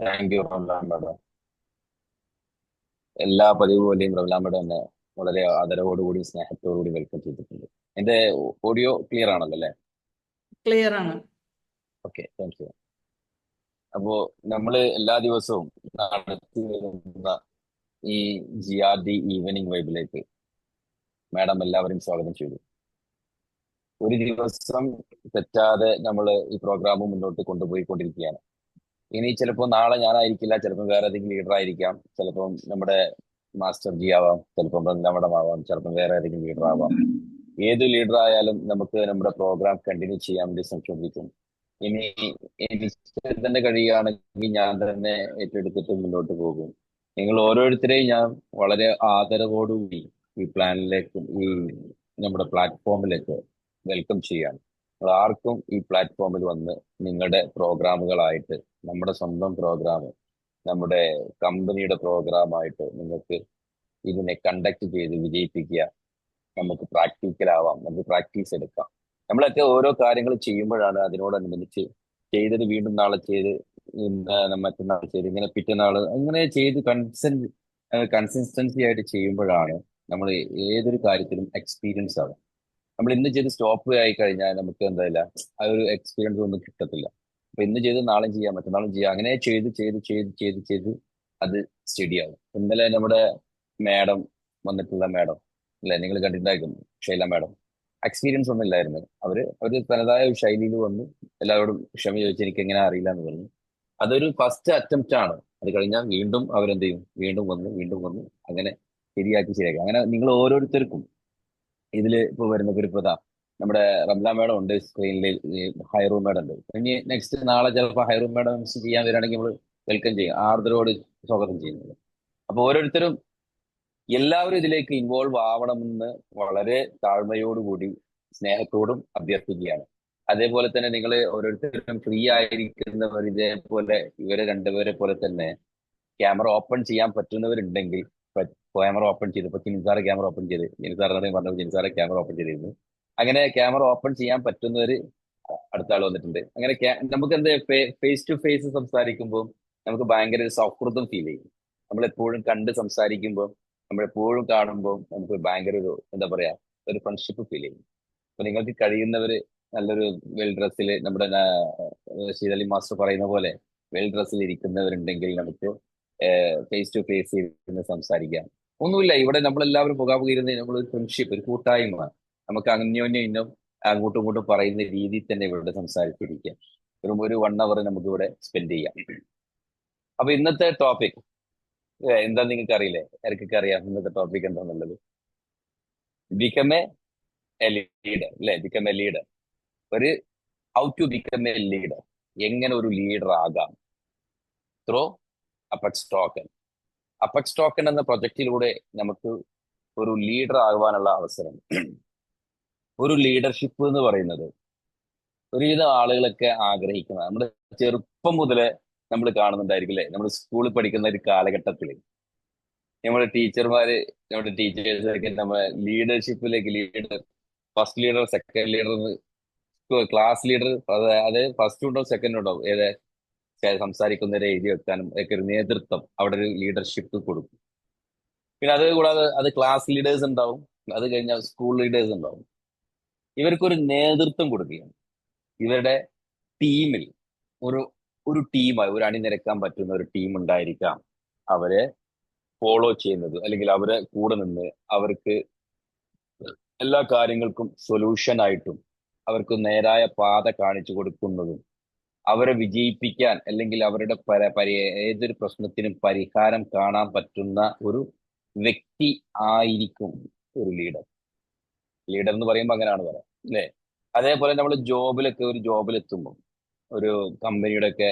Thank you Ramadan madam. എല്ലാ പതിവ് പോലെയും റംലാൻ മാഡം എന്നെ വളരെ ആദരവോടുകൂടി സ്നേഹത്തോടുകൂടി വെൽക്കം ചെയ്തിട്ടുണ്ട്. എന്റെ ഓഡിയോ ക്ലിയർ ആണല്ലോ അല്ലേ? ക്ലിയർ ആണ്. Okay, thank you. അപ്പോ നമ്മള് എല്ലാ ദിവസവും നടത്തി വരുന്ന ഈ GRD ഈവനിങ് വൈബിലേക്ക് മാഡം എല്ലാവരെയും സ്വാഗതം ചെയ്തു. ഒരു ദിവസം തെറ്റാതെ നമ്മൾ ഈ പ്രോഗ്രാം മുന്നോട്ട് കൊണ്ടുപോയിക്കൊണ്ടിരിക്കുകയാണ്. ഇനി ചിലപ്പോൾ നാളെ ഞാനായിരിക്കില്ല, ചിലപ്പോൾ വേറെ ഏതെങ്കിലും ലീഡർ ആയിരിക്കാം, ചിലപ്പം നമ്മുടെ മാസ്റ്റർ ജി ആവാം, ചിലപ്പം ബന്ധമടമാവാം, ചിലപ്പം വേറെ ഏതെങ്കിലും ലീഡർ ആവാം. ഏത് ലീഡർ ആയാലും നമുക്ക് നമ്മുടെ പ്രോഗ്രാം കണ്ടിന്യൂ ചെയ്യാൻ വേണ്ടി ശ്രമിച്ചുകൊണ്ടിരിക്കും. ഇനി എനിക്ക് തന്നെ കഴിയുകയാണെങ്കിൽ ഞാൻ തന്നെ ഏറ്റെടുത്തിട്ട് മുന്നോട്ട് പോകും. നിങ്ങൾ ഓരോരുത്തരെയും ഞാൻ വളരെ ആദരവോടുകൂടി ഈ പ്ലാനിലേക്ക്, ഈ നമ്മുടെ പ്ലാറ്റ്ഫോമിലേക്ക് വെൽക്കം ചെയ്യാം. നിങ്ങൾ ആർക്കും ഈ പ്ലാറ്റ്ഫോമിൽ വന്ന് നിങ്ങളുടെ പ്രോഗ്രാമുകളായിട്ട്, നമ്മുടെ സ്വന്തം പ്രോഗ്രാം, നമ്മുടെ കമ്പനിയുടെ പ്രോഗ്രാമായിട്ട് നിങ്ങൾക്ക് ഇതിനെ കണ്ടക്ട് ചെയ്ത് വിജയിപ്പിക്കുക. നമുക്ക് പ്രാക്ടിക്കൽ ആവാം, നമുക്ക് പ്രാക്ടീസ് എടുക്കാം. നമ്മളൊക്കെ ഓരോ കാര്യങ്ങൾ ചെയ്യുമ്പോഴാണ് അതിനോടനുബന്ധിച്ച് ചെയ്തത് വീണ്ടും നാളെ ചെയ്ത്, മറ്റന്നാൾ ചെയ്ത്, ഇങ്ങനെ പിറ്റന്നാള് അങ്ങനെ ചെയ്ത് കൺസിസ്റ്റൻസി ആയിട്ട് ചെയ്യുമ്പോഴാണ് നമ്മൾ ഏതൊരു കാര്യത്തിലും എക്സ്പീരിയൻസ് ആവും. നമ്മൾ ഇന്ന് ചെയ്ത് സ്റ്റോപ്പ് ആയി കഴിഞ്ഞാൽ നമുക്ക് എന്തായാല ആ ഒരു എക്സ്പീരിയൻസ് ഒന്നും കിട്ടത്തില്ല. അപ്പൊ ഇന്ന് ചെയ്ത് നാളെ ചെയ്യാം, മറ്റന്നാളും ചെയ്യാം, അങ്ങനെ ചെയ്ത് ചെയ്ത് ചെയ്ത് ചെയ്ത് ചെയ്ത് അത് സ്റ്റഡി ആവും. ഇന്നലെ നമ്മുടെ മാഡം വന്നിട്ടുള്ള മാഡം അല്ലെ, നിങ്ങൾ കണ്ടിട്ടുണ്ടായിരിക്കും, ഷൈല മാഡം. എക്സ്പീരിയൻസ് ഒന്നും ഇല്ലായിരുന്നു. അവര് തനതായ ഒരു ശൈലിയിൽ വന്നു, എല്ലാവരോടും ക്ഷമ ചോദിച്ചു, എനിക്ക് എങ്ങനെ അറിയില്ല എന്ന് പറഞ്ഞു. അതൊരു ഫസ്റ്റ് അറ്റംപ്റ്റ് ആണ്. അത് കഴിഞ്ഞാൽ വീണ്ടും അവരെന്ത് ചെയ്യും, വീണ്ടും വന്ന് അങ്ങനെ ശരിയാക്കി. അങ്ങനെ നിങ്ങൾ ഓരോരുത്തർക്കും ഇതിൽ ഇപ്പൊ വരുന്ന ഇപ്പൊ ദാ നമ്മുടെ റംലാൻ മേഡം ഉണ്ട് സ്ക്രീനിൽ, ഹൈറൂം മേഡം ഉണ്ട്. ഇനി നെക്സ്റ്റ് നാളെ ചിലപ്പോൾ ഹൈറൂം മേഡം ചെയ്യാൻ വരികയാണെങ്കിൽ നമ്മൾ വെൽക്കം ചെയ്യും, ആർദ്രയോട് സ്വാഗതം ചെയ്യുന്നത്. അപ്പൊ ഓരോരുത്തരും, എല്ലാവരും ഇതിലേക്ക് ഇൻവോൾവ് ആവണമെന്ന് വളരെ താഴ്മയോടുകൂടി സ്നേഹത്തോടും അഭ്യർത്ഥിക്കുകയാണ്. അതേപോലെ തന്നെ നിങ്ങൾ ഓരോരുത്തരും ഫ്രീ ആയിരിക്കുന്നവർ, ഇതേപോലെ ഇവരെ രണ്ടുപേരെ പോലെ തന്നെ ക്യാമറ ഓപ്പൺ ചെയ്യാൻ പറ്റുന്നവരുണ്ടെങ്കിൽ ക്യാമറ ഓപ്പൺ ചെയ്ത്, ഇപ്പൊ ജിൻസാറെ ക്യാമറ ഓപ്പൺ ചെയ്ത്, ജിൻസാറിനെ പറഞ്ഞത് ജിൻസാറെ ക്യാമറ ഓപ്പൺ ചെയ്തിരുന്നു. അങ്ങനെ ക്യാമറ ഓപ്പൺ ചെയ്യാൻ പറ്റുന്നവര് അടുത്ത ആൾ വന്നിട്ടുണ്ട്. അങ്ങനെ നമുക്ക് എന്ത് ഫേസ് ടു ഫേസ് സംസാരിക്കുമ്പോൾ നമുക്ക് ഭയങ്കര ഒരു സൗഹൃദം ഫീൽ ചെയ്യും. നമ്മളെപ്പോഴും കണ്ട് സംസാരിക്കുമ്പോൾ, നമ്മളെപ്പോഴും കാണുമ്പോൾ നമുക്ക് ഭയങ്കര ഒരു എന്താ പറയാ, ഒരു ഫ്രണ്ട്ഷിപ്പ് ഫീൽ ചെയ്യും. അപ്പൊ നിങ്ങൾക്ക് കഴിയുന്നവര് നല്ലൊരു വെൽ ഡ്രസ്സിൽ, നമ്മുടെ ശീതളി മാസ്റ്റർ പറയുന്ന പോലെ വെൽ ഡ്രസ്സിൽ ഇരിക്കുന്നവരുണ്ടെങ്കിൽ നമുക്ക് ഫേസ് ടു ഫേസ് ഇരുന്ന് സംസാരിക്കാം. ഒന്നുമില്ല, ഇവിടെ നമ്മളെല്ലാവരും പുകാപുക ഇരുന്ന് നമ്മളൊരു ഫ്രണ്ട്ഷിപ്പ്, ഒരു കൂട്ടായ്മ, നമുക്ക് അന്യോന്യം ഇന്നും അങ്ങോട്ടും ഇങ്ങോട്ടും പറയുന്ന രീതിയിൽ തന്നെ ഇവിടെ സംസാരിച്ചിരിക്കാം. ഒരു 1 hour നമുക്ക് ഇവിടെ സ്പെൻഡ് ചെയ്യാം. അപ്പൊ ഇന്നത്തെ ടോപ്പിക് എന്താ നിങ്ങൾക്ക് അറിയില്ലേ? ആർക്കൊക്കെ അറിയാം ഇന്നത്തെ ടോപ്പിക് എന്താന്നുള്ളത്? ബിക്കം എ ലീഡർ അല്ലെ? Become a leader. ഒരു how to become a leader, എങ്ങനെ ഒരു ലീഡർ ആകാം through apex token. Apex token എന്ന പ്രൊജക്റ്റിലൂടെ നമുക്ക് ഒരു ലീഡർ ആകുവാനുള്ള അവസരം. ഒരു ലീഡർഷിപ്പ് എന്ന് പറയുന്നത് ഒരുവിധം ആളുകളൊക്കെ ആഗ്രഹിക്കുന്ന, നമ്മുടെ ചെറുപ്പം മുതലേ നമ്മൾ കാണുന്നുണ്ടായിരിക്കും അല്ലെ? നമ്മൾ സ്കൂളിൽ പഠിക്കുന്ന ഒരു കാലഘട്ടത്തിൽ നമ്മുടെ ടീച്ചർമാര്, നമ്മുടെ ടീച്ചേഴ്സൊക്കെ നമ്മളെ ലീഡർഷിപ്പിലേക്ക്, first leader, second leader, class leader, അത് ഫസ്റ്റ് ഉണ്ടാവും സെക്കൻഡ് ഉണ്ടാവും, സംസാരിക്കുന്നവരെ എഴുതി വെക്കാനും ഒക്കെ ഒരു നേതൃത്വം, അവിടെ ഒരു ലീഡർഷിപ്പ് കൊടുക്കും. പിന്നെ അത് കൂടാതെ അത് ക്ലാസ് ലീഡേഴ്സ് ഉണ്ടാവും, അത് കഴിഞ്ഞാൽ സ്കൂൾ ലീഡേഴ്സ് ഉണ്ടാവും. ഇവർക്കൊരു നേതൃത്വം കൊടുക്കുകയാണ്. ഇവരുടെ ടീമിൽ ഒരു ഒരു ടീമായി, ഒരു അണിനിരക്കാൻ പറ്റുന്ന ഒരു ടീം ഉണ്ടായിരിക്കാം. അവരെ ഫോളോ ചെയ്യുന്നത്, അല്ലെങ്കിൽ അവരെ കൂടെ നിന്ന് അവർക്ക് എല്ലാ കാര്യങ്ങൾക്കും സൊല്യൂഷൻ ആയിട്ടും അവർക്ക് നേരായ പാത കാണിച്ചു കൊടുക്കുന്നതും, അവരെ വിജയിപ്പിക്കാൻ അല്ലെങ്കിൽ അവരുടെ ഏതൊരു പ്രശ്നത്തിനും പരിഹാരം കാണാൻ പറ്റുന്ന ഒരു വ്യക്തി ആയിരിക്കും ഒരു ലീഡർ. ലീഡർ എന്ന് പറയുമ്പോൾ അങ്ങനെയാണ് പറയാം അല്ലേ? അതേപോലെ നമ്മൾ ഒരു ജോബിലെത്തുമ്പോൾ, ഒരു കമ്പനിയുടെ ഒക്കെ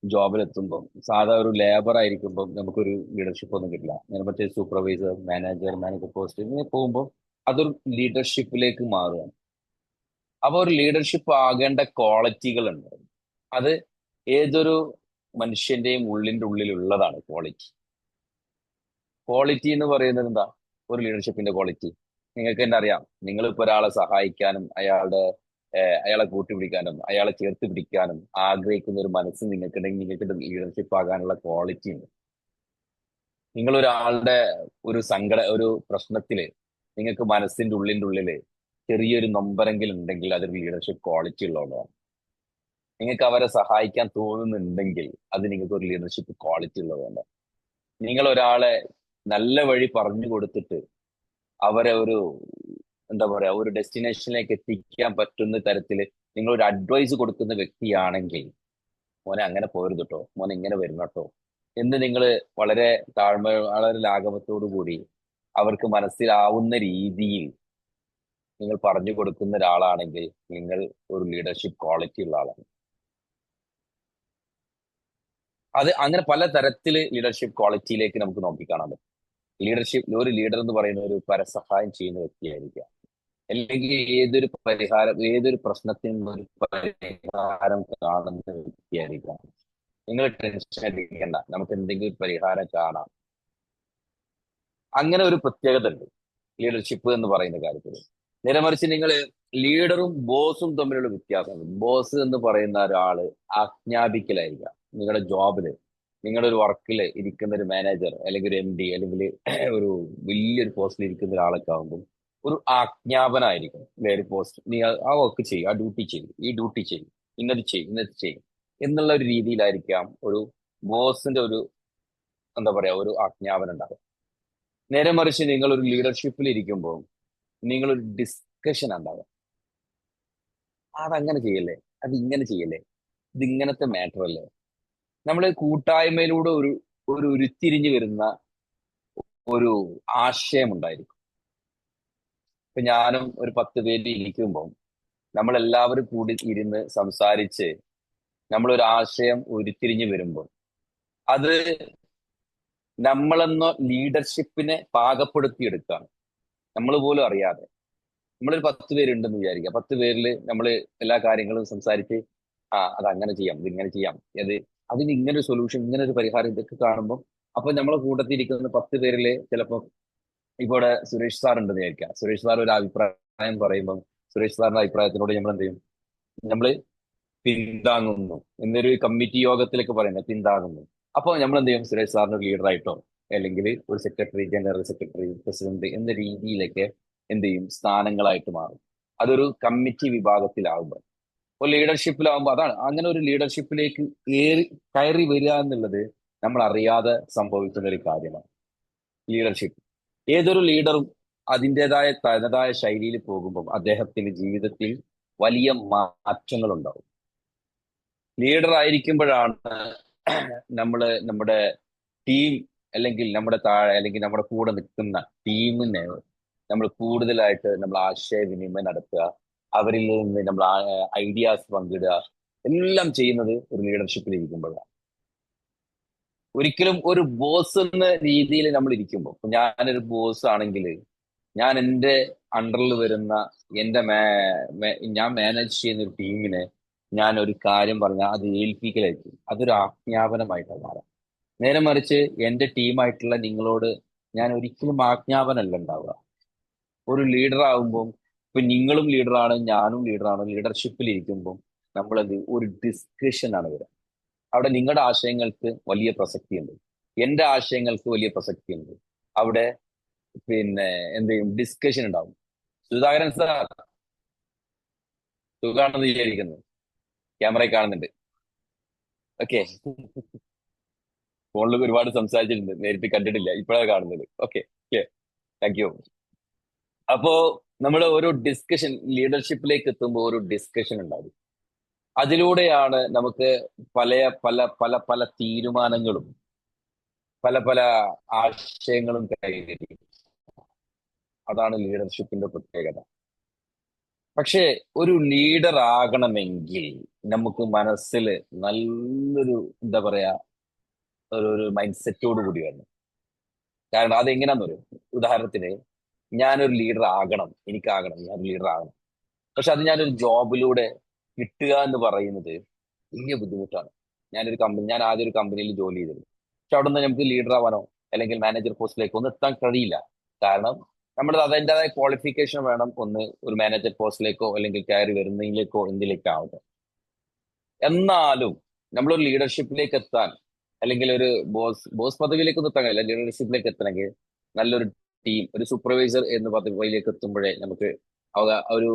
ജോബിലെത്തുമ്പോൾ, സാധാ ഒരു ലേബർ ആയിരിക്കുമ്പോൾ നമുക്കൊരു ലീഡർഷിപ്പ് ഒന്നും കിട്ടില്ല. അങ്ങനെ മറ്റേ സൂപ്പർവൈസർ, മാനേജർ പോസ്റ്റ് ഇങ്ങനെ പോകുമ്പോൾ അതൊരു ലീഡർഷിപ്പിലേക്ക് മാറുകയാണ്. അപ്പൊ ഒരു ലീഡർഷിപ്പ് ആകേണ്ട ക്വാളിറ്റികളുണ്ട്. അത് ഏതൊരു മനുഷ്യന്റെയും ഉള്ളിലുള്ളതാണ് ക്വാളിറ്റി. ക്വാളിറ്റി എന്ന് പറയുന്നത് എന്താ? ഒരു ലീഡർഷിപ്പിന്റെ ക്വാളിറ്റി നിങ്ങൾക്ക് തന്നെ അറിയാം. നിങ്ങളിപ്പോ ഒരാളെ സഹായിക്കാനും, അയാളുടെ അയാളെ കൂട്ടുപിടിക്കാനും അയാളെ ചേർത്ത് പിടിക്കാനും ആഗ്രഹിക്കുന്ന ഒരു മനസ്സ് നിങ്ങൾക്കുണ്ടെങ്കിൽ നിങ്ങൾക്ക് ലീഡർഷിപ്പ് ആകാനുള്ള ക്വാളിറ്റി ഉണ്ട്. നിങ്ങൾ ഒരാളുടെ ഒരു പ്രശ്നത്തില് നിങ്ങൾക്ക് മനസ്സിന്റെ ഉള്ളിന്റെ ചെറിയൊരു നൊമ്പരെങ്കിലും ഉണ്ടെങ്കിൽ അതൊരു ലീഡർഷിപ്പ് ക്വാളിറ്റി ഉള്ളതാണ്. നിങ്ങൾക്ക് അവരെ സഹായിക്കാൻ തോന്നുന്നുണ്ടെങ്കിൽ അത് നിങ്ങൾക്ക് ഒരു ലീഡർഷിപ്പ് ക്വാളിറ്റി ഉള്ളതാണ്. നിങ്ങൾ ഒരാളെ നല്ല വഴി പറഞ്ഞു കൊടുത്തിട്ട് അവരെ എന്താ പറയാ ഒരു ഡെസ്റ്റിനേഷനിലേക്ക് എത്തിക്കാൻ പറ്റുന്ന തരത്തിൽ നിങ്ങൾ ഒരു അഡ്വൈസ് കൊടുക്കുന്ന വ്യക്തിയാണെങ്കിൽ മോനെ അങ്ങനെ പോരുത് കേട്ടോ, മോനെ ഇങ്ങനെ വരണം കേട്ടോ എന്ന് നിങ്ങൾ വളരെ വളരെ ലാഘവത്തോടു കൂടി അവർക്ക് മനസ്സിലാവുന്ന രീതിയിൽ നിങ്ങൾ പറഞ്ഞു കൊടുക്കുന്ന ഒരാളാണെങ്കിൽ നിങ്ങൾ ഒരു ലീഡർഷിപ്പ് ക്വാളിറ്റി ഉള്ള ആളാണ്. അത് അങ്ങനെ പല തരത്തില് ലീഡർഷിപ്പ് ക്വാളിറ്റിയിലേക്ക് നമുക്ക് നോക്കിക്കാണാൻ പറ്റും. ഒരു ലീഡർ എന്ന് പറയുന്ന ഒരു പരസഹായം ചെയ്യുന്ന വ്യക്തിയായിരിക്കാം, അല്ലെങ്കിൽ ഏതൊരു പ്രശ്നത്തിനും ഒരു പരിഹാരം കാണുന്ന വ്യക്തിയായിരിക്കാം. നിങ്ങൾ ടെൻഷൻ അടിക്കേണ്ട, നമുക്ക് എന്തെങ്കിലും ഒരു പരിഹാരം കാണാം. അങ്ങനെ ഒരു പ്രത്യേകത ഉണ്ട് ലീഡർഷിപ്പ് എന്ന് പറയുന്ന കാര്യത്തിൽ. നേരെ മറിച്ച് നിങ്ങൾ ലീഡറും ബോസും തമ്മിലുള്ള വ്യത്യാസമുണ്ട്. ബോസ് എന്ന് പറയുന്ന ഒരാള് ആജ്ഞാപിക്കലായിരിക്കാം. നിങ്ങളുടെ ജോബില് നിങ്ങളുടെ ഒരു വർക്കില് ഇരിക്കുന്ന ഒരു മാനേജർ അല്ലെങ്കിൽ ഒരു MD അല്ലെങ്കിൽ ഒരു വലിയൊരു പോസ്റ്റിൽ ഇരിക്കുന്ന ഒരാളൊക്കെ ആകുമ്പോൾ ഒരു ആജ്ഞാപനായിരിക്കും. ഒരു പോസ്റ്റ് നീ ആ വർക്ക് ചെയ്യും, ആ ഡ്യൂട്ടി ചെയ്യും, ഈ ഡ്യൂട്ടി ചെയ്യും, ഇന്നത് ചെയ്യും എന്നുള്ള ഒരു രീതിയിലായിരിക്കാം ഒരു ബോസിന്റെ എന്താ പറയാ ഒരു ആജ്ഞാപനം ഉണ്ടാകും. നേരെ മറിച്ച് നിങ്ങൾ ഒരു ലീഡർഷിപ്പിൽ ഇരിക്കുമ്പോൾ നിങ്ങളൊരു ഡിസ്കഷൻ ഉണ്ടാകും. അതങ്ങനെ ചെയ്യല്ലേ, അത് ഇങ്ങനെ ചെയ്യല്ലേ, ഇത് ഇങ്ങനത്തെ മാറ്റർ അല്ലേ. നമ്മൾ കൂട്ടായ്മയിലൂടെ ഒരു ഉരുത്തിരിഞ്ഞു വരുന്ന ഒരു ആശയം ഉണ്ടായിരിക്കും. ഇപ്പൊ ഞാനും ഒരു 10 പേര് ഇരിക്കുമ്പോൾ നമ്മളെല്ലാവരും കൂടി ഇരുന്ന് സംസാരിച്ച് നമ്മളൊരു ആശയം ഉരുത്തിരിഞ്ഞു വരുമ്പോൾ അത് നമ്മളെന്ന ലീഡർഷിപ്പിനെ പാകപ്പെടുത്തിയെടുക്കുകയാണ്, നമ്മൾ പോലും അറിയാതെ. നമ്മളൊരു 10 പേരുണ്ടെന്ന് വിചാരിക്കുക. 10 പേരിൽ നമ്മൾ എല്ലാ കാര്യങ്ങളും സംസാരിച്ച് അത് അങ്ങനെ ചെയ്യാം, ഇതിങ്ങനെ ചെയ്യാം, അതിന് ഇങ്ങനെ ഒരു സൊല്യൂഷൻ, ഇങ്ങനെ ഒരു പരിഹാരം ഇതൊക്കെ കാണുമ്പോൾ അപ്പൊ നമ്മളെ കൂട്ടത്തിൽ ഇരിക്കുന്ന 10 പേരില് ചിലപ്പോൾ ഇവിടെ സുരേഷ് സാർ ഉണ്ടെന്ന് വിചാരിക്കാം. സുരേഷ് സാർ ഒരു അഭിപ്രായം പറയുമ്പോൾ സുരേഷ് സാറിന്റെ അഭിപ്രായത്തിനോട് നമ്മൾ എന്ത് ചെയ്യും? നമ്മൾ പിന്താങ്ങുന്നു എന്നൊരു കമ്മിറ്റി യോഗത്തിലേക്ക് പറയുന്നത് പിന്താങ്ങുന്നു. അപ്പോൾ നമ്മൾ എന്ത് ചെയ്യും? സുരേഷ് സാറിന് ലീഡറായിട്ടോ അല്ലെങ്കിൽ ഒരു സെക്രട്ടറി, ജനറൽ സെക്രട്ടറി, പ്രസിഡന്റ് എന്ന രീതിയിലേക്ക് എന്ത് ചെയ്യും? സ്ഥാനങ്ങളായിട്ട് മാറും. അതൊരു കമ്മിറ്റി വിഭാഗത്തിലാവുമ്പോൾ. അപ്പോൾ ലീഡർഷിപ്പിലാവുമ്പോൾ അതാണ്, അങ്ങനെ ഒരു ലീഡർഷിപ്പിലേക്ക് കയറി വരിക എന്നുള്ളത് നമ്മൾ അറിയാതെ സംഭവിക്കുന്ന ഒരു കാര്യമാണ്. ലീഡർഷിപ്പ് ഏതൊരു ലീഡറും അതിൻ്റെതായ തനതായ ശൈലിയിൽ പോകുമ്പോൾ അദ്ദേഹത്തിന്റെ ജീവിതത്തിൽ വലിയ മാറ്റങ്ങൾ ഉണ്ടാവും. ലീഡർ ആയിരിക്കുമ്പോഴാണ് നമ്മുടെ ടീം അല്ലെങ്കിൽ നമ്മുടെ താഴെ അല്ലെങ്കിൽ നമ്മുടെ കൂടെ നിൽക്കുന്ന ടീമിനെ നമ്മൾ കൂടുതലായിട്ട് നമ്മൾ ആശയവിനിമയം നടത്തുക, അവരിൽ നിന്ന് നമ്മൾ ഐഡിയാസ് പങ്കിടുക, എല്ലാം ചെയ്യുന്നത് ഒരു ലീഡർഷിപ്പിൽ ഇരിക്കുമ്പോഴാണ്. ഒരിക്കലും ഒരു ബോസ് എന്ന രീതിയിൽ നമ്മൾ ഇരിക്കുമ്പോൾ, ഞാനൊരു ബോസ് ആണെങ്കിൽ ഞാൻ എൻ്റെ അണ്ടറിൽ വരുന്ന ഞാൻ മാനേജ് ചെയ്യുന്ന ഒരു ടീമിനെ ഞാൻ ഒരു കാര്യം പറഞ്ഞാൽ അത് ഏൽപ്പിക്കലായിരിക്കും, അതൊരു ആജ്ഞാപനമായിട്ടാണ് മാറാം. നേരെ മറിച്ച് എൻ്റെ ടീമായിട്ടുള്ള നിങ്ങളോട് ഞാൻ ഒരിക്കലും ആജ്ഞാപനമല്ല ഉണ്ടാവുക. ഒരു ലീഡർ ആകുമ്പോൾ ഇപ്പൊ നിങ്ങളും ലീഡറാണ്, ഞാനും ലീഡറാണ്. ലീഡർഷിപ്പിൽ ഇരിക്കുമ്പോൾ നമ്മളത് ഒരു ഡിസ്കഷൻ ആണ് വരിക. അവിടെ നിങ്ങളുടെ ആശയങ്ങൾക്ക് വലിയ പ്രസക്തിയുണ്ട്, എൻ്റെ ആശയങ്ങൾക്ക് വലിയ പ്രസക്തിയുണ്ട്. അവിടെ എന്ത് ചെയ്യും? ഡിസ്കഷൻ ഉണ്ടാവും. സുധാകരൻ സാർ സുഖാണെന്ന് വിചാരിക്കുന്നു, ക്യാമറയിൽ കാണുന്നുണ്ട്. ഓക്കെ, ഫോണിൽ ഒരുപാട് സംസാരിച്ചിട്ടുണ്ട്, നേരിട്ട് കണ്ടിട്ടില്ല, ഇപ്പോഴാണ് കാണുന്നത്. Okay, thank you. അപ്പോ നമ്മൾ ഒരു ഡിസ്കഷൻ, ലീഡർഷിപ്പിലേക്ക് എത്തുമ്പോൾ ഒരു ഡിസ്കഷൻ ഉണ്ടാവും. അതിലൂടെയാണ് നമുക്ക് പല പല പല പല തീരുമാനങ്ങളും പല പല ആശയങ്ങളും കൈവരിക്കും. അതാണ് ലീഡർഷിപ്പിന്റെ പ്രത്യേകത. പക്ഷേ ഒരു ലീഡർ ആകണമെങ്കിൽ നമുക്ക് മനസ്സിൽ നല്ലൊരു എന്താ പറയാ ഒരു മൈൻഡ് സെറ്റോട് കൂടി വരണം. കാരണം അതെങ്ങനെയാന്ന് പറയും, ഉദാഹരണത്തിന് ഞാനൊരു ലീഡർ ആകണം, ഞാനൊരു ലീഡർ ആകണം. പക്ഷെ അത് ഞാനൊരു ജോബിലൂടെ കിട്ടുക എന്ന് പറയുന്നത് വലിയ ബുദ്ധിമുട്ടാണ്. ഞാൻ ആദ്യം ഒരു കമ്പനിയിൽ ജോലി ചെയ്തിരുന്നു. പക്ഷെ അവിടെ നിന്ന് നമുക്ക് ലീഡർ ആവാനോ അല്ലെങ്കിൽ മാനേജർ പോസ്റ്റിലേക്കോ ഒന്നും എത്താൻ കഴിയില്ല. കാരണം നമ്മൾ അതിൻ്റെതായ ക്വാളിഫിക്കേഷൻ വേണം ഒന്ന് ഒരു മാനേജർ പോസ്റ്റിലേക്കോ അല്ലെങ്കിൽ കയറി വരുന്നതിലേക്കോ എന്തിലേക്കോ ആവട്ടെ. എന്നാലും നമ്മളൊരു ലീഡർഷിപ്പിലേക്ക് എത്താൻ അല്ലെങ്കിൽ ഒരു ബോസ് പദവിയിലേക്ക് എത്താൻ കഴിയില്ല. ലീഡർഷിപ്പിലേക്ക് എത്തണമെങ്കിൽ നല്ലൊരു ടീം, ഒരു സൂപ്പർവൈസർ എന്ന പദവിയിലേക്ക് എത്തുമ്പോഴേ നമുക്ക് ഒരു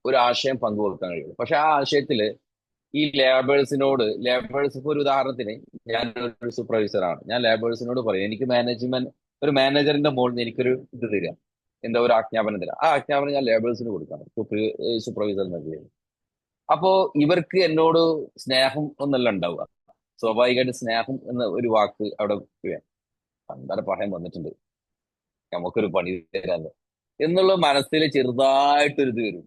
ഒരു ആശയം പങ്കുവെക്കാൻ കഴിയുള്ളൂ. പക്ഷെ ആ ആശയത്തിൽ ഈ ലേബേഴ്സ് ഇപ്പൊ ഒരു ഉദാഹരണത്തിന്, ഞാൻ ഒരു സൂപ്പർവൈസർ ആണ്. ഞാൻ ലേബേഴ്സിനോട് പറയും എനിക്ക് ഒരു മാനേജറിന്റെ മുകളിൽ നിന്ന് എനിക്കൊരു ഇത് തരിക, എന്താ ഒരു ആജ്ഞാപനം തരാം. ആ ആജ്ഞാപനം ഞാൻ ലേബേഴ്സിന് കൊടുക്കണം, സൂപ്പർവൈസർ എന്ന നിലയിൽ. അപ്പോ ഇവർക്ക് എന്നോട് സ്നേഹം ഒന്നല്ല ഉണ്ടാവുക. സ്വാഭാവികമായിട്ട് സ്നേഹം എന്ന ഒരു വാക്ക് അവിടെ എന്തായാലും പറയാൻ വന്നിട്ടുണ്ട്, നമുക്കൊരു പണി തരാന്ന് എന്നുള്ള മനസ്സിൽ ചെറുതായിട്ടൊരു ഇത് വരും.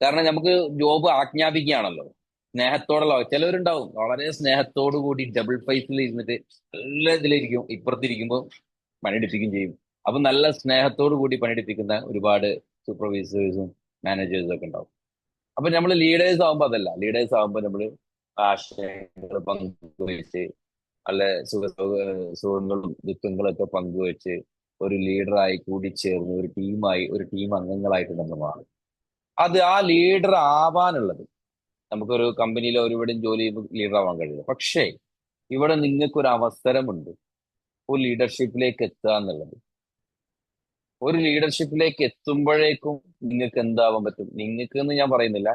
കാരണം നമുക്ക് ജോബ് ആജ്ഞാപിക്കുകയാണല്ലോ, സ്നേഹത്തോടുള്ള. ചിലവരുണ്ടാവും വളരെ സ്നേഹത്തോടു കൂടി ഡബിൾ ഫേസിൽ ഇരുന്നിട്ട് നല്ല ഇതിലിരിക്കും, ഇപ്പുറത്തിരിക്കുമ്പോൾ പണിയെടുപ്പിക്കുകയും ചെയ്യും. അപ്പൊ നല്ല സ്നേഹത്തോടു കൂടി പണിയെടുപ്പിക്കുന്ന ഒരുപാട് സൂപ്പർവൈസേഴ്സും മാനേജേഴ്സും ഒക്കെ ഉണ്ടാവും. അപ്പൊ നമ്മൾ ലീഡേഴ്സ് ആകുമ്പോൾ അതല്ല. ലീഡേഴ്സ് ആകുമ്പോൾ നമ്മൾ ആശയങ്ങൾ പങ്കുവെച്ച്, അല്ലെ സുഖങ്ങളും ദുഃഖങ്ങളും ഒക്കെ പങ്കുവെച്ച് ഒരു ലീഡറായി കൂടി ചേർന്ന് ഒരു ടീം അംഗങ്ങളായിട്ട് നമ്മൾ മാറും. അത് ആ ലീഡർ ആവാനുള്ളത്, നമുക്കൊരു കമ്പനിയിൽ ഒരുപാടും ജോലി ചെയ്യുമ്പോൾ ലീഡർ ആവാൻ കഴിയില്ല. പക്ഷേ ഇവിടെ നിങ്ങൾക്ക് ഒരു അവസരമുണ്ട് ഒരു ലീഡർഷിപ്പിലേക്ക് എത്തുക എന്നുള്ളത്. ഒരു ലീഡർഷിപ്പിലേക്ക് എത്തുമ്പോഴേക്കും നിങ്ങൾക്ക് എന്താവാൻ പറ്റും? നിങ്ങൾക്ക് എന്ന് ഞാൻ പറയുന്നില്ല,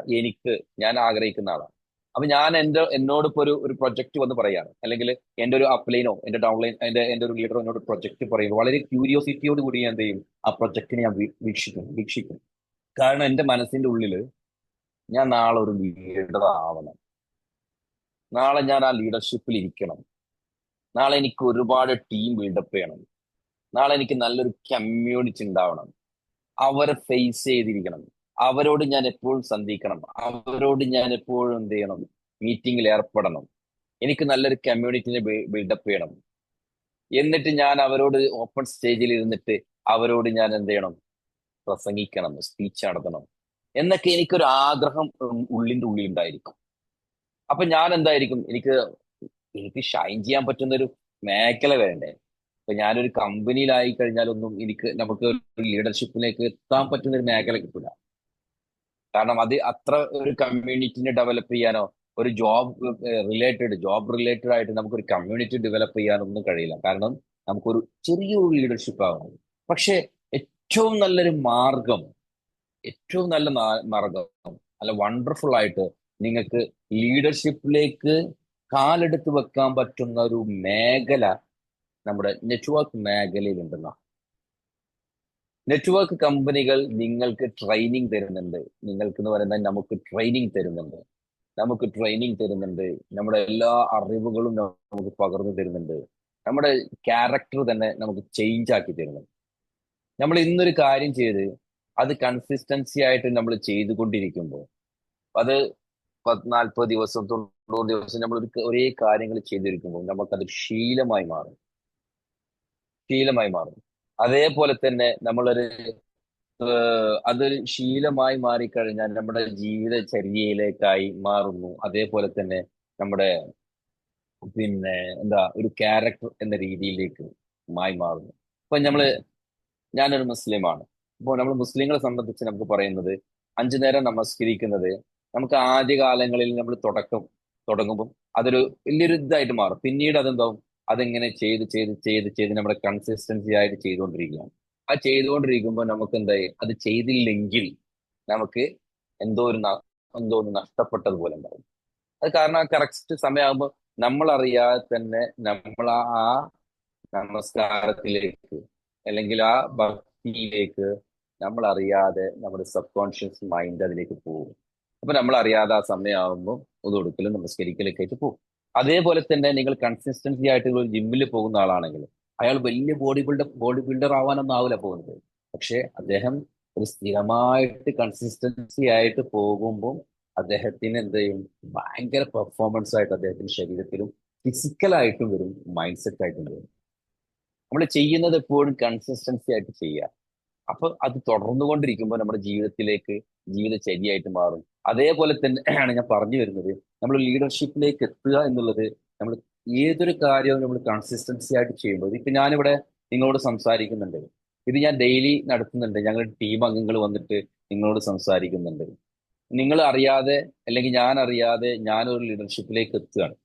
ഞാൻ ആഗ്രഹിക്കുന്ന ആളാണ്. അപ്പൊ ഞാൻ എന്നോട് ഇപ്പൊ ഒരു പ്രൊജക്ട് വന്ന് പറയാണ്, അല്ലെങ്കിൽ എന്റെ ഒരു അപ്ലൈനോ എന്റെ ഡൗൺലൈൻ എന്റെ ഒരു ലീഡറോ എന്നോട് പ്രൊജക്ട് പറയുമ്പോൾ വളരെ ക്യൂരിയോസിറ്റിയോട് കൂടി ഞാൻ എന്ത് ചെയ്യും? ആ പ്രൊജക്ടിനെ ഞാൻ വീക്ഷിക്കും. കാരണം എന്റെ മനസ്സിന്റെ ഉള്ളിൽ ഞാൻ നാളെ ഒരു ലീഡർ ആവണം, നാളെ ഞാൻ ആ ലീഡർഷിപ്പിൽ ഇരിക്കണം, നാളെ എനിക്ക് ഒരുപാട് ടീം ബിൽഡപ്പ് ചെയ്യണം, നാളെ എനിക്ക് നല്ലൊരു കമ്മ്യൂണിറ്റി ഉണ്ടാവണം, അവരെ ഫേസ് ചെയ്തിരിക്കണം, അവരോട് ഞാൻ എപ്പോഴും സന്ധിക്കണം, അവരോട് ഞാൻ എപ്പോഴും എന്ത് ചെയ്യണം? മീറ്റിംഗിൽ ഏർപ്പെടണം, എനിക്ക് നല്ലൊരു കമ്മ്യൂണിറ്റിനെ ബിൽഡപ്പ് ചെയ്യണം. എന്നിട്ട് ഞാൻ അവരോട് ഓപ്പൺ സ്റ്റേജിൽ ഇരുന്നിട്ട് അവരോട് ഞാൻ എന്ത് ചെയ്യണം? പ്രസംഗിക്കണം, സ്പീച്ച് നടത്തണം എന്നൊക്കെ എനിക്കൊരു ആഗ്രഹം ഉള്ളിന്റെ ഉള്ളിൽ ഉണ്ടായിരിക്കും. അപ്പൊ ഞാൻ എന്തായിരിക്കും? എനിക്ക് ഷൈൻ ചെയ്യാൻ പറ്റുന്ന ഒരു മേഖല വേണ്ടേ? ഇപ്പൊ ഞാനൊരു കമ്പനിയിലായി കഴിഞ്ഞാലൊന്നും നമുക്ക് ഒരു ലീഡർഷിപ്പിലേക്ക് എത്താൻ പറ്റുന്ന ഒരു മേഖല കിട്ടില്ല. കാരണം അത് അത്ര ഒരു കമ്മ്യൂണിറ്റിനെ ഡെവലപ്പ് ചെയ്യാനോ, ഒരു ജോബ് റിലേറ്റഡ് ആയിട്ട് നമുക്കൊരു കമ്മ്യൂണിറ്റി ഡെവലപ്പ് ചെയ്യാനൊന്നും കഴിയില്ല. കാരണം നമുക്കൊരു ചെറിയൊരു ലീഡർഷിപ്പ് ആകണം. പക്ഷെ ഏറ്റവും നല്ലൊരു മാർഗം, ഏറ്റവും നല്ല മാർഗം, അല്ല വണ്ടർഫുൾ ആയിട്ട് നിങ്ങൾക്ക് ലീഡർഷിപ്പിലേക്ക് കാലെടുത്ത് വെക്കാൻ പറ്റുന്ന ഒരു മേഖല നമ്മുടെ നെറ്റ്വർക്ക് മേഖലയിലുണ്ടെന്ന. നെറ്റ്വർക്ക് കമ്പനികൾ നിങ്ങൾക്ക് ട്രെയിനിങ് തരുന്നുണ്ട്. നിങ്ങൾക്ക് എന്ന് പറയുന്നത് നമുക്ക് ട്രെയിനിങ് തരുന്നുണ്ട്. നമ്മുടെ എല്ലാ അറിവുകളും നമുക്ക് പകർന്നു തരുന്നുണ്ട്. നമ്മുടെ ക്യാരക്ടർ തന്നെ നമുക്ക് ചേഞ്ച് ആക്കി തരുന്നുണ്ട്. നമ്മൾ ഇന്നൊരു കാര്യം ചെയ്ത് അത് കൺസിസ്റ്റൻസി ആയിട്ട് നമ്മൾ ചെയ്തുകൊണ്ടിരിക്കുമ്പോൾ, അത് 40 ദിവസം 90 ദിവസം നമ്മൾ ഒരേ കാര്യങ്ങൾ ചെയ്തിരിക്കുമ്പോൾ നമുക്കത് ശീലമായി മാറും. അതേപോലെ തന്നെ അതൊരു ശീലമായി മാറിക്കഴിഞ്ഞാൽ നമ്മുടെ ജീവിതചര്യയിലേക്കായി മാറുന്നു. അതേപോലെ തന്നെ നമ്മുടെ പിന്നെ എന്താ ഒരു ക്യാരക്ടർ എന്ന രീതിയിലേക്ക് മാറുന്നു. ഇപ്പൊ ഞാനൊരു മുസ്ലിമാണ്. ഇപ്പോൾ നമ്മൾ മുസ്ലിങ്ങളെ സംബന്ധിച്ച് നമുക്ക് പറയുന്നത് 5 നേരം നമസ്കരിക്കുന്നത് നമുക്ക് ആദ്യകാലങ്ങളിൽ നമ്മൾ തുടങ്ങുമ്പോൾ അതൊരു വലിയൊരു ഇതായിട്ട് മാറും. പിന്നീട് അതെന്താവും? അതെങ്ങനെ ചെയ്ത് നമ്മുടെ കൺസിസ്റ്റൻസി ആയിട്ട് ചെയ്തുകൊണ്ടിരിക്കുകയാണ്. ആ ചെയ്തുകൊണ്ടിരിക്കുമ്പോൾ നമുക്ക് എന്തായി? അത് ചെയ്തില്ലെങ്കിൽ നമുക്ക് എന്തോ ഒരു എന്തോ ഒന്ന് നഷ്ടപ്പെട്ടതുപോലെ ഉണ്ടാവും. അത് കാരണം ആ കറക്റ്റ് സമയമാകുമ്പോൾ നമ്മളറിയാതെ തന്നെ നമ്മൾ ആ നമസ്കാരത്തിലേക്ക് അല്ലെങ്കിൽ ആ ഭക്തിയിലേക്ക് നമ്മൾ അറിയാതെ നമ്മുടെ സബ് കോൺഷ്യസ് മൈൻഡ് അതിലേക്ക് പോകും. അപ്പൊ നമ്മൾ അറിയാതെ ആ സമയമാകുമ്പോൾ ഒതുകൊടുക്കലും നമസ്കരിക്കലൊക്കെ ആയിട്ട് പോകും. അതേപോലെ തന്നെ നിങ്ങൾ കൺസിസ്റ്റൻസി ആയിട്ട് ഒരു ജിമ്മിൽ പോകുന്ന ആളാണെങ്കിൽ അയാൾ വലിയ ബോഡി ബിൽഡർ ആവാനൊന്നും ആവില്ല പോകുന്നത്. പക്ഷെ അദ്ദേഹം ഒരു സ്ഥിരമായിട്ട് കൺസിസ്റ്റൻസി ആയിട്ട് പോകുമ്പോൾ അദ്ദേഹത്തിന് എന്ത് ചെയ്യും? ഭയങ്കര പെർഫോമൻസ് ആയിട്ട് അദ്ദേഹത്തിന്റെ ശരീരത്തിലും ഫിസിക്കലായിട്ടും വരും, മൈൻഡ് സെറ്റ് ആയിട്ടും വരും. നമ്മൾ ചെയ്യുന്നത് എപ്പോഴും കൺസിസ്റ്റൻസി ആയിട്ട് ചെയ്യുക. അപ്പൊ അത് തുടർന്നുകൊണ്ടിരിക്കുമ്പോൾ നമ്മുടെ ജീവിതചര്യയായിട്ട് മാറും. അതേപോലെ തന്നെയാണ് ഞാൻ പറഞ്ഞു വരുന്നത്, നമ്മൾ ലീഡർഷിപ്പിലേക്ക് എത്തുക എന്നുള്ളത് നമ്മൾ ഏതൊരു കാര്യവും നമ്മൾ കൺസിസ്റ്റൻസി ആയിട്ട് ചെയ്യുമ്പോൾ, ഇപ്പൊ ഞാനിവിടെ നിങ്ങളോട് സംസാരിക്കുന്നുണ്ട്, ഇത് ഞാൻ ഡെയിലി നടത്തുന്നുണ്ട്. ഞങ്ങളുടെ ടീം അംഗങ്ങൾ വന്നിട്ട് നിങ്ങളോട് സംസാരിക്കുന്നുണ്ട്. നിങ്ങൾ അറിയാതെ അല്ലെങ്കിൽ ഞാൻ അറിയാതെ ഞാനൊരു ലീഡർഷിപ്പിലേക്ക് എത്തുകയാണ്.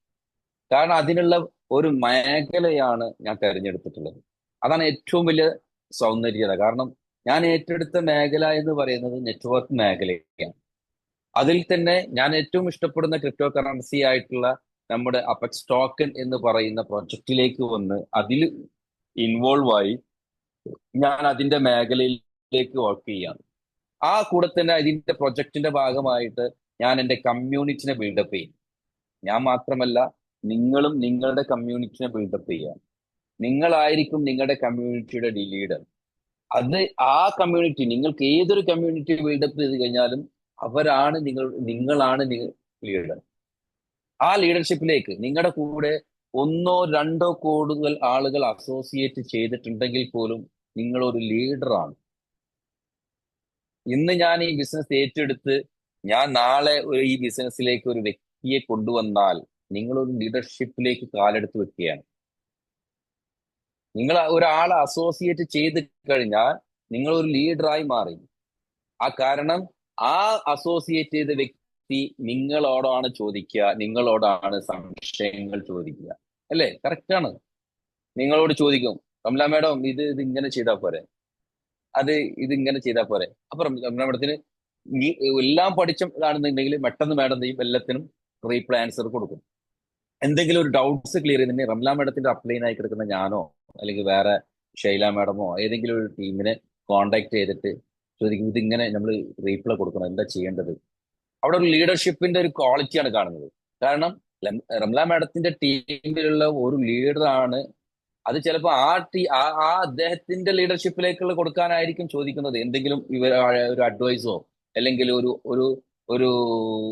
കാരണം അതിനുള്ള ഒരു മേഖലയാണ് ഞാൻ തെരഞ്ഞെടുത്തിട്ടുള്ളത്. അതാണ് ഏറ്റവും വലിയ സൗന്ദര്യത. കാരണം ഞാൻ ഏറ്റെടുത്ത മേഖല എന്ന് പറയുന്നത് നെറ്റ്വർക്ക് മേഖലയാണ്. അതിൽ തന്നെ ഞാൻ ഏറ്റവും ഇഷ്ടപ്പെടുന്ന ക്രിപ്റ്റോ കറൻസി ആയിട്ടുള്ള നമ്മുടെ അപെക്സ് ടോക്കൺ എന്ന് പറയുന്ന പ്രൊജക്റ്റിലേക്ക് വന്ന് അതിൽ ഇൻവോൾവ് ആയി ഞാൻ അതിന്റെ മേഖലയിലേക്ക് വർക്ക് ചെയ്യാണ്. ആ കൂടെ തന്നെ ഇതിന്റെ പ്രൊജക്ടിന്റെ ഭാഗമായിട്ട് ഞാൻ എൻ്റെ കമ്മ്യൂണിറ്റിനെ ബിൽഡപ്പ് ചെയ്യും. ഞാൻ മാത്രമല്ല, നിങ്ങളും നിങ്ങളുടെ കമ്മ്യൂണിറ്റിനെ ബിൽഡപ്പ് ചെയ്യുക. നിങ്ങളായിരിക്കും നിങ്ങളുടെ കമ്മ്യൂണിറ്റിയുടെ ലീഡർ. അത് ആ കമ്മ്യൂണിറ്റി, നിങ്ങൾക്ക് ഏതൊരു കമ്മ്യൂണിറ്റി ബിൽഡപ്പ് ചെയ്ത് കഴിഞ്ഞാലും അവരാണ് നിങ്ങളാണ് ലീഡർ. ആ ലീഡർഷിപ്പിലേക്ക് നിങ്ങളുടെ കൂടെ ഒന്നോ രണ്ടോ കൂടുതൽ ആളുകൾ അസോസിയേറ്റ് ചെയ്തിട്ടുണ്ടെങ്കിൽ പോലും നിങ്ങൾ ഒരു ലീഡറാണ്. ഇന്ന് ഞാൻ ഈ ബിസിനസ് ഏറ്റെടുത്ത് ഞാൻ നാളെ ഈ ബിസിനസ്സിലേക്ക് ഒരു വ്യക്തിയെ കൊണ്ടുവന്നാൽ നിങ്ങളൊരു ലീഡർഷിപ്പിലേക്ക് കാലെടുത്ത് വെക്കുകയാണ്. നിങ്ങൾ ഒരാളെ അസോസിയേറ്റ് ചെയ്ത് കഴിഞ്ഞാൽ നിങ്ങൾ ഒരു ലീഡറായി മാറി. ആ കാരണം ആ അസോസിയേറ്റ് ചെയ്ത വ്യക്തി നിങ്ങളോടാണ് ചോദിക്കുക, നിങ്ങളോടാണ് സംശയങ്ങൾ ചോദിക്കുക. അല്ലേ? കറക്റ്റാണ്. നിങ്ങളോട് ചോദിക്കും, കമല മേഡം ഇത് ഇങ്ങനെ ചെയ്താൽ പോരെ, അത് ഇതിങ്ങനെ ചെയ്താൽ പോരെ. അപ്പൊ റംല മേഡത്തിന് എല്ലാം പഠിച്ചതാണെന്നുണ്ടെങ്കിൽ പെട്ടെന്ന് മേഡം ചെയ്യും, എല്ലാത്തിനും റീപ്ലൈ ആൻസർ കൊടുക്കും. എന്തെങ്കിലും ഒരു ഡൗട്ട്സ് ക്ലിയർ ചെയ്തിട്ടുണ്ടെങ്കിൽ റംല മേഡത്തിന്റെ അപ്ലൈൻ ആയി കിടക്കുന്ന ഞാനോ അല്ലെങ്കിൽ വേറെ ഷൈല മേഡമോ ഏതെങ്കിലും ഒരു ടീമിനെ കോണ്ടാക്ട് ചെയ്തിട്ട് ചോദിക്കും, ഇതിങ്ങനെ നമ്മൾ റീപ്ലൈ കൊടുക്കണം, എന്താ ചെയ്യേണ്ടത്. അവിടെ ഒരു ലീഡർഷിപ്പിന്റെ ഒരു ക്വാളിറ്റിയാണ് കാണുന്നത്. കാരണം റംല മേഡത്തിന്റെ ടീമിലുള്ള ഒരു ലീഡറാണ്. അത് ചിലപ്പോൾ ആ അദ്ദേഹത്തിന്റെ ലീഡർഷിപ്പിലേക്കുള്ള കൊടുക്കാനായിരിക്കും ചോദിക്കുന്നത്. എന്തെങ്കിലും ഒരു അഡ്വൈസോ അല്ലെങ്കിൽ ഒരു ഒരു ഒരു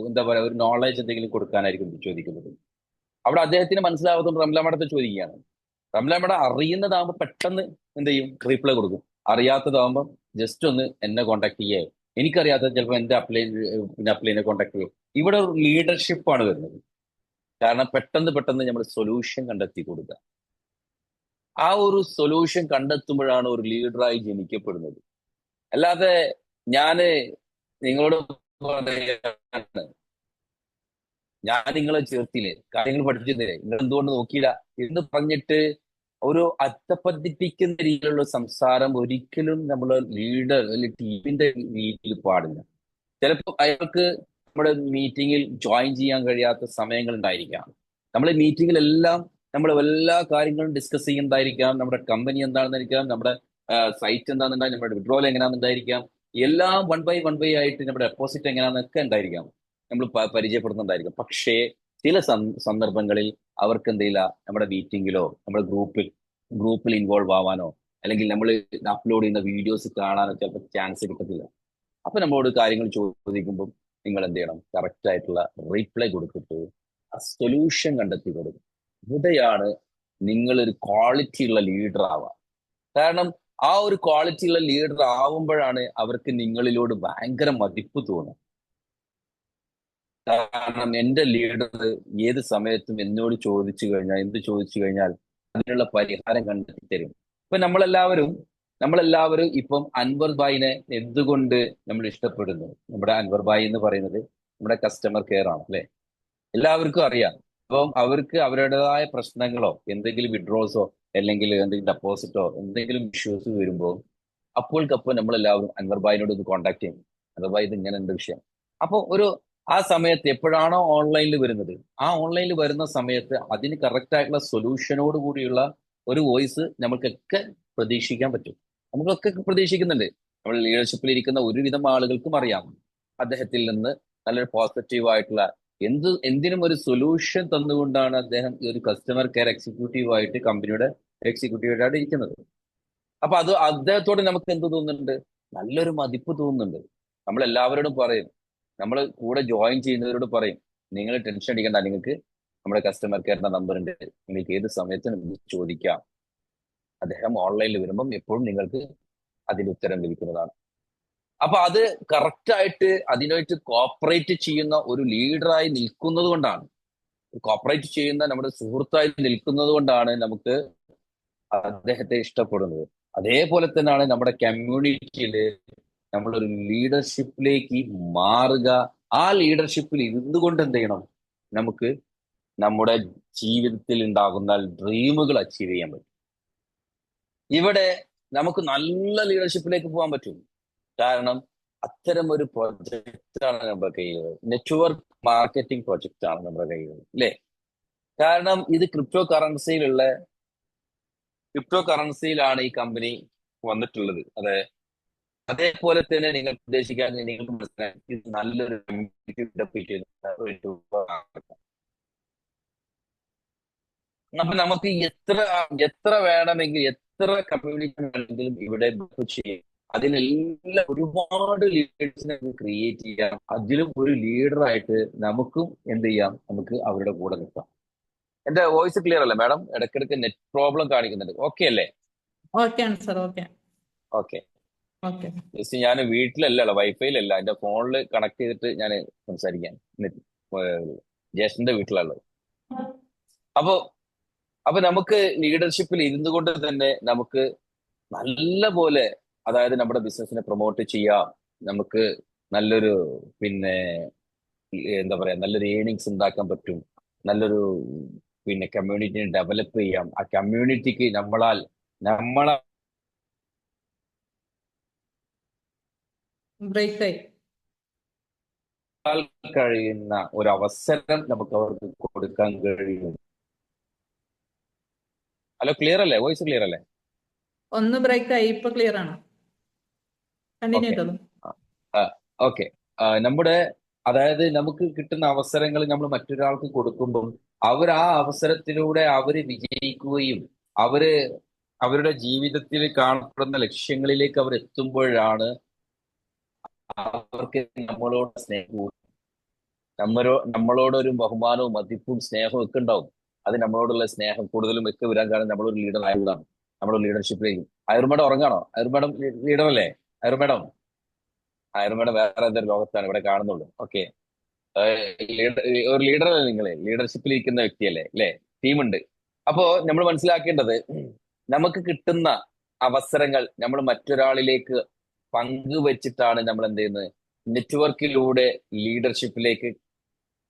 എന്താ പറയാ ഒരു നോളജ് എന്തെങ്കിലും കൊടുക്കാനായിരിക്കും ചോദിക്കുന്നത്. അവിടെ അദ്ദേഹത്തിന് മനസ്സിലാവാത്തതുകൊണ്ട് റംല മേഡത്തെ ചോദിക്കുകയാണ്. റംല മേഡം അറിയുന്നതാകുമ്പോൾ പെട്ടെന്ന് എന്ത് ചെയ്യും, റീപ്ലൈ കൊടുക്കും. അറിയാത്തതാകുമ്പോൾ ജസ്റ്റ് ഒന്ന് എന്നെ കോൺടാക്ട് ചെയ്യേ. എനിക്കറിയാത്തത് ചിലപ്പോൾ എന്റെ അപ്ലൈനെ കോൺടാക്ട് ചെയ്യും. ഇവിടെ ഒരു ലീഡർഷിപ്പാണ് വരുന്നത്. കാരണം പെട്ടെന്ന് നമ്മൾ സൊല്യൂഷൻ കണ്ടെത്തി കൊടുക്കുക. ആ ഒരു സൊല്യൂഷൻ കണ്ടെത്തുമ്പോഴാണ് ഒരു ലീഡറായി ജനിക്കപ്പെടുന്നത്. അല്ലാതെ ഞാന് നിങ്ങളോട് പറയാണ്, ഞാൻ നിങ്ങളെ ചേർത്തില്ലേ, കാര്യങ്ങൾ പഠിപ്പിച്ചില്ലേ, നിങ്ങൾ എന്തുകൊണ്ട് നോക്കിയില്ല എന്ന് പറഞ്ഞിട്ട് ഒരു അധപ്പതിപ്പിക്കുന്ന രീതിയിലുള്ള സംസാരം ഒരിക്കലും നമ്മളെ ലീഡർ അല്ലെങ്കിൽ ടീമിന്റെ രീതിയിൽ പാടില്ല. ചിലപ്പോൾ അയാൾക്ക് നമ്മുടെ മീറ്റിങ്ങിൽ ജോയിൻ ചെയ്യാൻ കഴിയാത്ത സമയങ്ങൾ ഉണ്ടായിരിക്കാം. നമ്മളെ മീറ്റിങ്ങിലെല്ലാം നമ്മൾ എല്ലാ കാര്യങ്ങളും ഡിസ്കസ് ചെയ്യുന്നതായിരിക്കാം. നമ്മുടെ കമ്പനി എന്താണെന്നായിരിക്കാം, നമ്മുടെ സൈറ്റ് എന്താണെന്നുണ്ടായിരിക്കും, നമ്മുടെ വിഡ്രോൽ എങ്ങനെയാണെന്നുണ്ടായിരിക്കാം. എല്ലാം വൺ ബൈ ആയിട്ട് നമ്മുടെ ഡെപ്പോസിറ്റ് എങ്ങനെയാണെന്നൊക്കെ ഉണ്ടായിരിക്കാം, നമ്മൾ പരിചയപ്പെടുന്നുണ്ടായിരിക്കും. പക്ഷേ ചില സന്ദർഭങ്ങളിൽ അവർക്ക് എന്തെയില്ല, നമ്മുടെ മീറ്റിങ്ങിലോ നമ്മുടെ ഗ്രൂപ്പിൽ ഇൻവോൾവ് ആവാനോ അല്ലെങ്കിൽ നമ്മൾ അപ്ലോഡ് ചെയ്യുന്ന വീഡിയോസ് കാണാനോ ചിലപ്പോൾ ചാൻസ് കിട്ടത്തില്ല. അപ്പൊ നമ്മളോട് കാര്യങ്ങൾ ചോദിക്കുമ്പോൾ നിങ്ങൾ എന്ത് ചെയ്യണം, കറക്റ്റ് ആയിട്ടുള്ള റീപ്ലൈ കൊടുത്തിട്ട് ആ സൊല്യൂഷൻ കണ്ടെത്തി കൊടുക്കും. ഇവിടെയാണ് നിങ്ങളൊരു ക്വാളിറ്റി ഉള്ള ലീഡർ ആവുക. കാരണം ആ ഒരു ക്വാളിറ്റി ഉള്ള ലീഡർ ആവുമ്പോഴാണ് അവർക്ക് നിങ്ങളിലോട് ഭയങ്കര മതിപ്പ് തോന്നുക. കാരണം എന്റെ ലീഡർ ഏത് സമയത്തും എന്നോട് എന്ത് ചോദിച്ചു കഴിഞ്ഞാൽ അതിനുള്ള പരിഹാരം കണ്ടെത്തി തരും. ഇപ്പൊ നമ്മളെല്ലാവരും ഇപ്പം അൻവർ ഭായിനെ എന്തുകൊണ്ട് നമ്മൾ ഇഷ്ടപ്പെടുന്നു? നമ്മുടെ അൻവർ ഭായി എന്ന് പറയുന്നത് നമ്മുടെ കസ്റ്റമർ കെയർ ആണ്, അല്ലെ? എല്ലാവർക്കും അറിയാം. അപ്പം അവർക്ക് അവരുടേതായ പ്രശ്നങ്ങളോ എന്തെങ്കിലും വിഡ്രോസോ അല്ലെങ്കിൽ എന്തെങ്കിലും ഡെപ്പോസിറ്റോ എന്തെങ്കിലും ഇഷ്യൂസ് വരുമ്പോൾ അപ്പോൾക്കപ്പോൾ നമ്മളെല്ലാവരും അൻവർ ഭായിനോട് ഒന്ന് കോൺടാക്ട് ചെയ്യും. അൻവർ ഭായി ഇത് ഇങ്ങനെ ഉണ്ട് വിഷയം. അപ്പോൾ ആ സമയത്ത് എപ്പോഴാണോ ഓൺലൈനിൽ വരുന്നത്, ആ ഓൺലൈനിൽ വരുന്ന സമയത്ത് അതിന് കറക്റ്റ് ആയിട്ടുള്ള സൊല്യൂഷനോട് കൂടിയുള്ള ഒരു വോയിസ് നമുക്കൊക്കെ പ്രതീക്ഷിക്കാൻ പറ്റും. നമുക്കൊക്കെ പ്രതീക്ഷിക്കുന്നുണ്ട്. നമ്മൾ ലീഡർഷിപ്പിൽ ഇരിക്കുന്ന ഒരുവിധം ആളുകൾക്കും അറിയാം അദ്ദേഹത്തിൽ നിന്ന് നല്ലൊരു പോസിറ്റീവ് ആയിട്ടുള്ള എന്തിനും ഒരു സൊല്യൂഷൻ തന്നുകൊണ്ടാണ് അദ്ദേഹം ഈ ഒരു കസ്റ്റമർ കെയർ എക്സിക്യൂട്ടീവായിട്ട് കമ്പനിയുടെ എക്സിക്യൂട്ടീവായിട്ട് ഇരിക്കുന്നത്. അപ്പൊ അദ്ദേഹത്തോട് നമുക്ക് എന്ത് തോന്നുന്നുണ്ട്? നല്ലൊരു മതിപ്പ് തോന്നുന്നുണ്ട്. നമ്മൾ എല്ലാവരോടും പറയും, നമ്മൾ കൂടെ ജോയിൻ ചെയ്യുന്നവരോട് പറയും, നിങ്ങൾ ടെൻഷൻ അടിക്കേണ്ട, നിങ്ങൾക്ക് നമ്മുടെ കസ്റ്റമർ കെയറിന്റെ നമ്പർ ഉണ്ട്, നിങ്ങൾക്ക് ഏത് സമയത്തും ചോദിക്കാം. അദ്ദേഹം ഓൺലൈനിൽ വരുമ്പം എപ്പോഴും നിങ്ങൾക്ക് അതിന്റെ ഉത്തരം ലഭിക്കുന്നതാണ്. അപ്പൊ അത് കറക്റ്റായിട്ട് അതിനായിട്ട് കോപ്പറേറ്റ് ചെയ്യുന്ന ഒരു ലീഡറായി നിൽക്കുന്നത് കൊണ്ടാണ്, കോപ്പറേറ്റ് ചെയ്യുന്ന നമ്മുടെ സുഹൃത്തായി നിൽക്കുന്നത് കൊണ്ടാണ് നമുക്ക് അദ്ദേഹത്തെ ഇഷ്ടപ്പെടുന്നത്. അതേപോലെ തന്നെയാണ് നമ്മുടെ കമ്മ്യൂണിറ്റിയിൽ നമ്മളൊരു ലീഡർഷിപ്പിലേക്ക് മാറുക. ആ ലീഡർഷിപ്പിൽ ഇരുന്നു കൊണ്ട് എന്ത് ചെയ്യണം? നമുക്ക് നമ്മുടെ ജീവിതത്തിൽ ഉണ്ടാകുന്ന ഡ്രീമുകൾ അച്ചീവ് ചെയ്യാൻ പറ്റും. ഇവിടെ നമുക്ക് നല്ല ലീഡർഷിപ്പിലേക്ക് പോകാൻ പറ്റും. കാരണം അത്തരം ഒരു പ്രൊജക്റ്റ് ആണ് നമ്മുടെ കയ്യിൽ. നെറ്റ്വർക്ക് മാർക്കറ്റിംഗ് പ്രൊജക്റ്റ് ആണ് നമ്മുടെ കയ്യിൽ, അല്ലേ? കാരണം ഇത് ക്രിപ്റ്റോ കറൻസിയിലാണ് ഈ കമ്പനി വന്നിട്ടുള്ളത്. അതേപോലെ തന്നെ നിങ്ങൾ ഉദ്ദേശിക്കാൻ നിങ്ങൾക്ക് മനസ്സിലാക്കി ഇത് നല്ലൊരു community develop ചെയ്യുന്ന ഒരു tool. അപ്പൊ നമുക്ക് എത്ര വേണമെങ്കിൽ, എത്ര കമ്മ്യൂണിറ്റി വേണമെങ്കിലും ഇവിടെ build ചെയ്യാം. അതിനെല്ലാം ഒരുപാട് ലീഡേഴ്സിനെ ക്രിയേറ്റ് ചെയ്യാം. അതിലും ഒരു ലീഡറായിട്ട് നമുക്കും എന്ത് ചെയ്യാം? നമുക്ക് അവരുടെ കൂടെ നിൽക്കാം. എന്റെ വോയിസ് ക്ലിയർ അല്ലേ മാഡം? ഇടയ്ക്കിടയ്ക്ക് നെറ്റ് പ്രോബ്ലം കാണിക്കുന്നുണ്ട്. ഓക്കെ അല്ലേ? ഓക്കെ ആണ് sir. Okay okay. Okay just ഞാൻ വീട്ടിലല്ല, വൈഫൈയിലല്ല, എന്റെ ഫോണിൽ കണക്ട് ചെയ്തിട്ട് ഞാൻ സംസാരിക്കാൻ. ജ്യേഷ്ഠന്റെ വീട്ടിലുള്ളത്. അപ്പോ അപ്പൊ നമുക്ക് ലീഡർഷിപ്പിൽ ഇരുന്നു കൊണ്ട് തന്നെ നമുക്ക് നല്ല പോലെ, അതായത് നമ്മുടെ ബിസിനസിനെ പ്രൊമോട്ട് ചെയ്യാം. നമുക്ക് നല്ലൊരു പിന്നെ എന്താ പറയാ, നല്ലൊരു ഏണിങ്സ് ഉണ്ടാക്കാൻ പറ്റും. നല്ലൊരു കമ്മ്യൂണിറ്റിനെ ഡെവലപ്പ് ചെയ്യാം. ആ കമ്മ്യൂണിറ്റിക്ക് നമ്മളെ ബ്രേക്ക് ആയി. കഴിയുന്ന ഒരു അവസരം നമുക്ക് അവർക്ക് കൊടുക്കാൻ കഴിയും. ഹലോ, ക്ലിയർ അല്ലേ? വോയിസ് ക്ലിയർ അല്ലേ? ഒന്ന് ബ്രേക്ക് ആയി, ഇപ്പൊ ക്ലിയർ ആണ്. Continue okay. ചെയ്തോളൂ. ഓക്കെ. നമ്മുടെ അതായത് നമുക്ക് കിട്ടുന്ന അവസരങ്ങൾ നമ്മൾ മറ്റൊരാൾക്ക് കൊടുക്കുമ്പോൾ അവർ ആ അവസരത്തിലൂടെ അവര് വിജയിക്കുകയും അവര് അവരുടെ ജീവിതത്തിൽ കാണപ്പെടുന്ന ലക്ഷ്യങ്ങളിലേക്ക് അവർ എത്തുമ്പോഴാണ് അവർക്ക് നമ്മളോട് സ്നേഹവും നമ്മളോടൊരു ബഹുമാനവും മതിപ്പും സ്നേഹവും ഒക്കെ ഉണ്ടാവും. അത് നമ്മളോടുള്ള സ്നേഹം കൂടുതലും ഒക്കെ വരാൻ കാരണം നമ്മളൊരു ലീഡർ ആയതാണ്. നമ്മുടെ ലീഡർഷിപ്പിലേക്ക്. ആയുർമേഡം ഉറങ്ങാണോ? ആയുർമേഡം ലീഡർ അല്ലേ? ആയുർമേഡം ആയുർമേഡം വേറെ എന്തൊരു ലോകത്താണ് ഇവിടെ കാണുന്നുള്ളൂ. ഓക്കെ. ഒരു ലീഡർ അല്ലേ നിങ്ങള്? ലീഡർഷിപ്പിൽ ഇരിക്കുന്ന വ്യക്തിയല്ലേ, അല്ലേ? ടീമുണ്ട്. അപ്പോ നമ്മൾ മനസ്സിലാക്കേണ്ടത്, നമുക്ക് കിട്ടുന്ന അവസരങ്ങൾ നമ്മൾ മറ്റൊരാളിലേക്ക് പങ്കുവെച്ചിട്ടാണ് നമ്മൾ എന്ത് ചെയ്യുന്നത്? നെറ്റ്വർക്കിലൂടെ ലീഡർഷിപ്പിലേക്ക്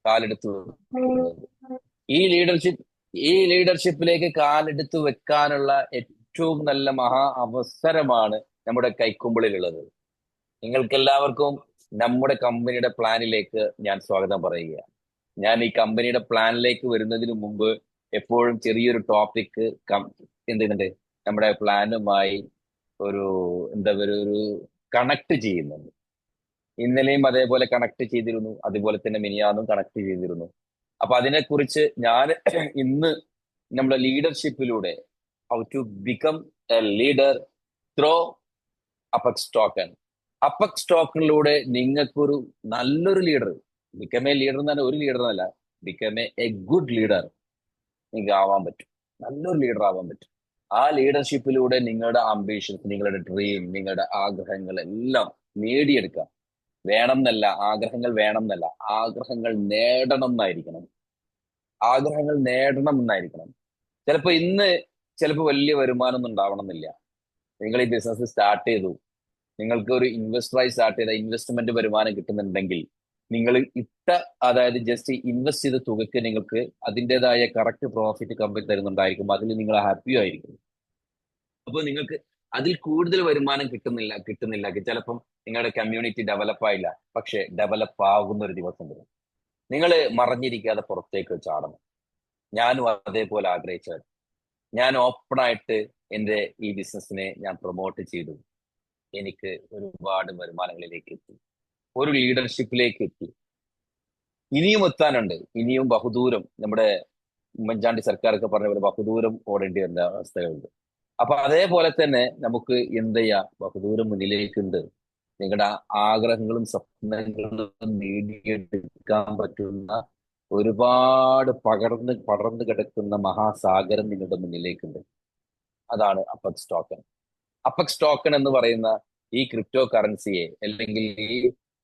കാലെടുത്ത് വെക്കുന്നത്. ഈ ലീഡർഷിപ്പ് ഈ ലീഡർഷിപ്പിലേക്ക് കാലെടുത്ത് വെക്കാനുള്ള ഏറ്റവും നല്ല മഹാ അവസരമാണ് നമ്മുടെ കൈക്കുമ്പിളിലുള്ളത്. നിങ്ങൾക്കെല്ലാവർക്കും നമ്മുടെ കമ്പനിയുടെ പ്ലാനിലേക്ക് ഞാൻ സ്വാഗതം പറയുക. ഞാൻ ഈ കമ്പനിയുടെ പ്ലാനിലേക്ക് വരുന്നതിന് മുമ്പ് എപ്പോഴും ചെറിയൊരു ടോപ്പിക് എന്ത് ചെയ്യുന്നുണ്ട്? നമ്മുടെ പ്ലാനുമായി ഒരു എന്താ പറയുക, ഒരു കണക്ട് ചെയ്യുന്നുണ്ട്. ഇന്നലെയും അതേപോലെ കണക്ട് ചെയ്തിരുന്നു, അതുപോലെ തന്നെ മിനിയാന്നും കണക്ട് ചെയ്തിരുന്നു. അപ്പൊ അതിനെക്കുറിച്ച് ഞാൻ ഇന്ന് നമ്മുടെ ലീഡർഷിപ്പിലൂടെ how to become a leader through apex token. Apex ടോക്കണിലൂടെ നിങ്ങൾക്കൊരു നല്ലൊരു ലീഡർ, ബിക്കം എ ലീഡർ എന്ന് പറഞ്ഞാൽ ഒരു ലീഡർ എന്നല്ല, ബിക്കം എ ഗുഡ് ലീഡർ നിങ്ങൾക്ക് ആവാൻ പറ്റും. നല്ലൊരു ലീഡർ ആവാൻ പറ്റും. ആ ലീഡർഷിപ്പിലൂടെ നിങ്ങളുടെ ആംബിഷൻസ്, നിങ്ങളുടെ ഡ്രീം, നിങ്ങളുടെ ആഗ്രഹങ്ങൾ എല്ലാം നേടിയെടുക്കാം. വേണം എന്നല്ല, ആഗ്രഹങ്ങൾ വേണം എന്നല്ല, ആഗ്രഹങ്ങൾ നേടണം എന്നായിരിക്കണം. ആഗ്രഹങ്ങൾ നേടണം എന്നായിരിക്കണം. ചിലപ്പോ ഇന്ന് വലിയ വരുമാനം ഒന്നും ഉണ്ടാവണം എന്നില്ല. നിങ്ങൾ ഈ ബിസിനസ് സ്റ്റാർട്ട് ചെയ്തു, നിങ്ങൾക്ക് ഒരു ഇൻവെസ്റ്ററായി സ്റ്റാർട്ട് ചെയ്ത ഇൻവെസ്റ്റ്മെന്റ് വരുമാനം കിട്ടുന്നുണ്ടെങ്കിൽ നിങ്ങൾ അതായത് ജസ്റ്റ് ഇൻവെസ്റ്റ് ചെയ്ത തുകയ്ക്ക് നിങ്ങൾക്ക് അതിൻ്റെതായ കറക്റ്റ് പ്രോഫിറ്റ് കമ്പനി തരുന്നുണ്ടായിരിക്കും. അതിൽ നിങ്ങൾ ഹാപ്പി ആയിരിക്കും. അപ്പോൾ നിങ്ങൾക്ക് അതിൽ കൂടുതൽ വരുമാനം കിട്ടുന്നില്ല ചിലപ്പം നിങ്ങളുടെ കമ്മ്യൂണിറ്റി ഡെവലപ്പ് ആയില്ല. പക്ഷെ ഡെവലപ്പ് ആകുന്ന ഒരു ദിവസം വരും. നിങ്ങൾ മറഞ്ഞിരിക്കാതെ പുറത്തേക്ക് ചാടണം. ഞാനും അതേപോലെ ആഗ്രഹിച്ചത്. ഞാൻ ഓപ്പണായിട്ട് എൻ്റെ ഈ ബിസിനസ്സിനെ ഞാൻ പ്രൊമോട്ട് ചെയ്തു. എനിക്ക് ഒരുപാട് വരുമാനങ്ങളിലേക്ക് എത്തി, ഒരു ലീഡർഷിപ്പിലേക്ക് എത്തി. ഇനിയും എത്താനുണ്ട്. ഇനിയും ബഹുദൂരം, നമ്മുടെ ഉമ്മൻചാണ്ടി സർക്കാരൊക്കെ പറഞ്ഞ പോലെ ബഹുദൂരം ഓടേണ്ടി വരുന്ന അവസ്ഥകളുണ്ട്. അപ്പൊ അതേപോലെ തന്നെ നമുക്ക് എന്ത് ചെയ്യാം? ബഹുദൂരം മുന്നിലേക്കുണ്ട്. നിങ്ങളുടെ ആഗ്രഹങ്ങളും സ്വപ്നങ്ങളും നേടിയെടുക്കാൻ പറ്റുന്ന ഒരുപാട് പടർന്നു കിടക്കുന്ന മഹാസാഗരം നിങ്ങളുടെ മുന്നിലേക്കുണ്ട്. അതാണ് അപെക്സ് ടോക്കൺ. അപെക്സ് ടോക്കൺ എന്ന് പറയുന്ന ഈ ക്രിപ്റ്റോ കറൻസിയെ, അല്ലെങ്കിൽ ഈ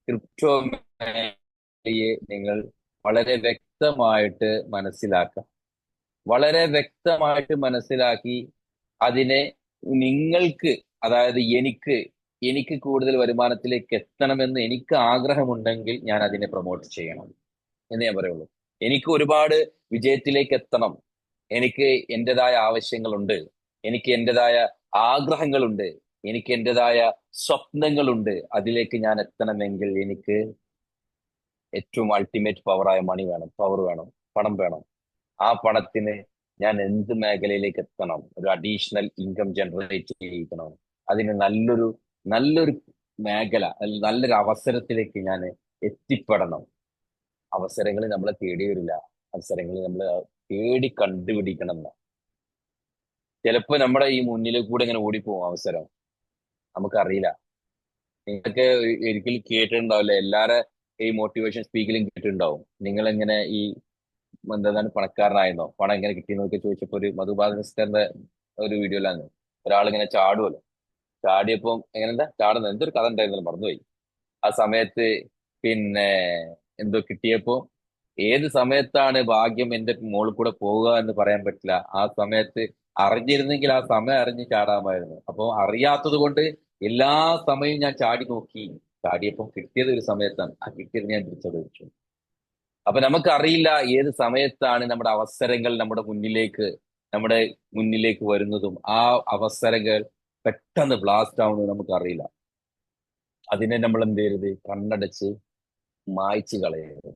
ക്രിപ്റ്റോ മേഖലയെ നിങ്ങൾ വളരെ വ്യക്തമായിട്ട് മനസ്സിലാക്കുക. വളരെ വ്യക്തമായിട്ട് മനസ്സിലാക്കി അതിനെ നിങ്ങൾക്ക്, അതായത് എനിക്ക് കൂടുതൽ വരുമാനത്തിലേക്ക് എത്തണമെന്ന് എനിക്ക് ആഗ്രഹമുണ്ടെങ്കിൽ ഞാൻ അതിനെ പ്രൊമോട്ട് ചെയ്യണം എന്ന് ഞാൻ പറയുള്ളൂ. എനിക്ക് ഒരുപാട് വിജയത്തിലേക്ക് എത്തണം, എനിക്ക് എന്റേതായ ആവശ്യങ്ങളുണ്ട്, എനിക്ക് എന്റേതായ ആഗ്രഹങ്ങളുണ്ട്, എനിക്ക് എന്റേതായ സ്വപ്നങ്ങളുണ്ട്. അതിലേക്ക് ഞാൻ എത്തണമെങ്കിൽ എനിക്ക് ഏറ്റവും അൾട്ടിമേറ്റ് പവറായ മണി വേണം, പവർ വേണം, പണം വേണം. ആ പണത്തിന് ഞാൻ എന്ത് മേഖലയിലേക്ക് എത്തണം? ഒരു അഡീഷണൽ ഇൻകം ജനറേറ്റ് ചെയ്യിക്കണം. അതിന് നല്ലൊരു മേഖല, നല്ലൊരു അവസരത്തിലേക്ക് ഞാൻ എത്തിപ്പെടണം. അവസരങ്ങൾ നമ്മളെ തേടി വരില്ല, അവസരങ്ങൾ നമ്മൾ തേടി കണ്ടുപിടിക്കണം എന്ന്. ചിലപ്പോ നമ്മുടെ ഈ മുന്നിൽ കൂടെ ഇങ്ങനെ ഓടിപ്പോകും അവസരം, നമുക്കറിയില്ല. നിങ്ങൾക്ക് ഒരിക്കലും കേട്ടിട്ടുണ്ടാവില്ല, എല്ലാരെ ഈ മോട്ടിവേഷൻ സ്പീക്കിലും കേട്ടിട്ടുണ്ടാവും. നിങ്ങൾ എങ്ങനെ ഈ എന്താണ് പണക്കാരനായിരുന്നോ, പണം എങ്ങനെ കിട്ടിയെന്നൊക്കെ ചോദിച്ചപ്പോ ഒരു മധുബാലകൃഷ്ണന്റെ ഒരു വീഡിയോയിലാണ് ഒരാളിങ്ങനെ ചാടുമല്ലോ. ചാടിയപ്പം എങ്ങനെന്താ ചാടുന്നത്, എന്തൊരു കഥ ഉണ്ടായിരുന്നല്ലോ, മറന്നുപോയി. ആ സമയത്ത് പിന്നെ എന്തോ കിട്ടിയപ്പോ, ഏത് സമയത്താണ് ഭാഗ്യം എന്റെ മുകളിൽ കൂടെ പോവുക എന്ന് പറയാൻ പറ്റില്ല. ആ സമയത്ത് അറിഞ്ഞിരുന്നെങ്കിൽ ആ സമയം അറിഞ്ഞ് ചാടാമായിരുന്നു. അപ്പൊ അറിയാത്തത് കൊണ്ട് എല്ലാ സമയവും ഞാൻ ചാടി നോക്കി. ചാടിയപ്പം കിട്ടിയത് ഒരു സമയത്താണ്, ആ കിട്ടിയത് ഞാൻ തിരിച്ചടിച്ചു. അപ്പൊ നമുക്കറിയില്ല ഏത് സമയത്താണ് നമ്മുടെ അവസരങ്ങൾ നമ്മുടെ മുന്നിലേക്ക് വരുന്നതും ആ അവസരങ്ങൾ പെട്ടെന്ന് ബ്ലാസ്റ്റ് ആവുന്നതും നമുക്കറിയില്ല. അതിനെ നമ്മൾ എന്ത് ചെയ്യരുത്, കണ്ണടച്ച് മായ്ച്ചു കളയരുത്.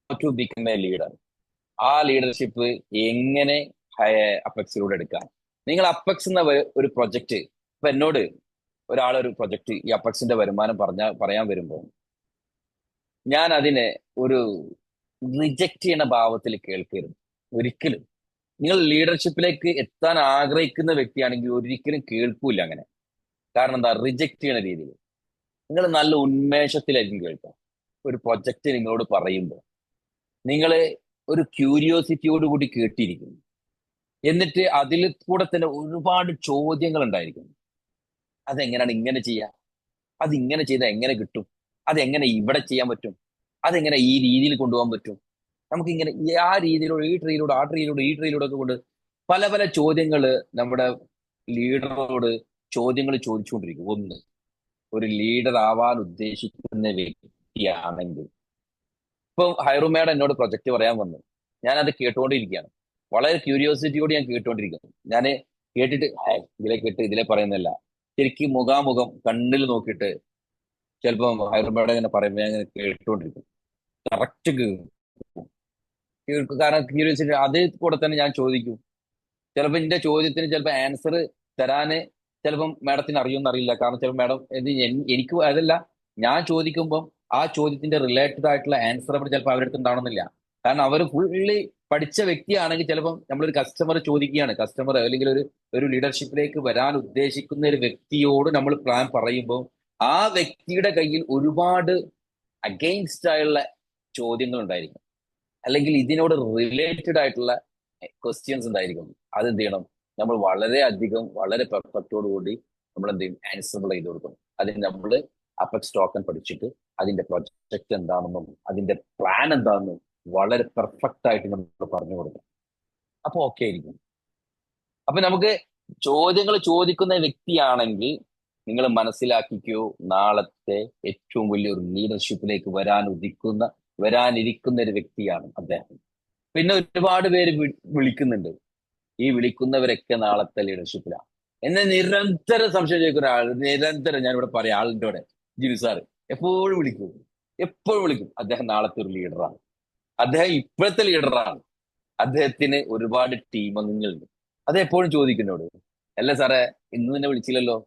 ടു ബിക്കം എ ലീഡർ, ആ ലീഡർഷിപ്പ് എങ്ങനെ അപ്പെക്സിലൂടെ എടുക്കാം. നിങ്ങൾ അപ്പെക്സ് എന്ന ഒരു പ്രൊജക്ട്, ഇപ്പൊ എന്നോട് ഒരാളൊരു പ്രൊജക്ട് ഈ അപ്പെക്സിന്റെ വരുമാനം പറയാൻ വരുമ്പോൾ ഞാൻ അതിനെ ഒരു റിജക്റ്റ് ചെയ്യുന്ന ഭാവത്തിൽ കേൾക്കരുത് ഒരിക്കലും. നിങ്ങൾ ലീഡർഷിപ്പിലേക്ക് എത്താൻ ആഗ്രഹിക്കുന്ന വ്യക്തിയാണെങ്കിൽ ഒരിക്കലും കേൾക്കൂല അങ്ങനെ. കാരണം എന്താ, റിജക്റ്റ് ചെയ്യുന്ന രീതിയിൽ നിങ്ങൾ നല്ല ഉന്മേഷത്തിലായിരിക്കും കേൾക്കുക. ഒരു പ്രൊജക്ട് നിങ്ങളോട് പറയുമ്പോൾ നിങ്ങൾ ഒരു ക്യൂരിയോസിറ്റിയോട് കൂടി കേട്ടിരിക്കും. എന്നിട്ട് അതിൽ കൂടെ തന്നെ ഒരുപാട് ചോദ്യങ്ങൾ ഉണ്ടായിരിക്കും. അതെങ്ങനെയാണ് ഇങ്ങനെ ചെയ്യുക, അത് ഇങ്ങനെ ചെയ്താൽ എങ്ങനെ കിട്ടും, അതെങ്ങനെ ഇവിടെ ചെയ്യാൻ പറ്റും, അതെങ്ങനെ ഈ രീതിയിൽ കൊണ്ടുപോകാൻ പറ്റും, നമുക്കിങ്ങനെ ആ രീതിയിലൂടെ ഈ ട്രീയിലൂടെ ആ ട്രീയിലൂടെ ഈ ട്രീയിലൂടെ ഒക്കെ കൊണ്ട് പല പല ചോദ്യങ്ങള് നമ്മുടെ ലീഡറോട് ചോദ്യങ്ങൾ ചോദിച്ചുകൊണ്ടിരിക്കും. ഒന്ന്, ഒരു ലീഡർ ആവാൻ ഉദ്ദേശിക്കുന്ന വ്യക്തിയാണെങ്കിൽ, ഇപ്പൊ ഹൈറുമേഡ് എന്നോട് പ്രൊജക്ട് പറയാൻ വന്നു, ഞാനത് കേട്ടുകൊണ്ടിരിക്കുകയാണ്. വളരെ ക്യൂരിയോസിറ്റിയോട് ഞാൻ കേട്ടുകൊണ്ടിരിക്കുന്നു. ഞാൻ കേട്ടിട്ട് ഇതിലെ പറയുന്നില്ല, ശരിക്കും മുഖാമുഖം കണ്ണിൽ നോക്കിയിട്ട് ചിലപ്പോൾ ഹൈറുമേഡ് ഇങ്ങനെ പറയുമ്പോൾ ഞാൻ ഇങ്ങനെ കേട്ടുകൊണ്ടിരിക്കും. കറക്റ്റ് കേൾക്കും, കാരണം ക്യൂരിയോസിറ്റി. അതേ കൂടെ തന്നെ ഞാൻ ചോദിക്കും. ചിലപ്പോൾ എന്റെ ചോദ്യത്തിന് ചിലപ്പോൾ ആൻസർ തരാന് ചിലപ്പം മാഡത്തിന് അറിയുമെന്ന് അറിയില്ല. കാരണം ചിലപ്പോൾ മാഡം എനിക്ക് അതല്ല, ഞാൻ ചോദിക്കുമ്പോൾ ആ ചോദ്യത്തിന്റെ റിലേറ്റഡ് ആയിട്ടുള്ള ആൻസർ അവിടെ ചിലപ്പോൾ അവരുടെ അടുത്ത് ഉണ്ടാവണമെന്നില്ല. കാരണം അവർ ഫുള്ളി പഠിച്ച വ്യക്തിയാണെങ്കിൽ ചിലപ്പം നമ്മളൊരു കസ്റ്റമർ ചോദിക്കുകയാണ്, കസ്റ്റമർ അല്ലെങ്കിൽ ഒരു ലീഡർഷിപ്പിലേക്ക് വരാൻ ഉദ്ദേശിക്കുന്ന ഒരു വ്യക്തിയോട് നമ്മൾ പ്ലാൻ പറയുമ്പോൾ ആ വ്യക്തിയുടെ കയ്യിൽ ഒരുപാട് അഗെയിൻസ്റ്റ് ആയുള്ള ചോദ്യങ്ങൾ ഉണ്ടായിരിക്കും, അല്ലെങ്കിൽ ഇതിനോട് റിലേറ്റഡ് ആയിട്ടുള്ള ക്വസ്റ്റ്യൻസ് ഉണ്ടായിരിക്കും. അതെന്ത് ചെയ്യണം, നമ്മൾ വളരെ പെർഫെക്റ്റോട് കൂടി നമ്മൾ എന്ത് ചെയ്യും, ആൻസറബിൾ ചെയ്ത് കൊടുക്കും. അതിന് നമ്മൾ അപ്പെക്സ് ടോക്കൺ പഠിച്ചിട്ട് അതിന്റെ പ്രൊജക്ട് എന്താണെന്നും അതിന്റെ പ്ലാൻ എന്താണെന്നും വളരെ പെർഫെക്റ്റ് ആയിട്ട് നമ്മൾ പറഞ്ഞു കൊടുക്കും. അപ്പൊ ഓക്കെ ആയിരിക്കും. അപ്പൊ നമുക്ക് ചോദ്യങ്ങൾ ചോദിക്കുന്ന വ്യക്തിയാണെങ്കിൽ നിങ്ങൾ മനസ്സിലാക്കിക്കോ, നാളത്തെ ഏറ്റവും വലിയൊരു ലീഡർഷിപ്പിലേക്ക് വരാനിരിക്കുന്ന ഒരു വ്യക്തിയാണ് അദ്ദേഹം. പിന്നെ ഒരുപാട് പേര് വിളിക്കുന്നുണ്ട്. ഈ വിളിക്കുന്നവരൊക്കെ നാളത്തെ ലീഡർഷിപ്പിലാണ്. എന്നെ നിരന്തരം സംശയം ചോദിക്കുന്ന ആൾ, നിരന്തരം ഞാനിവിടെ പറയാം, ആളിൻ്റെ കൂടെ ജിനു സാർ എപ്പോഴും വിളിക്കും. അദ്ദേഹം നാളത്തെ ഒരു ലീഡറാണ്, അദ്ദേഹം ഇപ്പോഴത്തെ ലീഡറാണ്, അദ്ദേഹത്തിന് ഒരുപാട് ടീം അംഗങ്ങളുണ്ട്. അത് എപ്പോഴും ചോദിക്കുന്നോട്, അല്ല സാറേ ഇന്ന് തന്നെ വിളിച്ചില്ലല്ലോ,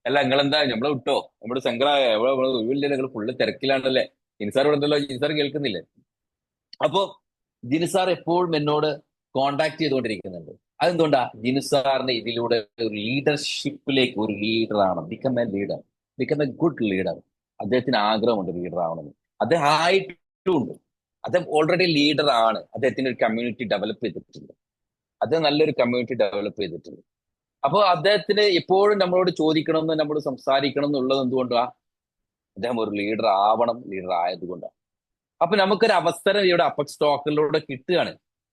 അല്ല നിങ്ങളെന്താ നമ്മളെ വിട്ടോ, നമ്മുടെ ശങ്കറായ ഒഴിവില്ല, നിങ്ങൾ ഫുള്ള് തിരക്കിലാണല്ലേ, ജിൻസാർ ഇവിടെ ഉണ്ടല്ലോ, ജിൻസാർ കേൾക്കുന്നില്ലേ? അപ്പോ ജിനുസാർ എപ്പോഴും എന്നോട് കോണ്ടാക്ട് ചെയ്തുകൊണ്ടിരിക്കുന്നുണ്ട്. അതെന്തുകൊണ്ടാ, ജിനുസാറിന്റെ ഇതിലൂടെ ഒരു ലീഡർഷിപ്പിലേക്ക്, ഒരു ലീഡറാണ്, ബിക്കം എ ഗുഡ് ലീഡർ. അദ്ദേഹത്തിന് ആഗ്രഹമുണ്ട് ലീഡർ ആവണമെന്ന്, അദ്ദേഹം ആയിട്ടുണ്ട്, അദ്ദേഹം ഓൾറെഡി ലീഡർ ആണ്. അദ്ദേഹത്തിന് ഒരു കമ്മ്യൂണിറ്റി ഡെവലപ്പ് ചെയ്തിട്ടുണ്ട്, അദ്ദേഹം നല്ലൊരു കമ്മ്യൂണിറ്റി ഡെവലപ്പ് ചെയ്തിട്ടുണ്ട്. അപ്പോൾ അദ്ദേഹത്തിന് എപ്പോഴും നമ്മളോട് ചോദിക്കണമെന്ന്, നമ്മൾ സംസാരിക്കണം എന്നുള്ളത് എന്തുകൊണ്ടാ, അദ്ദേഹം ഒരു ലീഡർ ആവണം, ലീഡർ ആയതുകൊണ്ടാണ്. അപ്പൊ നമുക്കൊരു അവസരം ഇവിടെ അപ്പെക്സ് ടോക്കണിലൂടെ കിട്ടുകയാണ്.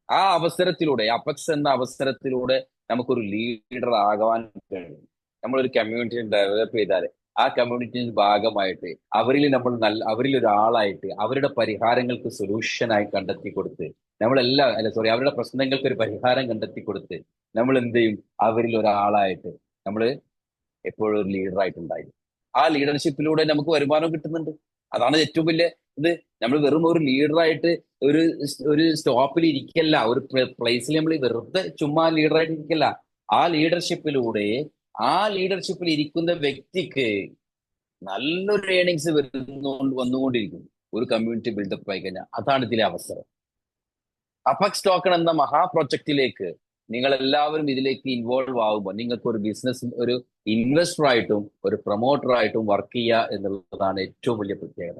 ആ അവസരത്തിലൂടെ, അപ്പെക്സ് എന്ന അവസരത്തിലൂടെ നമുക്കൊരു ലീഡർ ആകാൻ കഴിയും. നമ്മളൊരു കമ്മ്യൂണിറ്റി ഡെവലപ്പ് ചെയ്താൽ ആ കമ്മ്യൂണിറ്റിയുടെ ഭാഗമായിട്ട് അവരിൽ ഒരാളായിട്ട് അവരുടെ പരിഹാരങ്ങൾക്ക് സൊല്യൂഷനായി കണ്ടെത്തി കൊടുത്ത് അവരുടെ പ്രശ്നങ്ങൾക്ക് ഒരു പരിഹാരം കണ്ടെത്തി കൊടുത്ത് നമ്മൾ എന്ത് ചെയ്യും? അവരിൽ ഒരാളായിട്ട് നമ്മൾ എപ്പോഴും ഒരു ലീഡറായിട്ടുണ്ടായി. ആ ലീഡർഷിപ്പിലൂടെ നമുക്ക് വരുമാനം കിട്ടുന്നുണ്ട്. അതാണ് ഏറ്റവും വലിയ ഇത്. നമ്മൾ വെറും ഒരു ലീഡറായിട്ട് ഒരു ഒരു സ്റ്റോപ്പിൽ ഇരിക്കല്ല, ഒരു പ്ലേസിൽ നമ്മൾ വെറുതെ ചുമ്മാ ലീഡറായിട്ട് ഇരിക്കല്ല. ആ ലീഡർഷിപ്പിൽ ഇരിക്കുന്ന വ്യക്തിക്ക് നല്ലൊരു ഏണിങ്സ് വന്നുകൊണ്ടിരിക്കും. ഒരു കമ്മ്യൂണിറ്റി ബിൽഡപ്പ് ആയി കഴിഞ്ഞാൽ അതാണ് ഇതിലെ അവസരം. അപെക്സ് ടോക്കൺ എന്ന മഹാപ്രൊജക്റ്റിലേക്ക് നിങ്ങൾ എല്ലാവരും ഇതിലേക്ക് ഇൻവോൾവ് ആകുമ്പോൾ നിങ്ങൾക്ക് ഒരു ബിസിനസ്, ഒരു ഇൻവെസ്റ്റർ ആയിട്ടും ഒരു പ്രൊമോട്ടർ ആയിട്ടും വർക്ക് ചെയ്യുക എന്നുള്ളതാണ് ഏറ്റവും വലിയ പ്രത്യേകത.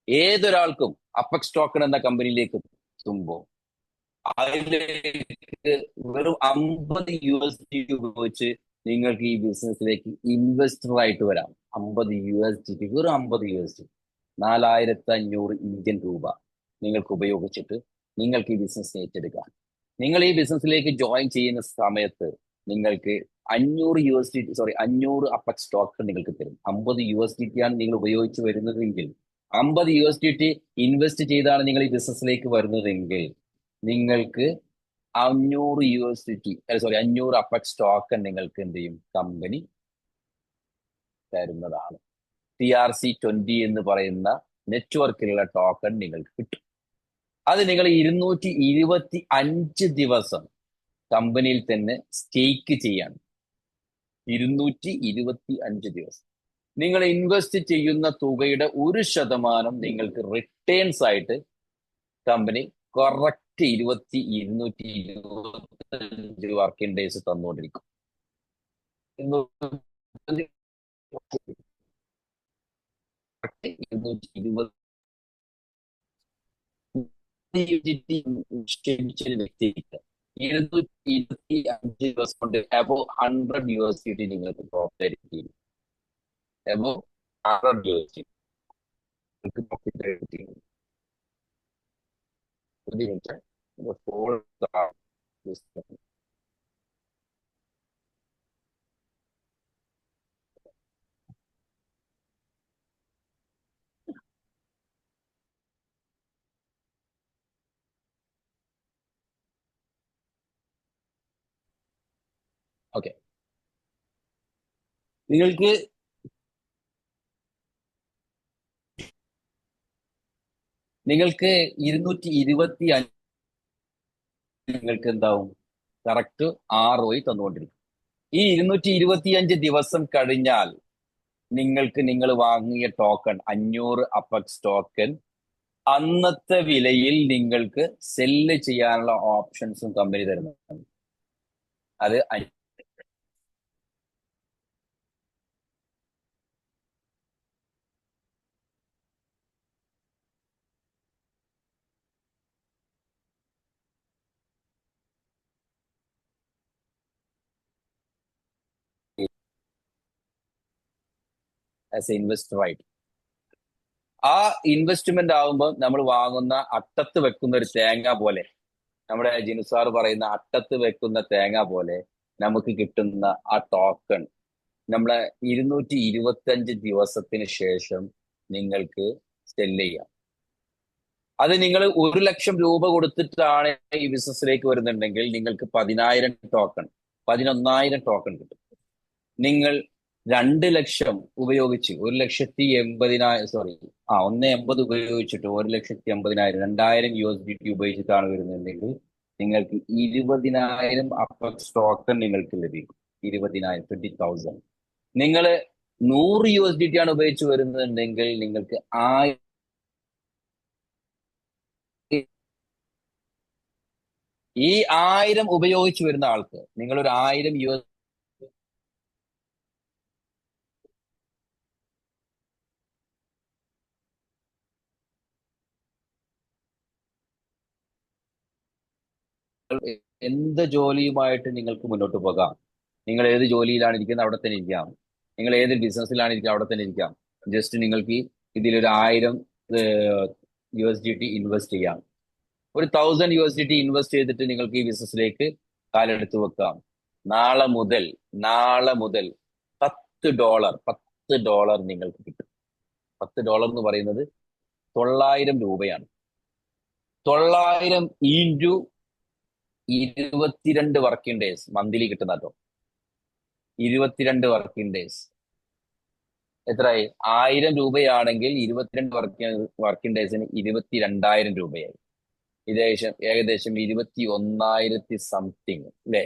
ഏതൊരാൾക്കും അപെക്സ് ടോക്കൺ എന്ന കമ്പനിയിലേക്ക് എത്തുമ്പോൾ അതിലേക്ക് വെറും $50 ഉപയോഗിച്ച് നിങ്ങൾക്ക് ഈ ബിസിനസ്സിലേക്ക് ഇൻവെസ്റ്റർ ആയിട്ട് വരാം. $50, വെറും $50, 4500 ഇന്ത്യൻ രൂപ നിങ്ങൾക്ക് ഉപയോഗിച്ചിട്ട് നിങ്ങൾക്ക് ഈ ബിസിനസ് ഏറ്റെടുക്കാം. നിങ്ങൾ ഈ ബിസിനസ്സിലേക്ക് ജോയിൻ ചെയ്യുന്ന സമയത്ത് നിങ്ങൾക്ക് 500 അപെക്സ് ടോക്കൺ നിങ്ങൾക്ക് തരും. $50 ആണ് നിങ്ങൾ ഉപയോഗിച്ച് വരുന്നതെങ്കിൽ, $50 ഇൻവെസ്റ്റ് ചെയ്താണ് നിങ്ങൾ ഈ ബിസിനസ്സിലേക്ക് വരുന്നതെങ്കിൽ നിങ്ങൾക്ക് 500 അപെക്സ് ടോക്കൺ നിങ്ങൾക്ക് എന്ത് ചെയ്യും? കമ്പനി തരുന്നതാണ്. TRC20 എന്ന് പറയുന്ന നെറ്റ്വർക്കിലുള്ള ടോക്കൺ നിങ്ങൾക്ക് കിട്ടും. അത് നിങ്ങൾ 225 ദിവസം കമ്പനിയിൽ തന്നെ സ്റ്റേക്ക് ചെയ്യാണ്. 225 ദിവസം നിങ്ങൾ ഇൻവെസ്റ്റ് ചെയ്യുന്ന തുകയുടെ 1% നിങ്ങൾക്ക് റിട്ടേൺസ് ആയിട്ട് കമ്പനി കറക്റ്റ് 225 വർക്കിംഗ് ഡേയ്സ് തന്നുകൊണ്ടിരിക്കും. 220 വ്യക്തിക്ക് 225 ദിവസം കൊണ്ട് അബോ $100 നിങ്ങൾക്ക് പ്രോഫിറ്റ് ആയിരിക്കും. അബോ $100 പ്രോഫിറ്റ്. ഒരു മിനിറ്റ്, ഫോൺ ഓക്കെ. നിങ്ങൾക്ക് നിങ്ങൾക്ക് 225 നിങ്ങൾക്ക് എന്താവും? Correct ROI തന്നുകൊണ്ടിരിക്കും. ഈ 225 ദിവസം കഴിഞ്ഞാൽ നിങ്ങൾ വാങ്ങിയ ടോക്കൺ 500 അപെക്സ് ടോക്കൺ അന്നത്തെ വിലയിൽ നിങ്ങൾക്ക് സെല്ല് ചെയ്യാനുള്ള ഓപ്ഷൻസും കമ്പനി തരുന്നുണ്ട്. അത് ആസ് എ ഇൻവെസ്റ്റർ ആയിട്ട് ആ ഇൻവെസ്റ്റ്മെന്റ് ആകുമ്പോൾ നമ്മൾ വാങ്ങുന്ന അട്ടത്ത് വെക്കുന്ന ഒരു തേങ്ങ പോലെ, നമ്മുടെ ജിനുസാർ പറയുന്ന അട്ടത്ത് വെക്കുന്ന തേങ്ങ പോലെ നമുക്ക് കിട്ടുന്ന ആ ടോക്കൺ നമ്മളെ 225 ദിവസത്തിന് ശേഷം നിങ്ങൾക്ക് സെല്ല് ചെയ്യാം. അത് നിങ്ങൾ 1,00,000 രൂപ കൊടുത്തിട്ടാണ് ഈ ബിസിനസ്സിലേക്ക് വരുന്നുണ്ടെങ്കിൽ നിങ്ങൾക്ക് 11,000 ടോക്കൺ കിട്ടും. നിങ്ങൾ 2,00,000 ഉപയോഗിച്ച് 1,80,000 ഉപയോഗിച്ചിട്ട് 1,80,000 $2,000 ഉപയോഗിച്ചിട്ടാണ് വരുന്നുണ്ടെങ്കിൽ നിങ്ങൾക്ക് 20,000 അപെക്സ് ടോക്കൺ നിങ്ങൾക്ക് ലഭിക്കും. 20,000 നിങ്ങൾ $100 ആണ് ഉപയോഗിച്ച് വരുന്നുണ്ടെങ്കിൽ നിങ്ങൾക്ക് ഈ 1000 ഉപയോഗിച്ച് വരുന്ന ആൾക്ക് നിങ്ങളൊരു $1,000 എന്ത് ജോലിയുമായിട്ട് നിങ്ങൾക്ക് മുന്നോട്ട് പോകാം. നിങ്ങൾ ഏത് ജോലിയിലാണ് ഇരിക്കുന്നത് അവിടെ തന്നെ ഇരിക്കാം. നിങ്ങൾ ഏത് ബിസിനസ്സിലാണ് ഇരിക്കുന്നത് അവിടെ തന്നെ ഇരിക്കാം. ജസ്റ്റ് നിങ്ങൾക്ക് ഇതിലൊരു $1,000 USDT ഇൻവെസ്റ്റ് ചെയ്യാം. ഒരു $1,000 USDT ഇൻവെസ്റ്റ് ചെയ്തിട്ട് നിങ്ങൾക്ക് ഈ ബിസിനസ്സിലേക്ക് കാലെടുത്ത് വെക്കാം. നാളെ മുതൽ $10 നിങ്ങൾക്ക് കിട്ടും. $10 എന്ന് പറയുന്നത് 900 രൂപയാണ്. 900 ഇൻറ്റു 22 വർക്കിംഗ് ഡേയ്സ് മന്ത്ലി കിട്ടുന്ന കേട്ടോ. 22 വർക്കിംഗ് ഡേയ്സ് എത്രയായി? 1000 രൂപയാണെങ്കിൽ 22 വർക്കിംഗ് ഡേയ്സിന് 22,000 രൂപയായി. ഏകദേശം 21,000 സംതിങ് അല്ലെ?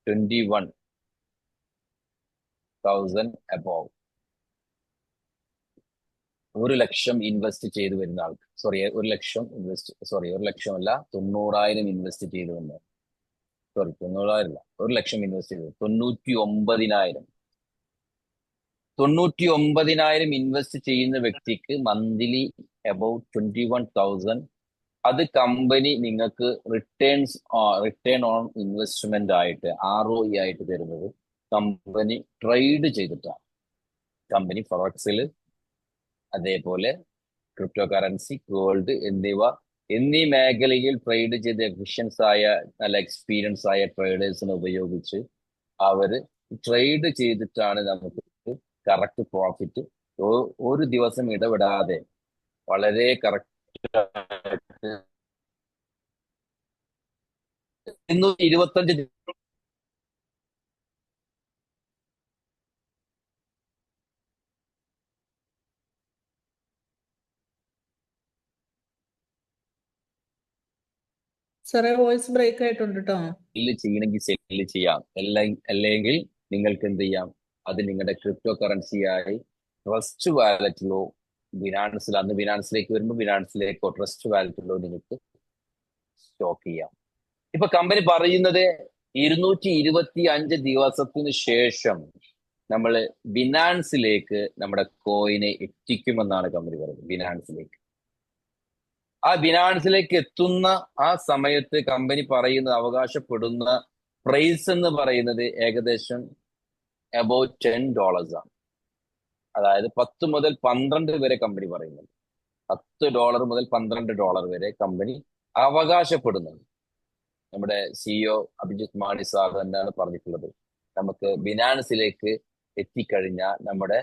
21,000 അബോവ്. 1 ലക്ഷം ഇൻവെസ്റ്റ് ചെയ്തു വരുന്ന ആൾക്ക്, 1 ലക്ഷമല്ല, 90,000 ഇൻവെസ്റ്റ് ചെയ്തു വന്ന 90,000 അല്ല, 1 ലക്ഷം ഇൻവെസ്റ്റ് ചെയ്തു 99,000. 99,000 ഇൻവെസ്റ്റ് ചെയ്യുന്ന വ്യക്തിക്ക് മന്ത്ലി അബൌട്ട് 21,000. അത് കമ്പനി നിങ്ങൾക്ക് റിട്ടേൺ ഓൺ ഇൻവെസ്റ്റ്മെന്റ് ആയിട്ട് ROE ആയിട്ട് തരുന്നത് കമ്പനി ട്രേഡ് ചെയ്തിട്ടാണ്. കമ്പനി ഫൊറക്സിൽ, അതേപോലെ ക്രിപ്റ്റോ കറൻസി, ഗോൾഡ് എന്നീ മേഖലയിൽ ട്രേഡ് ചെയ്ത് നല്ല എക്സ്പീരിയൻസ് ആയ ട്രേഡേഴ്സിനെ ഉപയോഗിച്ച് അവര് ട്രേഡ് ചെയ്തിട്ടാണ് നമുക്ക് കറക്റ്റ് പ്രോഫിറ്റ് ഒരു ദിവസം ഇടപെടാതെ വളരെ കറക്റ്റ് 225 സാറേ വോയിസ് ബ്രേക്ക് ആയിട്ടുണ്ട് കേട്ടോ. ചെയ്യണമെങ്കിൽ സെല്ല് ചെയ്യാം. അല്ലെങ്കിൽ നിങ്ങൾക്ക് എന്ത് ചെയ്യാം? അത് നിങ്ങളുടെ ക്രിപ്റ്റോ കറൻസിയായി ട്രസ്റ്റ് വാലറ്റിലോ അന്ന് ബിനാൻസിലേക്ക് വരുമ്പോൾ ബിനാൻസിലേക്കോ ട്രസ്റ്റ് വാലറ്റിലോ നിങ്ങൾക്ക് സ്റ്റോക്ക് ചെയ്യാം. ഇപ്പൊ കമ്പനി പറയുന്നത് 225 ദിവസത്തിന് ശേഷം നമ്മൾ ബിനാൻസിലേക്ക് നമ്മുടെ കോയിനെ എത്തിക്കുമെന്നാണ് കമ്പനി പറയുന്നത്. ബിനാൻസിലേക്ക് എത്തുന്ന ആ സമയത്ത് കമ്പനി അവകാശപ്പെടുന്ന പ്രൈസ് എന്ന് പറയുന്നത് ഏകദേശം അബൌട്ട് $10 ആണ്. അതായത് 10 മുതൽ 12 വരെ കമ്പനി പറയുന്നുണ്ട്. $10 മുതൽ $12 വരെ കമ്പനി അവകാശപ്പെടുന്നുണ്ട്. നമ്മുടെ CEO അഭിജിത്ത് മാണി സാർ തന്നെയാണ് പറഞ്ഞിട്ടുള്ളത്. നമുക്ക് ബിനാൻസിലേക്ക് എത്തിക്കഴിഞ്ഞാൽ നമ്മുടെ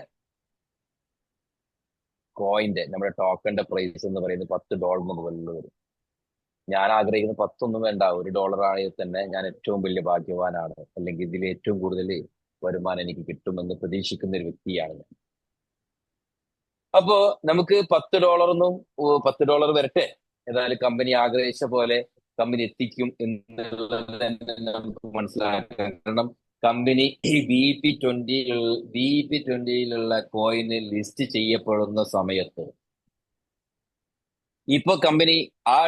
നമ്മുടെ ടോക്കന്റെ പ്രൈസ് എന്ന് പറയുന്നത് $10 മുതൽ വരും. ഞാൻ ആഗ്രഹിക്കുന്ന 10 ഒന്നും വേണ്ട, $1 ആണെങ്കിൽ തന്നെ ഞാൻ ഏറ്റവും വലിയ ഭാഗ്യവാനാണ്, അല്ലെങ്കിൽ ഇതിൽ ഏറ്റവും കൂടുതൽ വരുമാനം എനിക്ക് കിട്ടുമെന്ന് പ്രതീക്ഷിക്കുന്ന ഒരു വ്യക്തിയാണ് ഞാൻ. അപ്പോ നമുക്ക് $10 വരട്ടെ. ഏതായാലും കമ്പനി ആഗ്രഹിച്ച പോലെ കമ്പനി എത്തിക്കും എന്നുള്ളത് തന്നെ നമുക്ക് മനസ്സിലാക്കാം. കാരണം കമ്പനി BEP20യിലുള്ള കോയിന് ലിസ്റ്റ് ചെയ്യപ്പെടുന്ന സമയത്ത് ഇപ്പൊ കമ്പനി ആ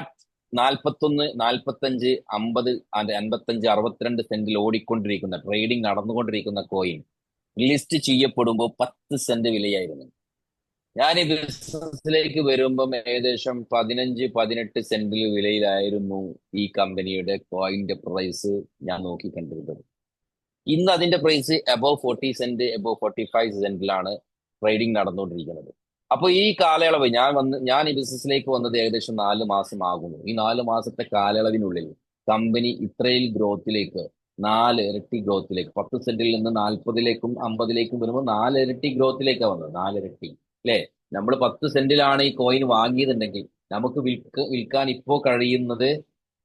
41, 45, 50, 55, 62 സെന്റിൽ ഓടിക്കൊണ്ടിരിക്കുന്ന ട്രേഡിംഗ് നടന്നുകൊണ്ടിരിക്കുന്ന കോയിൻ ലിസ്റ്റ് ചെയ്യപ്പെടുമ്പോൾ 10 സെന്റ് വിലയായിരുന്നു. ഞാൻ ഈ ബിസിനസ്സിലേക്ക് വരുമ്പം ഏകദേശം 15-18 സെന്റിൽ വിലയിലായിരുന്നു ഈ കമ്പനിയുടെ കോയിന്റെ പ്രൈസ് ഞാൻ നോക്കിക്കണ്ടിരുന്നത്. ഇന്ന് അതിന്റെ പ്രൈസ് അബവ് 40 സെന്റ്, അബവ് 45 സെന്റിലാണ് ട്രേഡിംഗ് നടന്നുകൊണ്ടിരിക്കുന്നത്. അപ്പൊ ഈ കാലയളവ് ഞാൻ ഈ ബിസിനസ്സിലേക്ക് വന്നത് ഏകദേശം 4 മാസം ആകുന്നു. ഈ 4 മാസത്തെ കാലയളവിനുള്ളിൽ കമ്പനി ഇത്രയിൽ ഗ്രോത്തിലേക്ക്, 4 ഇരട്ടി ഗ്രോത്തിലേക്ക്, 10 സെന്റിൽ നിന്ന് 40ലേക്കും 50ലേക്കും വരുമ്പോൾ 4 ഇരട്ടി ഗ്രോത്തിലേക്കാണ് വന്നത്. 4 ഇരട്ടി അല്ലെ? നമ്മൾ 10 സെന്റിലാണ് ഈ കോയിൻ വാങ്ങിയതുണ്ടെങ്കിൽ നമുക്ക് വിൽക്കാൻ ഇപ്പോ കഴിയുന്നത്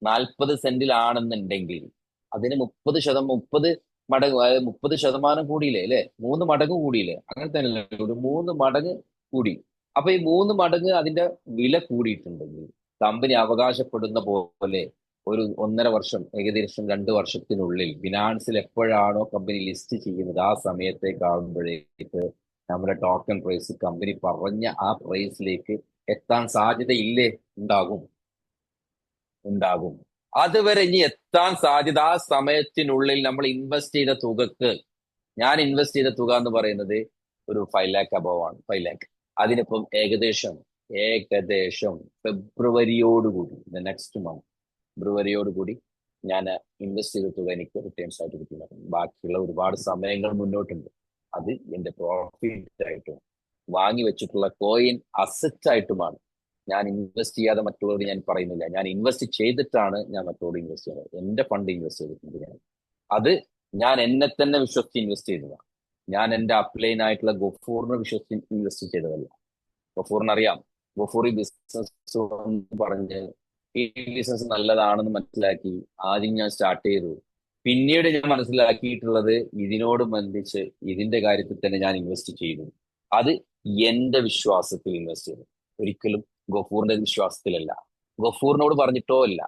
40 സെന്റിലാണെന്നുണ്ടെങ്കിൽ അതിന് 30 മടങ്ങ്, അതായത് 30% കൂടിയില്ലേ അല്ലെ? 3 മടങ്ങ് കൂടിയില്ലേ? അങ്ങനെ തന്നെ ഒരു 3 മടങ്ങ് കൂടി. അപ്പൊ ഈ 3 മടങ്ങ് അതിന്റെ വില കൂടിയിട്ടുണ്ടെങ്കിൽ കമ്പനി അവകാശപ്പെടുന്ന പോലെ ഒരു 1.5 വർഷം, ഏകദേശം 2 വർഷത്തിനുള്ളിൽ ബിനാൻസിൽ എപ്പോഴാണോ കമ്പനി ലിസ്റ്റ് ചെയ്യുന്നത് ആ സമയത്തേക്കാവുമ്പോഴേക്ക് നമ്മുടെ ടോക്കൺ പ്രൈസ് കമ്പനി പറഞ്ഞ ആ പ്രൈസിലേക്ക് എത്താൻ സാധ്യതയില്ലേ? ഉണ്ടാകും. അതുവരെ ഇനി എത്താൻ സാധ്യത ആ സമയത്തിനുള്ളിൽ നമ്മൾ ഇൻവെസ്റ്റ് ചെയ്ത തുകക്ക്, ഞാൻ ഇൻവെസ്റ്റ് ചെയ്ത തുക എന്ന് പറയുന്നത് ഒരു 5 lakh അബവ് ആണ്. 5 lakh. അതിനിപ്പം ഏകദേശം ഫെബ്രുവരിയോടുകൂടി, നെക്സ്റ്റ് മന്ത് ഫെബ്രുവരിയോടുകൂടി ഞാൻ ഇൻവെസ്റ്റ് ചെയ്ത തുക എനിക്ക് റിട്ടേൺസ് ആയിട്ട് കിട്ടുന്നത്. ബാക്കിയുള്ള ഒരുപാട് സമയങ്ങൾ മുന്നോട്ടുണ്ട്. അത് എന്റെ പ്രോഫിറ്റ് ആയിട്ടും വാങ്ങി വെച്ചിട്ടുള്ള കോയിൻ അസറ്റ് ആയിട്ടുമാണ് ഞാൻ ഇൻവെസ്റ്റ് ചെയ്യാതെ മറ്റുള്ളവർ ഞാൻ പറയുന്നില്ല. ഞാൻ ഇൻവെസ്റ്റ് ചെയ്തിട്ടാണ് ഞാൻ മറ്റുള്ളവർ ഇൻവെസ്റ്റ് ചെയ്യുന്നത്. എന്റെ ഫണ്ട് ഇൻവെസ്റ്റ് ചെയ്തിട്ടുണ്ട് ഞാൻ. അത് ഞാൻ എന്നെ തന്നെ വിശ്വസിച്ച് ഇൻവെസ്റ്റ് ചെയ്തതാണ്. ഞാൻ എന്റെ അപ്ലൈൻ ആയിട്ടുള്ള ഗഫൂറിനെ വിശ്വസിച്ച് ഇൻവെസ്റ്റ് ചെയ്തതല്ല. ഗഫൂറിന് അറിയാം. ഗഫൂർ ഈ ബിസിനസ് പറഞ്ഞ് ഈ ബിസിനസ് നല്ലതാണെന്ന് മനസ്സിലാക്കി ആദ്യം ഞാൻ സ്റ്റാർട്ട് ചെയ്തു. പിന്നീട് ഞാൻ മനസ്സിലാക്കിയിട്ടുള്ളത് ഇതിനോട് ബന്ധിച്ച് ഇതിന്റെ കാര്യത്തിൽ തന്നെ ഞാൻ ഇൻവെസ്റ്റ് ചെയ്തു. അത് എന്റെ വിശ്വാസത്തിൽ ഇൻവെസ്റ്റ് ചെയ്തു, ഒരിക്കലും ഗഫൂറിന്റെ വിശ്വാസത്തിലല്ല. ഗഫൂറിനോട് പറഞ്ഞിട്ടോ അല്ല.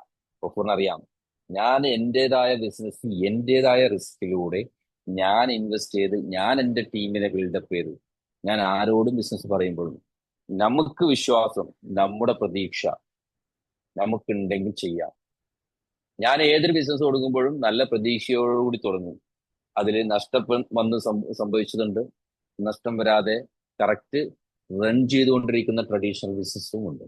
ഗഫൂറിന് അറിയാം ഞാൻ എന്റേതായ ബിസിനസ് എന്റേതായ റിസ്കിലൂടെ ഞാൻ ഇൻവെസ്റ്റ് ചെയ്ത് ഞാൻ എന്റെ ടീമിനെ ബിൽഡപ്പ് ചെയ്തു. ഞാൻ ആരോടും ബിസിനസ് പറയുമ്പോഴും നമുക്ക് വിശ്വാസം, നമ്മുടെ പ്രതീക്ഷ നമുക്കുണ്ടെങ്കിൽ ചെയ്യാം. ഞാൻ ഏതൊരു ബിസിനസ് തുടങ്ങുമ്പോഴും നല്ല പ്രതീക്ഷയോടുകൂടി തുടങ്ങും. അതിൽ നഷ്ടം വന്ന് സംഭവിച്ചതുണ്ട്. നഷ്ടം വരാതെ കറക്റ്റ് റൺ ചെയ്തുകൊണ്ടിരിക്കുന്ന ട്രഡീഷണൽ ബിസിനസ്സും ഉണ്ട്.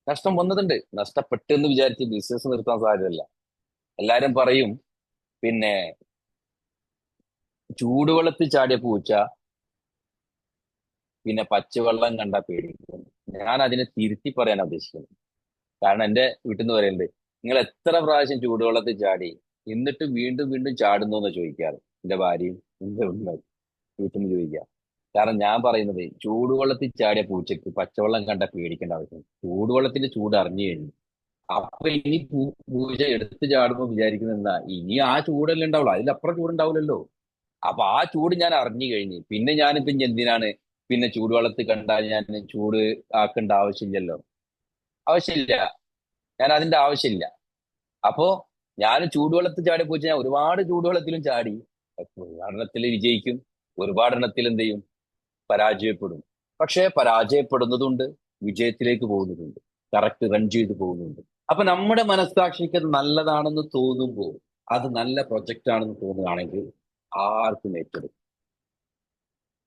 നഷ്ടം വന്നതുണ്ട്. നഷ്ടപ്പെട്ടെന്ന് വിചാരിച്ച് ബിസിനസ് നിർത്താൻ സാധ്യതയില്ല. എല്ലാരും പറയും പിന്നെ ചൂടുവെള്ളത്തിൽ ചാടിയ പൂച്ച പിന്നെ പച്ചവെള്ളം കണ്ടാ പേടിക്കും. ഞാൻ അതിനെ തിരുത്തി പറയാൻ ഉദ്ദേശിക്കുന്നത്. കാരണം എന്റെ വീട്ടിൽ നിന്ന് പറയുന്നുണ്ട്, നിങ്ങൾ എത്ര പ്രാവശ്യം ചൂടുവെള്ളത്തിൽ ചാടി എന്നിട്ട് വീണ്ടും വീണ്ടും ചാടുന്നു എന്ന് ചോദിക്കാറ് എന്റെ ഭാര്യയും എന്റെ ഉമ്മയും വീട്ടിൽ നിന്ന് ചോദിക്കുക. കാരണം ഞാൻ പറയുന്നത് ചൂടുവെള്ളത്തിൽ ചാടിയ പൂച്ചയ്ക്ക് പച്ചവെള്ളം കണ്ട പേടിക്കേണ്ട ആവശ്യം. ചൂടുവെള്ളത്തിന്റെ ചൂട് അറിഞ്ഞു കഴിഞ്ഞു. അപ്പൊ ഇനി പൂച്ച എടുത്ത് ചാടുമ്പോ വിചാരിക്കുന്നത് എന്താ, ഇനി ആ ചൂടല്ലേ ഉണ്ടാവുള്ളൂ, അതിലപ്പുറം ചൂടുണ്ടാവില്ലല്ലോ. അപ്പൊ ആ ചൂട് ഞാൻ അറിഞ്ഞു കഴിഞ്ഞു. പിന്നെ ഞാനിപ്പോ ഇനി എന്തിനാണ് പിന്നെ ചൂടുവെള്ളത്തിൽ കണ്ടാൽ ഞാൻ ചൂട് ആക്കേണ്ട ആവശ്യമില്ലല്ലോ. ആവശ്യമില്ല. ഞാൻ അതിന്റെ ആവശ്യമില്ല. അപ്പോ ഞാൻ ചൂടുവെള്ളത്തിൽ ചാടി പോയി ഞാൻ ഒരുപാട് ചൂടുവെള്ളത്തിലും ചാടി. ഒരുപാടെണ്ണത്തിൽ വിജയിക്കും, ഒരുപാടെണ്ണത്തിൽ എന്ത് ചെയ്യും, പരാജയപ്പെടും. പക്ഷെ പരാജയപ്പെടുന്നതുണ്ട്, വിജയത്തിലേക്ക് പോകുന്നതുണ്ട്, കറക്റ്റ് റൺ ചെയ്ത് പോകുന്നുണ്ട്. അപ്പൊ നമ്മുടെ മനസ്സാക്ഷിക്ക് അത് നല്ലതാണെന്ന് തോന്നുമ്പോൾ, അത് നല്ല പ്രൊജക്റ്റ് ആണെന്ന് തോന്നുകയാണെങ്കിൽ ആർക്കും ഏറ്റെടുക്കും.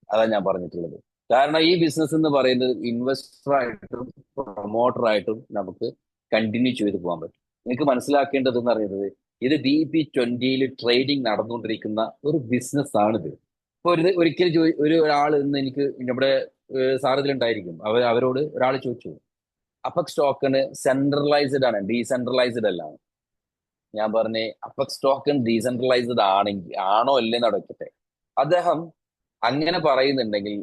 അതാണ് ഞാൻ പറഞ്ഞിട്ടുള്ളത്. കാരണം ഈ ബിസിനസ് എന്ന് പറയുന്നത് ഇൻവെസ്റ്ററായിട്ടും പ്രൊമോട്ടറായിട്ടും നമുക്ക് കണ്ടിന്യൂ ചെയ്ത് പോകാൻ പറ്റും. നിങ്ങൾക്ക് മനസ്സിലാക്കേണ്ടത് എന്ന് പറയുന്നത്, ഇത് BP20 ട്രേഡിംഗ് നടന്നുകൊണ്ടിരിക്കുന്ന ഒരു ബിസിനസ് ആണിത്. ഇപ്പൊ ഒരിക്കലും ഒരു ഒരാൾ ഇന്ന് എനിക്ക് നമ്മുടെ സാർ ഇതിലുണ്ടായിരിക്കും, അവരോട് ഒരാൾ ചോദിച്ചു, അപ്പക് ടോക്കൺ സെൻട്രലൈസ്ഡ് ആണ് ഡീസെൻട്രലൈസ്ഡ് അല്ല? ഞാൻ പറഞ്ഞേ അപ്പക് ടോക്കൺ ഡീസെൻട്രലൈസ്ഡ് ആണെങ്കിൽ ആണോ അല്ലേന്ന് അടയ്ക്കട്ടെ. അദ്ദേഹം അങ്ങനെ പറയുന്നുണ്ടെങ്കിൽ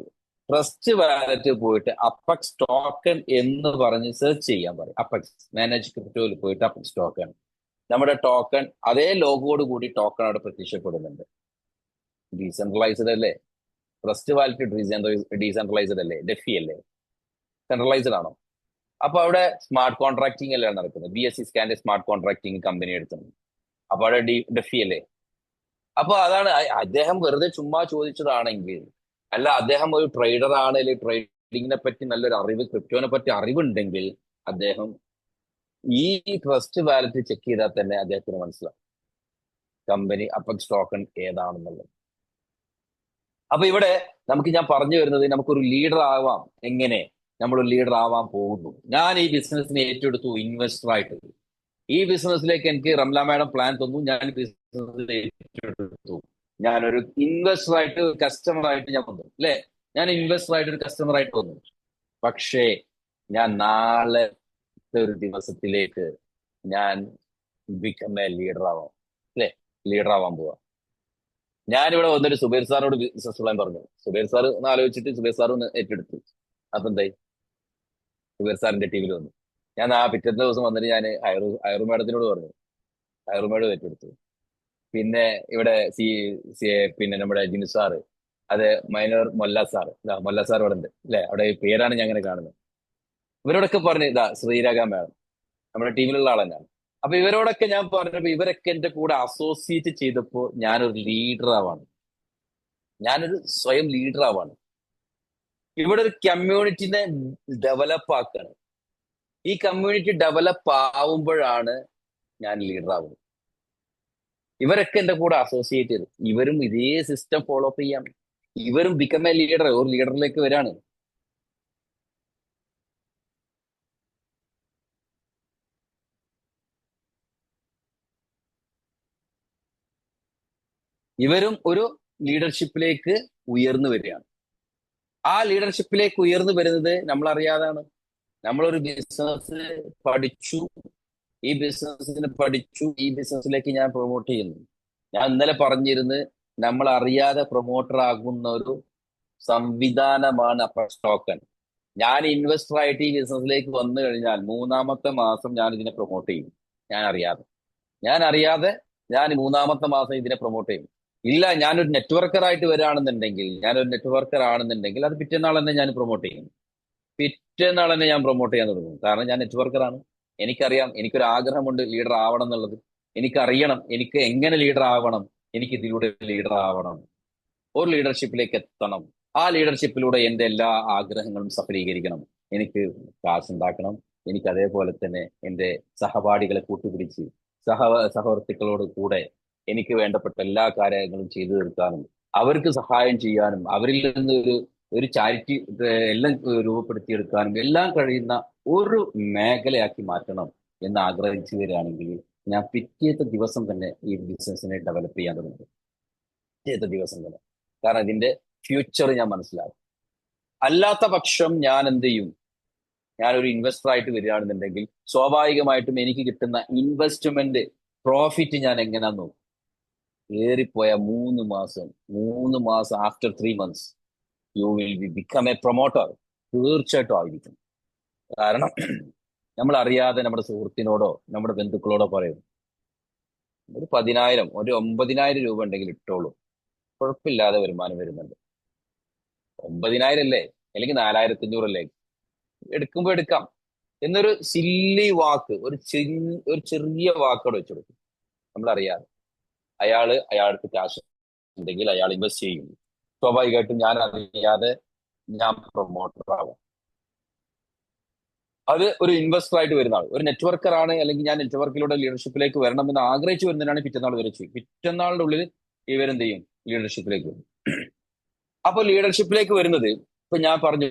ട്രസ്റ്റ് വാലറ്റ് പോയിട്ട് അപ്പക്സ് ടോക്കൺ എന്ന് പറഞ്ഞ് സെർച്ച് ചെയ്യാൻ പറയും. അപ്പക്സ് മാനേജ് ക്രിപ്റ്റോയിൽ പോയിട്ട് അപ്പക്സ് ടോക്കൺ, നമ്മുടെ ടോക്കൺ അതേ ലോഗോട് കൂടി ടോക്കൺ അവിടെ പ്രത്യക്ഷപ്പെടുന്നുണ്ട്. ഡീസെൻട്രലൈസ്ഡ് അല്ലേ? ട്രസ്റ്റ് വാലറ്റ് ഡീസെൻട്രലൈസ്ഡ് അല്ലേ? ഡെഫി അല്ലേ? സെൻട്രലൈസ്ഡ് ആണോ? അപ്പൊ അവിടെ സ്മാർട്ട് കോൺട്രാക്ടിങ് അല്ലേ നടക്കുന്നത്? BSE സ്കാന്റെ സ്മാർട്ട് കോൺട്രാക്ടിങ് കമ്പനി എടുത്തുണ്ട്. അപ്പൊ അവിടെ ഡെഫി അല്ലേ? അപ്പൊ അതാണ് അദ്ദേഹം വെറുതെ ചുമ്മാ ചോദിച്ചതാണെങ്കിൽ, അല്ല അദ്ദേഹം ഒരു ട്രേഡർ ആണ്, അല്ലെങ്കിൽ ട്രേഡിങ്ങിനെ പറ്റി നല്ലൊരു അറിവ്, ക്രിപ്റ്റോനെ പറ്റി അറിവുണ്ടെങ്കിൽ അദ്ദേഹം ഈ ട്രസ്റ്റ് വാലറ്റ് ചെക്ക് ചെയ്താൽ തന്നെ അദ്ദേഹത്തിന് മനസ്സിലാവും കമ്പനി അപ്പക്സ് ടോക്കൺ ഏതാണെന്നുള്ളത്. അപ്പൊ ഇവിടെ ഞാൻ പറഞ്ഞു വരുന്നത്, നമുക്കൊരു ലീഡർ ആവാം. എങ്ങനെ നമ്മളൊരു ലീഡർ ആവാൻ പോകുന്നു? ഞാൻ ഈ ബിസിനസ്സിനെ ഏറ്റെടുത്തു ഇൻവെസ്റ്റർ ആയിട്ട്. ഈ ബിസിനസ്സിലേക്ക് എനിക്ക് റംല മാഡം പ്ലാൻ തന്നു, ഞാൻ ബിസിനസ്സിൽ ഏറ്റെടുത്തു. ഞാനൊരു ഇൻവെസ്റ്റർ ആയിട്ട്, ഒരു കസ്റ്റമർ ആയിട്ട് ഞാൻ വന്നു, അല്ലെ? ഞാൻ ഇൻവെസ്റ്റർ ആയിട്ട് ഒരു കസ്റ്റമർ ആയിട്ട് വന്നു. പക്ഷേ ഞാൻ നാളത്തെ ഒരു ദിവസത്തിലേക്ക് ഞാൻ ബിക്കം എ ലീഡർ ആവാം, അല്ലെ? ലീഡർ ആവാൻ പോവാ. ഞാനിവിടെ വന്നൊരു സുബൈർ സാറിനോട് ബിസിനസ് പ്ലാൻ പറഞ്ഞു. സുബൈർ സാർ ഒന്ന് ആലോചിച്ചിട്ട് സുബൈർ സാർ ഒന്ന് ഏറ്റെടുത്തു. അപ്പൊ എന്തായി? സുബൈർ സാറിന്റെ ടീമിൽ വന്നു. ഞാൻ ആ പിറ്റത്തെ ദിവസം വന്നിട്ട് ഞാൻ ഹൈറു മാഡത്തിനോട് പറഞ്ഞു. ഹൈറു മാഡം ഏറ്റെടുത്തു. പിന്നെ ഇവിടെ പിന്നെ നമ്മുടെ ജിനു സാറ്, അത് മൈനർ മൊല്ല സാർ, മൊല്ല സാർ ഇവിടെ ഉണ്ട്, അല്ലെ? അവിടെ ഈ പേരാണ് ഞാൻ അങ്ങനെ കാണുന്നത്. ഇവരോടൊക്കെ പറഞ്ഞു, ഇതാ ശ്രീരേഖ മാഡം നമ്മുടെ ടീമിലുള്ള ആൾ തന്നെയാണ്. അപ്പൊ ഇവരോടൊക്കെ ഞാൻ പറഞ്ഞപ്പോ ഇവരൊക്കെ എന്റെ കൂടെ അസോസിയേറ്റ് ചെയ്തപ്പോ ഞാനൊരു ലീഡർ ആവാണ്. ഞാനൊരു സ്വയം ലീഡർ ആവാണ്. ഇവിടെ ഒരു കമ്മ്യൂണിറ്റിനെ ഡെവലപ്പ് ആക്കാണ്. ഈ കമ്മ്യൂണിറ്റി ഡെവലപ്പ് ആവുമ്പോഴാണ് ഞാൻ ലീഡർ ആവുന്നത്. ഇവരൊക്കെ എന്റെ കൂടെ അസോസിയേറ്റ് ചെയ്തു. ഇവരും ഇതേ സിസ്റ്റം ഫോളോ അപ്പ് ചെയ്യാം. ഇവരും ബിക്കം എ ലീഡർ, ഒരു ലീഡറിലേക്ക് വരാണ്. ഇവരും ഒരു ലീഡർഷിപ്പിലേക്ക് ഉയർന്നു വരികയാണ്. ആ ലീഡർഷിപ്പിലേക്ക് ഉയർന്നു വരുന്നത് നമ്മൾ അറിയാതാണ്. നമ്മളൊരു ബിസിനസ് പഠിച്ചു, ഈ ബിസിനസ്സിലേക്ക് ഞാൻ പ്രൊമോട്ട് ചെയ്യുന്നു. ഞാൻ ഇന്നലെ പറഞ്ഞിരുന്ന് നമ്മൾ അറിയാതെ പ്രൊമോട്ടർ ആകുന്ന ഒരു സംവിധാനമാണ് അപ്പർ ടോക്കൺ. ഞാൻ ഇൻവെസ്റ്റർ ആയിട്ട് ഈ ബിസിനസ്സിലേക്ക് വന്നു കഴിഞ്ഞാൽ 3-ാമത്തെ മാസം ഞാൻ ഇതിനെ പ്രൊമോട്ട് ചെയ്യും. ഞാൻ അറിയാതെ ഞാൻ 3-ാമത്തെ മാസം ഇതിനെ പ്രൊമോട്ട് ചെയ്യും. ഇല്ല, ഞാനൊരു നെറ്റ്വർക്കർ ആയിട്ട് ആണെന്നുണ്ടെങ്കിൽ അത് പിറ്റേന്നാൾ തന്നെ ഞാൻ പ്രൊമോട്ട് ചെയ്യും. പിറ്റേന്നാൾ തന്നെ ഞാൻ പ്രൊമോട്ട് ചെയ്യാൻ തുടങ്ങും. കാരണം ഞാൻ നെറ്റ്വർക്കറാണ്. എനിക്കറിയാം, എനിക്കൊരു ആഗ്രഹമുണ്ട് ലീഡർ ആവണം എന്നുള്ളത്. എനിക്കറിയണം എനിക്ക് എങ്ങനെ ലീഡർ ആവണം, എനിക്ക് ഇതിലൂടെ ലീഡർ ആവണം, ഒരു ലീഡർഷിപ്പിലേക്ക് എത്തണം. ആ ലീഡർഷിപ്പിലൂടെ എന്റെ എല്ലാ ആഗ്രഹങ്ങളും സഫലീകരിക്കണം. എനിക്ക് കാശുണ്ടാക്കണം. എനിക്ക് അതേപോലെ തന്നെ എന്റെ സഹപാഠികളെ കൂട്ടുപിടിച്ച് സഹ സഹവർത്തികളോട് കൂടെ എനിക്ക് വേണ്ടപ്പെട്ട എല്ലാ കാര്യങ്ങളും ചെയ്തു തീർക്കാനും അവർക്ക് സഹായം ചെയ്യാനും അവരിൽ നിന്ന് ഒരു ചാരിറ്റി എല്ലാം രൂപപ്പെടുത്തിയെടുക്കാനും എല്ലാം കഴിയുന്ന ഒരു മേഖലയാക്കി മാറ്റണം എന്ന് ആഗ്രഹിച്ചു വരികയാണെങ്കിൽ ഞാൻ പിറ്റേത്തെ ദിവസം തന്നെ ഈ ബിസിനസിനെ ഡെവലപ്പ് ചെയ്യാൻ തുടങ്ങും. പിറ്റേത്തെ ദിവസം തന്നെ. കാരണം ഇതിന്റെ ഫ്യൂച്ചർ ഞാൻ മനസ്സിലാക്കും. അല്ലാത്ത പക്ഷം ഞാൻ എന്ത് ചെയ്യും? ഞാനൊരു ഇൻവെസ്റ്റർ ആയിട്ട് വരികയാണെന്നുണ്ടെങ്കിൽ സ്വാഭാവികമായിട്ടും എനിക്ക് കിട്ടുന്ന ഇൻവെസ്റ്റ്മെന്റ് പ്രോഫിറ്റ് ഞാൻ എങ്ങനെയാ നോക്കും? ഏറിപ്പോയ 3 മാസം after 3 months you will become A promoter. തീർച്ചയായിട്ടും ആയിരിക്കും. കാരണം നമ്മൾ അറിയാതെ നമ്മുടെ സുഹൃത്തിനോടോ നമ്മുടെ ബന്ധുക്കളോടോ പറയും, ഒരു 10,000 ഒരു 9,000 രൂപ ഉണ്ടെങ്കിൽ ഇട്ടോളൂ, കുഴപ്പമില്ലാതെ വരുമാനം വരുന്നുണ്ട്. 9,000 അല്ലേ, അല്ലെങ്കിൽ 4,500 അല്ലേ, എടുക്കുമ്പോ എടുക്കാം എന്നൊരു സില്ലി വാക്ക്, ഒരു ചെറിയ വാക്കോടെ വെച്ചു കൊടുക്കും. നമ്മളറിയാതെ അയാൾക്ക് കാശ് ഉണ്ടെങ്കിൽ അയാൾ ഇൻവെസ്റ്റ് ചെയ്യും. സ്വാഭാവികമായിട്ടും ഞാൻ അറിയാതെ ഞാൻ പ്രൊമോട്ടർ ആവാം. അത് ഒരു ഇൻവെസ്റ്റർ ആയിട്ട് വരുന്ന ആൾ, ഒരു നെറ്റ്വർക്കർ ആണ്, അല്ലെങ്കിൽ ഞാൻ നെറ്റ്വർക്കിലൂടെ ലീഡർഷിപ്പിലേക്ക് വരണമെന്ന് ആഗ്രഹിച്ചു വരുന്നതിനാണ് പിറ്റന്നാൾ വരെ ചെയ്യും. പിറ്റന്നാളിന്റെ ഉള്ളിൽ ഇവരെന്ത് ചെയ്യും? ലീഡർഷിപ്പിലേക്ക് വരും. അപ്പൊ ലീഡർഷിപ്പിലേക്ക് വരുന്നത്, ഇപ്പൊ ഞാൻ പറഞ്ഞു,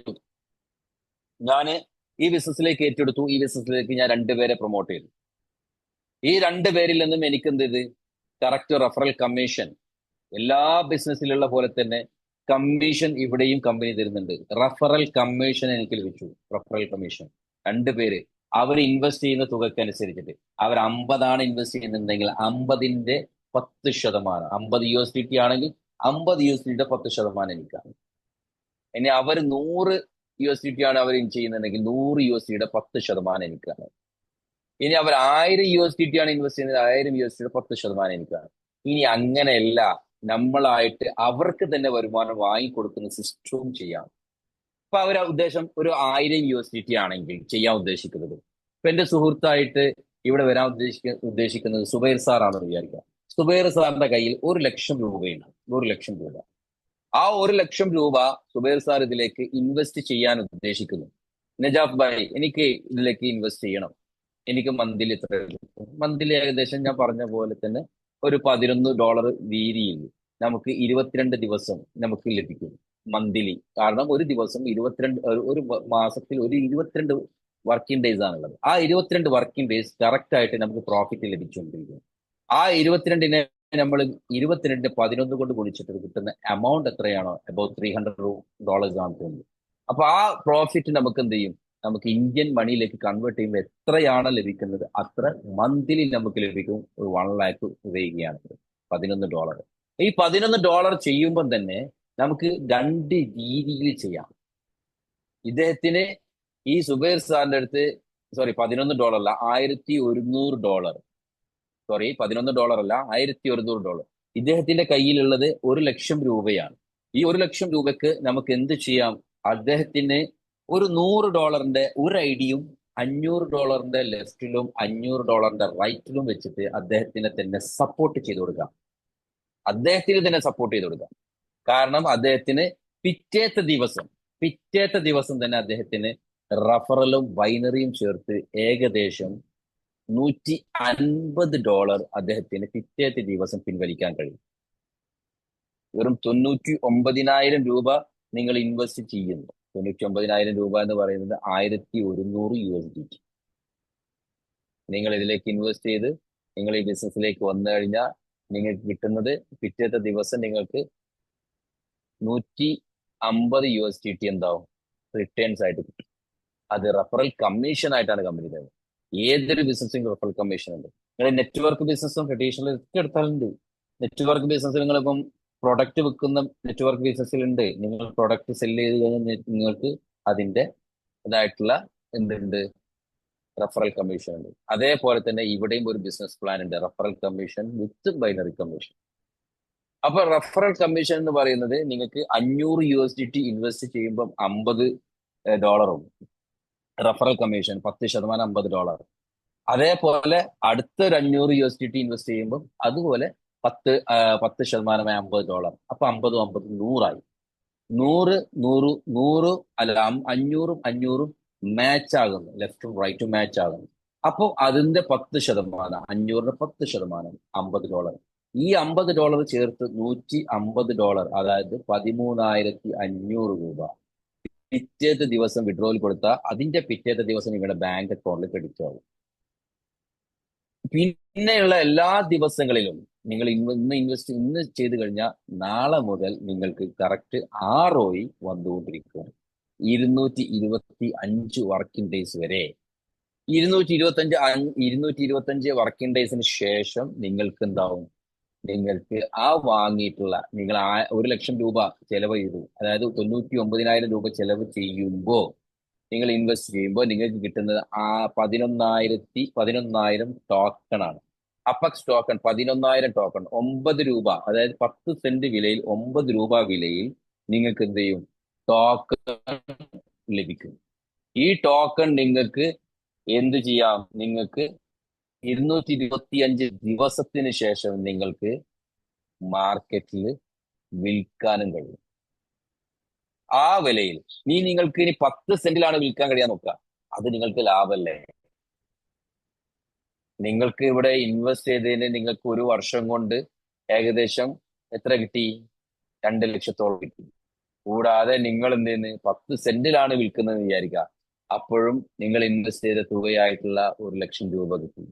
ഞാൻ ഈ ബിസിനസ്സിലേക്ക് ഏറ്റെടുത്തു. ഈ ബിസിനസ്സിലേക്ക് ഞാൻ 2 പേരെ പ്രൊമോട്ട് ചെയ്തു. ഈ 2 പേരിൽ നിന്നും എനിക്ക് എന്ത് ചെയ്ത്? കറക്റ്റ് റെഫറൽ കമ്മീഷൻ എല്ലാ ബിസിനസ്സിലുള്ള പോലെ തന്നെ കമ്മീഷൻ ഇവിടെയും കമ്പനി തരുന്നുണ്ട്. റെഫറൽ കമ്മീഷൻ എനിക്ക് ലഭിച്ചു. റെഫറൽ കമ്മീഷൻ 2 പേര് അവർ ഇൻവെസ്റ്റ് ചെയ്യുന്ന തുകക്കനുസരിച്ചിട്ട്, അവർ 50 ഇൻവെസ്റ്റ് ചെയ്യുന്നുണ്ടെങ്കിൽ 50ന്റെ 10%, $50 ആണെങ്കിൽ $50 10% എനിക്കാണ്. ഇനി അവർ $100 ആണ് അവർ ചെയ്യുന്നുണ്ടെങ്കിൽ $100 10% എനിക്കാണ്. ഇനി അവർ $1,000 ആണ് ഇൻവെസ്റ്റ് ചെയ്യുന്നത്, $1,000 10% എനിക്കാണ്. ഇനി അങ്ങനെയല്ല, നമ്മളായിട്ട് അവർക്ക് തന്നെ വരുമാനം വാങ്ങിക്കൊടുക്കുന്ന സിസ്റ്റവും ചെയ്യാം. അപ്പൊ അവരുടെ ഉദ്ദേശം ഒരു $1,000 ആണെങ്കിൽ ചെയ്യാൻ ഉദ്ദേശിക്കുന്നത്, ഇപ്പൊ എന്റെ സുഹൃത്തായിട്ട് ഇവിടെ വരാൻ ഉദ്ദേശിക്കുന്നത് സുബൈർ സാറാണെന്ന് വിചാരിക്കാം. സുബൈർ സാറിന്റെ കയ്യിൽ 1,00,000 രൂപയുണ്ട്. 1,00,000 രൂപ. ആ 1,00,000 രൂപ സുബൈർ സാർ ഇതിലേക്ക് ഇൻവെസ്റ്റ് ചെയ്യാൻ ഉദ്ദേശിക്കുന്നു. നജാഫ് ഭായി, എനിക്ക് ഇതിലേക്ക് ഇൻവെസ്റ്റ് ചെയ്യണം, എനിക്ക് മന്ത്ലി എത്ര കിട്ടും? മന്ത്ലി ഏകദേശം ഞാൻ പറഞ്ഞ പോലെ തന്നെ ഒരു $11 വീതിയിൽ നമുക്ക് 22 ദിവസം നമുക്ക് ലഭിക്കും മന്ത്ലി. കാരണം ഒരു ദിവസം 22, ഒരു മാസത്തിൽ ഒരു 22 വർക്കിംഗ് ഡേയ്സ് ആണുള്ളത്. ആ 22 വർക്കിംഗ് ഡേയ്സ് കറക്റ്റ് ആയിട്ട് നമുക്ക് പ്രോഫിറ്റ് ലഭിച്ചുകൊണ്ടിരിക്കും. ആ 22നെ നമ്മൾ 22 11 കൊണ്ട് ഗുണിച്ചിട്ട് കിട്ടുന്ന എമൗണ്ട് എത്രയാണോ, അബൌട്ട് $300 ആണ് തോന്നുന്നത്. അപ്പൊ ആ പ്രോഫിറ്റ് നമുക്ക് എന്ത് ചെയ്യും? നമുക്ക് ഇന്ത്യൻ മണിയിലേക്ക് കൺവേർട്ട് ചെയ്യുമ്പോൾ എത്രയാണ് ലഭിക്കുന്നത്, അത്ര മന്ത്ലി നമുക്ക് ലഭിക്കും. ഒരു 1 lakh രൂപയാണ് $11. ഈ $11 ചെയ്യുമ്പോൾ തന്നെ നമുക്ക് 2 രീതിയിൽ ചെയ്യാം. ഇദ്ദേഹത്തിന് ഈ സുബൈർ സാറിന്റെ അടുത്ത്, സോറി $11 അല്ല, $1,100, സോറി $11 അല്ല, $1,100. ഇദ്ദേഹത്തിന്റെ കയ്യിലുള്ളത് 1,00,000 രൂപയാണ്. ഈ 1,00,000 രൂപയ്ക്ക് നമുക്ക് എന്ത് ചെയ്യാം? അദ്ദേഹത്തിന് ഒരു $100 ഒരു ഐഡിയും $500 ലെഫ്റ്റിലും $500 റൈറ്റിലും വെച്ചിട്ട് അദ്ദേഹത്തിന് തന്നെ സപ്പോർട്ട് ചെയ്ത് കൊടുക്കാം. കാരണം അദ്ദേഹത്തിന് പിറ്റേത്തെ ദിവസം തന്നെ അദ്ദേഹത്തിന് റഫറലും ബൈനറിയും ചേർത്ത് ഏകദേശം $150 അദ്ദേഹത്തിന് പിറ്റേത്തെ ദിവസം പിൻവലിക്കാൻ കഴിയും. വെറും 99,000 രൂപ നിങ്ങൾ ഇൻവെസ്റ്റ് ചെയ്യുന്നു. 99,000 രൂപ എന്ന് പറയുന്നത് $1,100. നിങ്ങൾ ഇതിലേക്ക് ഇൻവെസ്റ്റ് ചെയ്ത് നിങ്ങൾ ഈ ബിസിനസ്സിലേക്ക് വന്നു കഴിഞ്ഞാൽ നിങ്ങൾക്ക് കിട്ടുന്നത് പിറ്റേത്തെ ദിവസം നിങ്ങൾക്ക് 50 USDT എന്താവും റിട്ടേൺസ് ആയിട്ട് കിട്ടും. അത് റെഫറൽ കമ്മീഷൻ ആയിട്ടാണ് കമ്പനി തരുന്നത്. ഏതൊരു ബിസിനസ്സിനും റെഫറൽ കമ്മീഷൻ ഉണ്ട്. നിങ്ങൾ നെറ്റ്വർക്ക് ബിസിനസ്സും ട്രഡീഷണൽ ഒക്കെ എടുത്താലുണ്ട്. നെറ്റ്വർക്ക് ബിസിനസ്സിൽ നിങ്ങളിപ്പം പ്രൊഡക്റ്റ് വിൽക്കുന്ന നെറ്റ്വർക്ക് ബിസിനസ്സിലുണ്ട്. നിങ്ങൾ പ്രൊഡക്റ്റ് സെല് ചെയ്ത് കഴിഞ്ഞാൽ നിങ്ങൾക്ക് അതിന്റെ ഇതായിട്ടുള്ള എന്തുണ്ട് റെഫറൽ കമ്മീഷൻ ഉണ്ട്. അതേപോലെ തന്നെ ഇവിടെയും ഒരു ബിസിനസ് പ്ലാൻ ഉണ്ട്, റെഫറൽ കമ്മീഷൻ വിത്ത് ബൈനറി കമ്മീഷൻ. അപ്പൊ റെഫറൽ കമ്മീഷൻ എന്ന് പറയുന്നത് നിങ്ങൾക്ക് 500 USDT ഇൻവെസ്റ്റ് ചെയ്യുമ്പോൾ $50 റെഫറൽ കമ്മീഷൻ 10% $50. അതേപോലെ അടുത്തൊരു 500 USDT ഇൻവെസ്റ്റ് ചെയ്യുമ്പോൾ അതുപോലെ 10% $50. അപ്പൊ 50 50 100ആയി. 100 അല്ല 500 മാച്ച് ആകുന്നു, ലെഫ്റ്റും റൈറ്റും മാച്ച് ആകുന്നു. അപ്പോൾ അതിന്റെ 10%, 500ന്റെ 10% $50. ഈ $50 ചേർത്ത് $150, അതായത് 13,500 രൂപ പിറ്റേത്തെ ദിവസം വിഡ്രോയിൽ കൊടുത്താൽ അതിന്റെ പിറ്റേത്തെ ദിവസം നിങ്ങളുടെ ബാങ്ക് അക്കൗണ്ടിൽ ക്രെഡിറ്റ് ആവും. പിന്നെയുള്ള എല്ലാ ദിവസങ്ങളിലും നിങ്ങൾ ഇന്ന് ചെയ്ത് കഴിഞ്ഞാൽ നാളെ മുതൽ നിങ്ങൾക്ക് കറക്റ്റ് ROI വന്നുകൊണ്ടിരിക്കും. 225 വർക്കിംഗ് ഡേയ്സ് വരെ. 225 വർക്കിംഗ് ഡേയ്സിന് ശേഷം നിങ്ങൾക്ക് എന്താവും, നിങ്ങൾക്ക് ആ വാങ്ങിയിട്ടുള്ള നിങ്ങൾ 1,00,000 രൂപ ചെലവ് ചെയ്തു, അതായത് 99,000 രൂപ ചെലവ് ചെയ്യുമ്പോൾ നിങ്ങൾ ഇൻവെസ്റ്റ് ചെയ്യുമ്പോൾ നിങ്ങൾക്ക് കിട്ടുന്നത് 11,000 ടോക്കൺ ആണ്. അപ്പക്സ് ടോക്കൺ 11,000 ടോക്കൺ 9 രൂപ, അതായത് 10 സെന്റ് വിലയിൽ 9 രൂപ വിലയിൽ നിങ്ങൾക്ക് എന്ത് ചെയ്യും, ടോക്കൺ ലഭിക്കും. ഈ ടോക്കൺ നിങ്ങൾക്ക് എന്ത് ചെയ്യാം, നിങ്ങൾക്ക് 225 ദിവസത്തിന് ശേഷം നിങ്ങൾക്ക് മാർക്കറ്റിൽ വിൽക്കാനും കഴിയും ആ വിലയിൽ. നിങ്ങൾക്ക് ഇനി 10 സെന്റിലാണ് വിൽക്കാൻ കഴിയാൻ നോക്കുക, അത് നിങ്ങൾക്ക് ലാഭമല്ലേ? നിങ്ങൾക്ക് ഇവിടെ ഇൻവെസ്റ്റ് ചെയ്തതിന് നിങ്ങൾക്ക് ഒരു വർഷം കൊണ്ട് ഏകദേശം എത്ര കിട്ടി, 2 ലക്ഷത്തോളം കിട്ടി. കൂടാതെ നിങ്ങൾ എന്ത് ചെയ്യുന്നു, 10 സെന്റിലാണ് വിൽക്കുന്നത് വിചാരിക്കുക, അപ്പോഴും നിങ്ങൾ ഇൻവെസ്റ്റ് ചെയ്ത തുകയായിട്ടുള്ള 1,00,000 രൂപ കിട്ടി.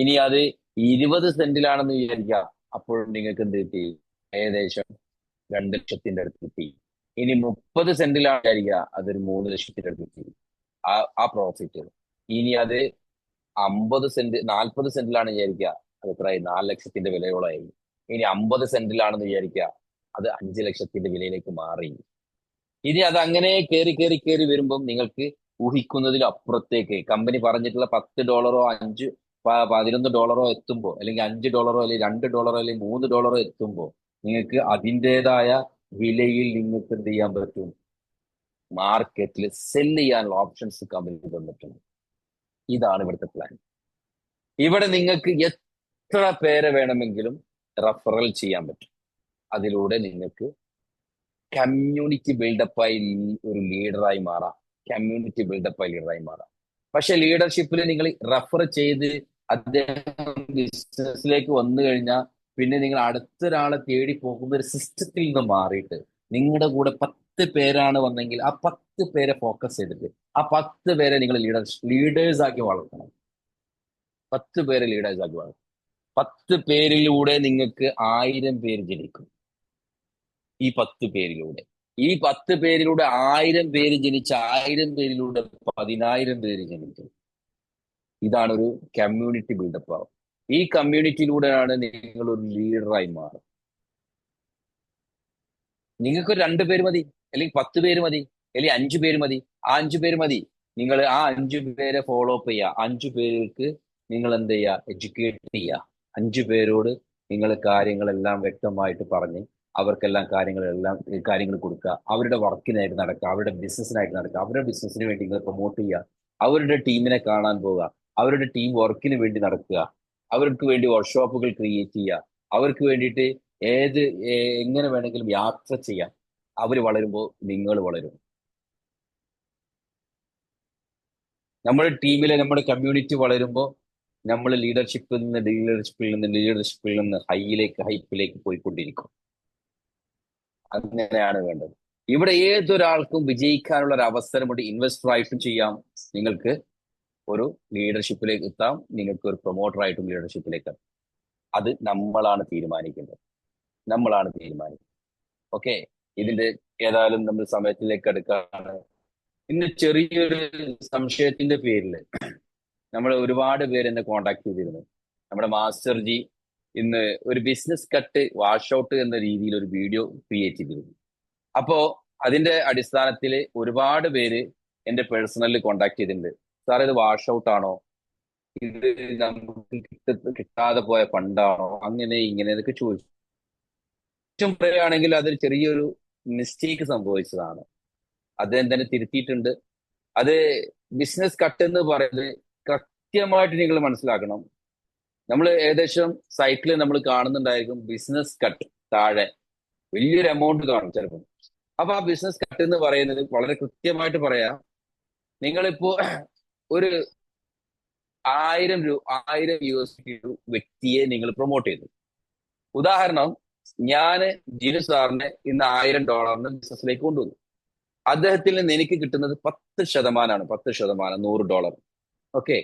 ഇനി അത് 20 സെന്റിലാണെന്ന് വിചാരിക്കുക, അപ്പോഴും നിങ്ങൾക്ക് എന്ത് കിട്ടി, ഏകദേശം 2 ലക്ഷത്തിന്റെ അടുത്ത് കിട്ടി. ഇനി 30 സെന്റിലാണ് വിചാരിക്കുക, അതൊരു 3 ലക്ഷത്തിന്റെ അടുത്ത് കിട്ടി ആ പ്രോഫിറ്റ്. ഇനി അത് 40 സെന്റിലാണ് വിചാരിക്കുക, അത് എത്രയായി, 4 ലക്ഷത്തിന്റെ വിലയോളമായി. ഇനി 50 സെന്റിലാണെന്ന് വിചാരിക്കുക, അത് 5 ലക്ഷത്തിന്റെ വിലയിലേക്ക് മാറി. ഇനി അത് അങ്ങനെ കയറി കയറി കയറി വരുമ്പം നിങ്ങൾക്ക് ഊഹിക്കുന്നതിലും അപ്പുറത്തേക്ക് കമ്പനി പറഞ്ഞിട്ടുള്ള $10 $11 എത്തുമ്പോൾ, അല്ലെങ്കിൽ $5 അല്ലെങ്കിൽ $2 അല്ലെങ്കിൽ $3 എത്തുമ്പോൾ നിങ്ങൾക്ക് അതിൻ്റെതായ വിലയിൽ നിങ്ങൾക്ക് എന്ത് ചെയ്യാൻ പറ്റും, മാർക്കറ്റിൽ സെല് ചെയ്യാനുള്ള ഓപ്ഷൻസ് കമ്പനി തന്നിട്ടുണ്ട്. ഇതാണ് ഇവിടുത്തെ പ്ലാൻ. ഇവിടെ നിങ്ങൾക്ക് എത്ര പേരെ വേണമെങ്കിലും റെഫറൽ ചെയ്യാൻ പറ്റും. അതിലൂടെ നിങ്ങൾക്ക് കമ്മ്യൂണിറ്റി ബിൽഡപ്പായി ഒരു ലീഡറായി മാറാം. പക്ഷെ ലീഡർഷിപ്പിൽ നിങ്ങൾ റെഫർ ചെയ്ത് അദ്ദേഹം ബിസിനസ്സിലേക്ക് വന്നു കഴിഞ്ഞാൽ പിന്നെ നിങ്ങൾ അടുത്തൊരാളെ തേടി പോകുന്ന ഒരു സിസ്റ്റത്തിൽ നിന്ന് മാറിയിട്ട് നിങ്ങളുടെ കൂടെ 10 പേരാണ് വന്നെങ്കിൽ ആ 10 പേരെ ഫോക്കസ് ചെയ്തിട്ട് ആ 10 പേരെ നിങ്ങൾ ലീഡേഴ്സ് ആക്കി വളർത്തണം. 10 പേരെ ലീഡേഴ്സ് ആക്കി വളർത്തണം. 10 പേരിലൂടെ നിങ്ങൾക്ക് 1000 പേര് ജനിക്കും. ഈ 10 പേരിലൂടെ 1000 പേര് ജനിച്ച 1000 പേരിലൂടെ 10,000 പേര് ജനിക്കും. ഇതാണ് ഒരു കമ്മ്യൂണിറ്റി ബിൽഡപ്പ് ആവും. ഈ കമ്മ്യൂണിറ്റിയിലൂടെയാണ് നിങ്ങൾ ഒരു ലീഡറായി മാറും. നിങ്ങൾക്ക് 2 പേര് മതി, അല്ലെങ്കിൽ 10 പേര് മതി, അല്ലെങ്കിൽ 5 പേര് മതി. ആ 5 പേര് മതി. നിങ്ങൾ ആ 5 പേരെ ഫോളോ അപ്പ് ചെയ്യുക. 5 പേർക്ക് നിങ്ങൾ എന്ത് ചെയ്യുക, എഡ്യൂക്കേറ്റ് ചെയ്യുക. 5 പേരോട് നിങ്ങൾ കാര്യങ്ങളെല്ലാം വ്യക്തമായിട്ട് പറഞ്ഞ് അവർക്കെല്ലാം കാര്യങ്ങൾ കൊടുക്കുക. അവരുടെ വർക്കിനായിട്ട് നടക്കുക, അവരുടെ ബിസിനസ്സിനായിട്ട് നടക്കുക. അവരുടെ ബിസിനസ്സിന് വേണ്ടി നിങ്ങൾ പ്രൊമോട്ട് ചെയ്യുക. അവരുടെ ടീമിനെ കാണാൻ പോവുക. അവരുടെ ടീം വർക്കിന് വേണ്ടി നടക്കുക. അവർക്ക് വേണ്ടി വർക്ക്ഷോപ്പുകൾ ക്രിയേറ്റ് ചെയ്യുക. അവർക്ക് വേണ്ടിയിട്ട് എങ്ങനെ വേണമെങ്കിലും യാത്ര ചെയ്യാം. അവർ വളരുമ്പോൾ നിങ്ങൾ വളരും. നമ്മുടെ ടീമിലെ നമ്മുടെ കമ്മ്യൂണിറ്റി വളരുമ്പോൾ നമ്മൾ ലീഡർഷിപ്പിൽ നിന്ന് ഹൈപ്പിലേക്ക് പോയിക്കൊണ്ടിരിക്കും. അങ്ങനെയാണ് വേണ്ടത്. ഇവിടെ ഏതൊരാൾക്കും വിജയിക്കാനുള്ള ഒരു അവസരമുണ്ട്. ഇൻവെസ്റ്റർ ആയിട്ടും ചെയ്യാം, നിങ്ങൾക്ക് ഒരു ലീഡർഷിപ്പിലേക്ക് എത്താം, നിങ്ങൾക്ക് ഒരു പ്രൊമോട്ടറായിട്ടും ലീഡർഷിപ്പിലേക്ക് എത്താം. അത് നമ്മളാണ് തീരുമാനിക്കുന്നത്. ഓക്കെ, ഇതിന്റെ ഏതായാലും നമ്മൾ സമയത്തിലേക്ക് അടുക്കാണ്. ഇന്ന് ചെറിയൊരു സംശയത്തിന്റെ പേരിൽ നമ്മൾ ഒരുപാട് പേര് എന്നെ കോണ്ടാക്ട് ചെയ്തിരുന്നു. നമ്മുടെ മാസ്റ്റർ ജി ഇന്ന് ഒരു ബിസിനസ് കട്ട് വാഷ് ഔട്ട് എന്ന രീതിയിൽ ഒരു വീഡിയോ ക്രിയേറ്റ് ചെയ്തിരുന്നു. അപ്പോ അതിന്റെ അടിസ്ഥാനത്തിൽ ഒരുപാട് പേര് എന്റെ പേഴ്സണലിൽ കോണ്ടാക്ട് ചെയ്തിട്ടുണ്ട്. സാർ ഇത് വാഷ് ഔട്ട് ആണോ, ഇത് നമുക്ക് കിട്ടാതെ പോയ ഫണ്ടാണോ, അങ്ങനെ ഇങ്ങനെ എന്നൊക്കെ ചോദിച്ചു. ഏറ്റവും പറയുകയാണെങ്കിൽ അതിൽ ചെറിയൊരു മിസ്റ്റേക്ക് സംഭവിച്ചതാണ്. അദ്ദേഹം തന്നെ തിരുത്തിയിട്ടുണ്ട്. അത് ബിസിനസ് കട്ട് എന്ന് പറയുന്നത് കൃത്യമായിട്ട് നിങ്ങൾ മനസ്സിലാക്കണം. നമ്മൾ ഏകദേശം സൈറ്റിൽ നമ്മൾ കാണുന്നുണ്ടായിരിക്കും ബിസിനസ് കട്ട് താഴെ വലിയൊരു എമൗണ്ട് കാണും ചിലപ്പോൾ. അപ്പൊ ആ ബിസിനസ് കട്ട് എന്ന് പറയുന്നത് വളരെ കൃത്യമായിട്ട് പറയാം. നിങ്ങളിപ്പോ ഒരു 1000 USD വ്യക്തിയെ നിങ്ങൾ പ്രൊമോട്ട് ചെയ്തു. ഉദാഹരണം, ഞാന് ജിനു സാറിനെ ഇന്ന് $1000 ബിസിനസ്സിലേക്ക് കൊണ്ടുവന്നു. അദ്ദേഹത്തിൽ നിന്ന് എനിക്ക് കിട്ടുന്നത് 10%, 10%, $100. ഓക്കെ,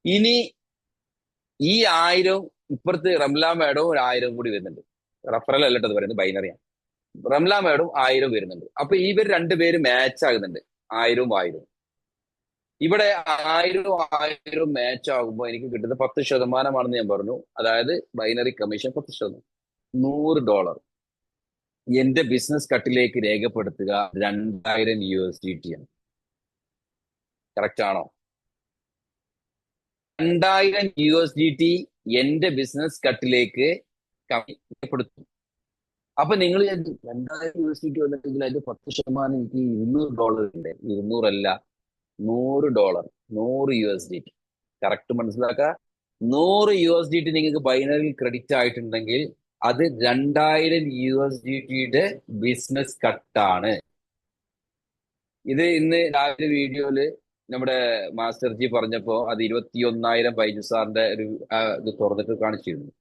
ഇനി ഈ 1000 ഇപ്പുറത്ത് റംല മാഡവും ഒരു 1000 കൂടി വരുന്നുണ്ട്. റഫറൽ അല്ലട്ടത് പറയുന്നത്, ബൈനറിയാണ്. റംല മാഡവും 1000 വരുന്നുണ്ട്. അപ്പൊ ഇവർ രണ്ടുപേര് മാച്ച് ആകുന്നുണ്ട്, 1000-1000. ഇവിടെ 1000-1000 മാച്ച് ആകുമ്പോൾ എനിക്ക് കിട്ടുന്നത് 10%, ഞാൻ പറഞ്ഞു. അതായത് ബൈനറി കമ്മീഷൻ 10%, $100 എന്റെ ബിസിനസ് കട്ടിലേക്ക് രേഖപ്പെടുത്തുക 2000 USDT ആണ്. കറക്റ്റ് ആണോ? 2000 USDT എന്റെ ബിസിനസ് കട്ടിലേക്ക് രേഖപ്പെടുത്തും. അപ്പൊ നിങ്ങൾ 2000 USDT വന്നിട്ടെങ്കിൽ അതിന്റെ 10% എനിക്ക് $200 ഉണ്ട്. 200 അല്ല, $100, 100 USDT. കറക്റ്റ് മനസ്സിലാക്കുക. 100 USDT നിങ്ങൾക്ക് ബൈനറിയിൽ ക്രെഡിറ്റ് ആയിട്ടുണ്ടെങ്കിൽ അത് 2000 USDTയുടെ ബിസിനസ് കട്ടാണ്. ഇത് ഇന്ന് രാവിലെ വീഡിയോയില് നമ്മുടെ മാസ്റ്റർ ജി പറഞ്ഞപ്പോ അത് 21,000 ബൈജു സാറിന്റെ ഒരു ഇത് തുറന്നിട്ട് കാണിച്ചിരുന്നു.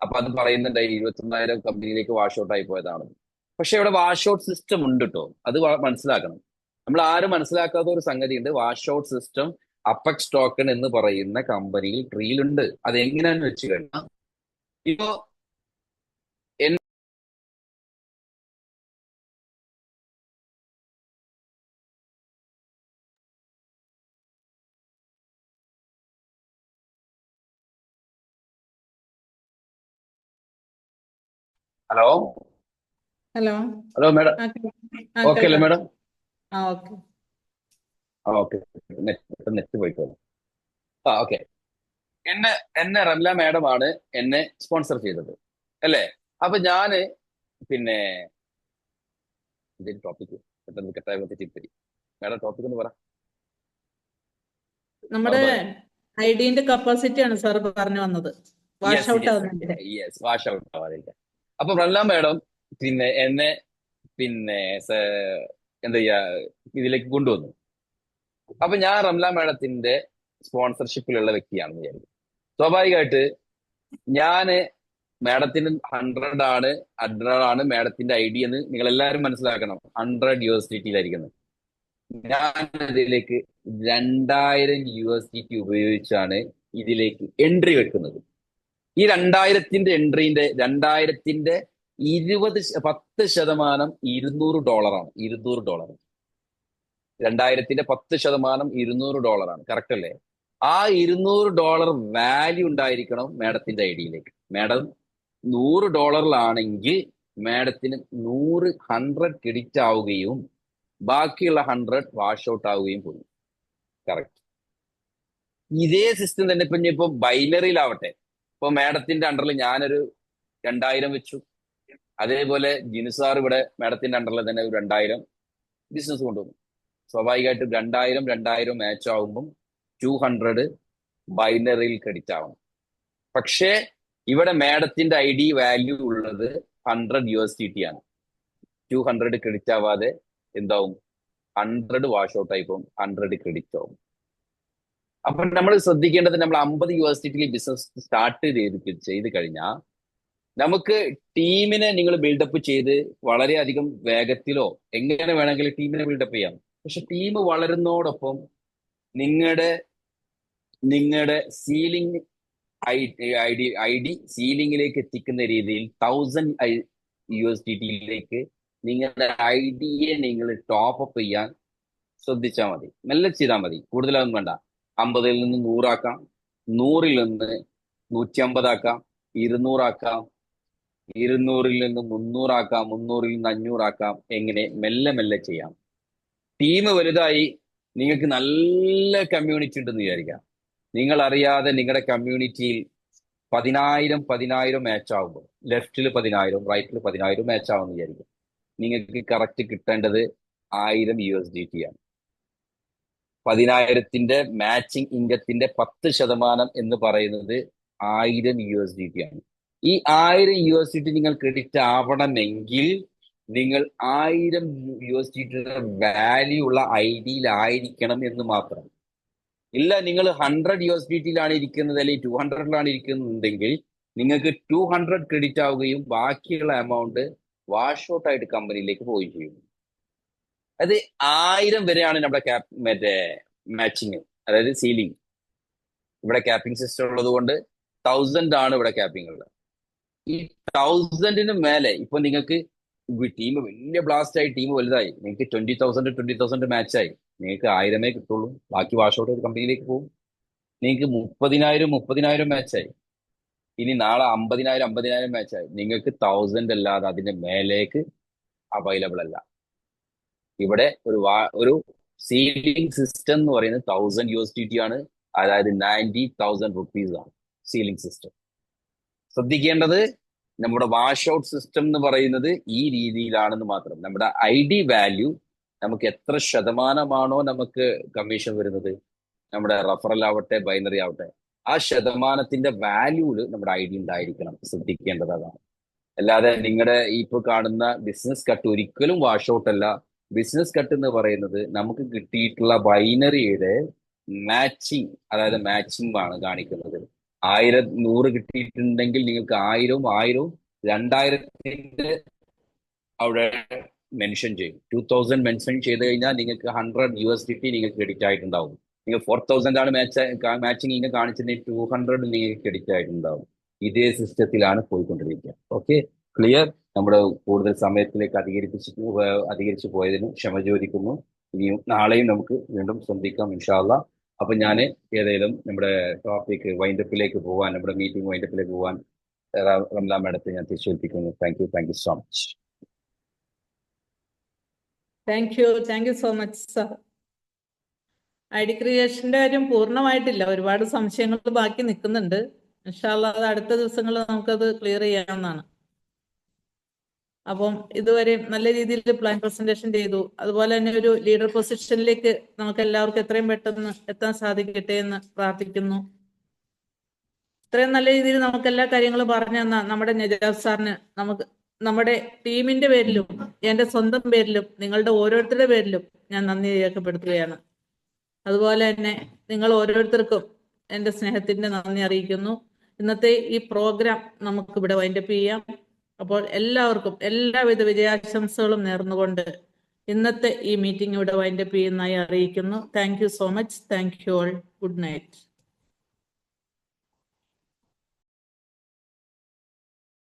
അപ്പൊ അത് പറയുന്നുണ്ടായി 21,000 കമ്പനിയിലേക്ക് വാഷ് ഔട്ട് ആയി പോയതാണ്. പക്ഷെ ഇവിടെ വാഷ് ഔട്ട് സിസ്റ്റം ഉണ്ട് കേട്ടോ, അത് മനസ്സിലാക്കണം. നമ്മൾ ആരും മനസ്സിലാക്കാത്ത ഒരു സംഗതി ഉണ്ട്. Wash out system apex token എന്ന് പറയുന്ന കമ്പനിയിൽ ട്രീലുണ്ട്. അത് എങ്ങനെയാന്ന് വെച്ച് കഴിഞ്ഞാൽ, ഇപ്പോ hello hello. Hello madam, okay അല്ലേ കേൾക്കാം. മാഡം? ഓക്കെ. ഓക്കെ, നെറ്റ് പോയിക്കോ. ഓക്കെ. എന്നെ റംല മാഡമാണ് എന്നെ സ്പോൺസർ ചെയ്തത്, അല്ലേ? അപ്പൊ ഞാന് പിന്നെ ടോപ്പിക് പെട്ടെന്ന് കെട്ടായ തെറ്റിപ്പറ്റി. മാഡം ടോപ്പിക് ഒന്ന് പറ. നമ്മുടെ ഐഡിന്റെ കപ്പാസിറ്റി ആണ് സാർ പറഞ്ഞു വന്നത്, വാഷ് ഔട്ട് ആവുന്നതിന്റെ. യെസ്, വാഷ് ഔട്ട് ആവാതിരിക്കാൻ. അപ്പൊ റംല മാഡം പിന്നെ എന്നെ പിന്നെ എന്താ ചെയ്യാ ഇതിലേക്ക് കൊണ്ടുവന്നു. അപ്പൊ ഞാൻ റംല മാഡത്തിന്റെ സ്പോൺസർഷിപ്പിലുള്ള വ്യക്തിയാണെന്ന് വിചാരിക്കും. സ്വാഭാവികമായിട്ട് ഞാന് മാഡത്തിന് 100 ആണ് മാഡത്തിന്റെ ID എന്ന് നിങ്ങൾ എല്ലാവരും മനസ്സിലാക്കണം. 100 USDTയിലായിരിക്കുന്നത്. ഞാൻ ഇതിലേക്ക് 2000 USDT ഉപയോഗിച്ചാണ് ഇതിലേക്ക് എൻട്രി വെക്കുന്നത്. ഈ 2000ന്റെ എൻട്രീന്റെ 2000ന്റെ 10% $200 ആണ്. $200. 2000ന്റെ 10% $200 കറക്റ്റ് അല്ലേ? ആ $200 വാല്യൂ ഉണ്ടായിരിക്കണം മാഡത്തിന്റെ ഐഡിയിലേക്ക്. മാഡം $100 മാഡത്തിന് 100 ക്രെഡിറ്റ് ആവുകയും ബാക്കിയുള്ള 100 വാഷ് ഔട്ട് ആവുകയും പോകും. കറക്റ്റ്. ഇതേ സിസ്റ്റം തന്നെ ഇപ്പൊ ബൈനറിയിലാവട്ടെ. ഇപ്പൊ മാഡത്തിന്റെ അണ്ടറിൽ ഞാനൊരു 2000 വെച്ചു. അതേപോലെ ജിനുസാർ ഇവിടെ മാഡത്തിന്റെ അണ്ടറിൽ തന്നെ ഒരു 2000 ബിസിനസ് കൊണ്ടുവന്നു. സ്വാഭാവികമായിട്ടും 2000 മാച്ച് ആവുമ്പം 200 ബൈനറിയിൽ ക്രെഡിറ്റ് ആവണം. പക്ഷേ ഇവിടെ മാഡത്തിന്റെ ID വാല്യൂ ഉള്ളത് 100 USDT ആണ്. 200 ക്രെഡിറ്റ് ആവാതെ എന്താവും? 100 വാഷ് ഔട്ട് ആയിപ്പോൾ 100 ക്രെഡിറ്റ് ആവും. അപ്പൊ നമ്മൾ ശ്രദ്ധിക്കേണ്ടത്, നമ്മൾ 50 USDT ബിസിനസ് സ്റ്റാർട്ട് ചെയ്ത് കഴിഞ്ഞാൽ നമുക്ക് ടീമിനെ നിങ്ങൾ ബിൽഡപ്പ് ചെയ്ത് വളരെയധികം വേഗത്തിലോ എങ്ങനെ വേണമെങ്കിലും ടീമിനെ ബിൽഡപ്പ് ചെയ്യാം. പക്ഷെ ടീം വളരുന്നതോടൊപ്പം നിങ്ങളുടെ സീലിംഗ് ഐഡി സീലിംഗിലേക്ക് എത്തിക്കുന്ന രീതിയിൽ 1000 USDTയിലേക്ക് നിങ്ങളുടെ ഐഡിയെ നിങ്ങൾ ടോപ്പ് അപ്പ് ചെയ്യാൻ ശ്രദ്ധിച്ചാൽ മതി. മെല്ലെ ചെയ്താൽ മതി, കൂടുതലൊന്നും വേണ്ട. 50-ൽ നിന്ന് 100 ആക്കാം, 100-ൽ നിന്ന് 150 ആക്കാം, 200 ആക്കാം, 200-ൽ നിന്ന് 300 ആക്കാം, 300-ൽ നിന്ന് 500 ആക്കാം. എങ്ങനെ? മെല്ലെ മെല്ലെ ചെയ്യാം. ടീം വലുതായി, നിങ്ങൾക്ക് നല്ല കമ്മ്യൂണിറ്റി ഉണ്ടെന്ന് വിചാരിക്കാം. നിങ്ങൾ അറിയാതെ നിങ്ങളുടെ കമ്മ്യൂണിറ്റിയിൽ 10,000 മാച്ച് ആവുമ്പോൾ, ലെഫ്റ്റിൽ 10,000 റൈറ്റിൽ 10,000 മാച്ച് ആവുമെന്ന് വിചാരിക്കും. നിങ്ങൾക്ക് കറക്റ്റ് കിട്ടേണ്ടത് 1000 USDT ആണ്. 10,000-ന്റെ മാച്ചിങ് ഇൻകത്തിന്റെ 10% എന്ന് പറയുന്നത് 1000 USDT ആണ്. ഈ 1000 USDT നിങ്ങൾ ക്രെഡിറ്റ് ആവണമെങ്കിൽ നിങ്ങൾ 1000 USDTയുടെ വാല്യൂ ഉള്ള ഐഡിയിലായിരിക്കണം എന്ന് മാത്രം. ഇല്ല, നിങ്ങൾ 100 USDTയിലാണ് ഇരിക്കുന്നത് അല്ലെങ്കിൽ 200-ലാണ് ഇരിക്കുന്നുണ്ടെങ്കിൽ നിങ്ങൾക്ക് 200 ക്രെഡിറ്റ് ആവുകയും ബാക്കിയുള്ള എമൗണ്ട് വാഷ് ഔട്ട് ആയിട്ട് കമ്പനിയിലേക്ക് പോവുകയും ചെയ്യും. അത് 1000 വരെയാണ് നമ്മുടെ മറ്റേ മാച്ചിങ്, അതായത് സീലിംഗ്. ഇവിടെ ക്യാപ്പിംഗ് സിസ്റ്റം ഉള്ളത് കൊണ്ട് 1000 ആണ് ഇവിടെ ക്യാപ്പിംഗ് ഉള്ളത്. ഈ 1000-ന് മേലെ ഇപ്പൊ നിങ്ങൾക്ക് ടീം വലിയ ബ്ലാസ്റ്റ് ആയി, ടീം വലുതായി, നിങ്ങൾക്ക് 20,000 മാച്ചായി, നിങ്ങൾക്ക് 1000 കിട്ടുള്ളൂ, ബാക്കി വാഷ് ഔട്ട് കമ്പനിയിലേക്ക് പോകും. നിങ്ങൾക്ക് 30,000 മാച്ചായി, ഇനി നാളെ 50,000 മാച്ചായി, നിങ്ങൾക്ക് 1000 അല്ലാതെ അതിന്റെ മേലേക്ക് അവൈലബിൾ അല്ല. ഇവിടെ ഒരു സീലിംഗ് സിസ്റ്റം എന്ന് പറയുന്നത് 1000 USDT ആണ്, അതായത് 90,000 rupees ആണ് സീലിംഗ് സിസ്റ്റം. ശ്രദ്ധിക്കേണ്ടത് നമ്മുടെ വാഷ് ഔട്ട് സിസ്റ്റം എന്ന് പറയുന്നത് ഈ രീതിയിലാണെന്ന് മാത്രം. നമ്മുടെ ID വാല്യൂ നമുക്ക് എത്ര ശതമാനമാണോ നമുക്ക് കമ്മീഷൻ വരുന്നത്, നമ്മുടെ റഫറൽ ആവട്ടെ ബൈനറി ആവട്ടെ, ആ ശതമാനത്തിന്റെ വാല്യൂല് നമ്മുടെ ID ഉണ്ടായിരിക്കണം. ശ്രദ്ധിക്കേണ്ടത് അതാണ്. അല്ലാതെ നിങ്ങളുടെ ഇപ്പൊ കാണുന്ന ബിസിനസ് കട്ട് ഒരിക്കലും വാഷ് ഔട്ട് അല്ല. ബിസിനസ് കട്ട് എന്ന് പറയുന്നത് നമുക്ക് കിട്ടിയിട്ടുള്ള ബൈനറിയുടെ മാച്ചിങ്, അതായത് മാച്ചിങ് ആണ് കാണിക്കുന്നത്. 100 കിട്ടിയിട്ടുണ്ടെങ്കിൽ നിങ്ങൾക്ക് 1000 2000-ന്റെ അവിടെ മെൻഷൻ ചെയ്യും. 2000 മെൻഷൻ ചെയ്ത് കഴിഞ്ഞാൽ നിങ്ങൾക്ക് 100 USDT നിങ്ങൾക്ക് ക്രെഡിറ്റ് ആയിട്ടുണ്ടാവും. നിങ്ങൾ 4000 ആണ് മാച്ചിങ് ഇങ്ങനെ കാണിച്ചിട്ടുണ്ടെങ്കിൽ 200 നിങ്ങൾക്ക് ക്രെഡിറ്റ് ആയിട്ടുണ്ടാവും. ഇതേ സിസ്റ്റത്തിലാണ് പോയിക്കൊണ്ടിരിക്കുക. Okay, clear? നമ്മുടെ കൂടുതൽ സമയത്തിലേക്ക് അധികരിച്ചു പോയതിന് ക്ഷമ ചോദിക്കുന്നു. ഇനിയും നാളെയും നമുക്ക് വീണ്ടും ശ്രദ്ധിക്കാം ഇൻഷാ അള്ളാ. അപ്പൊ ഞാൻ ഏതെങ്കിലും നമ്മുടെ ടോപ്പിക് വൈൻഡപ്പിലേക്ക് പോകാൻ, നമ്മുടെ മീറ്റിംഗ് വൈൻഡപ്പിലേക്ക് പോകാൻ റംല മാഡത്തെ ഞാൻ തിരിച്ചേൽപ്പിക്കുന്നു. Thank you so much. Thank you so much sir. ID ക്രിയേഷന്റെ കാര്യം പൂർണ്ണമായിട്ടില്ല, ഒരുപാട് സംശയങ്ങൾ ബാക്കി നിൽക്കുന്നുണ്ട്. ഇൻഷാ അള്ളാ അത് അടുത്ത ദിവസങ്ങളിൽ നമുക്കത് ക്ലിയർ ചെയ്യാവുന്നതാണ്. അപ്പം ഇതുവരെ നല്ല രീതിയിൽ പ്ലാൻ പ്രസന്റേഷൻ ചെയ്തു. അതുപോലെ തന്നെ ഒരു ലീഡർ പൊസിഷനിലേക്ക് നമുക്ക് എല്ലാവർക്കും എത്രയും പെട്ടെന്ന് എത്താൻ സാധിക്കട്ടെ എന്ന് പ്രാർത്ഥിക്കുന്നു. ഇത്രയും നല്ല രീതിയിൽ നമുക്ക് എല്ലാ കാര്യങ്ങളും പറഞ്ഞു തന്ന നമ്മുടെ നജാബ് സാറിന് നമ്മുടെ ടീമിന്റെ പേരിലും എന്റെ സ്വന്തം പേരിലും നിങ്ങളുടെ ഓരോരുത്തരുടെ പേരിലും ഞാൻ നന്ദി രേഖപ്പെടുത്തുകയാണ്. അതുപോലെ തന്നെ നിങ്ങൾ ഓരോരുത്തർക്കും എന്റെ സ്നേഹത്തിന്റെ നന്ദി അറിയിക്കുന്നു. ഇന്നത്തെ ഈ പ്രോഗ്രാം നമുക്ക് ഇവിടെ വൈൻഡപ്പ് ചെയ്യാം. അപ്പോൾ എല്ലാവർക്കും എല്ലാവിധ വിജയാശംസകളും നേർന്നുകൊണ്ട് ഇന്നത്തെ ഈ മീറ്റിംഗ് ഇവിടെ വൈൻഡപ്പ് ചെയ്യുന്നതായി അറിയിക്കുന്നു. Thank you so much. Thank you all. Good night.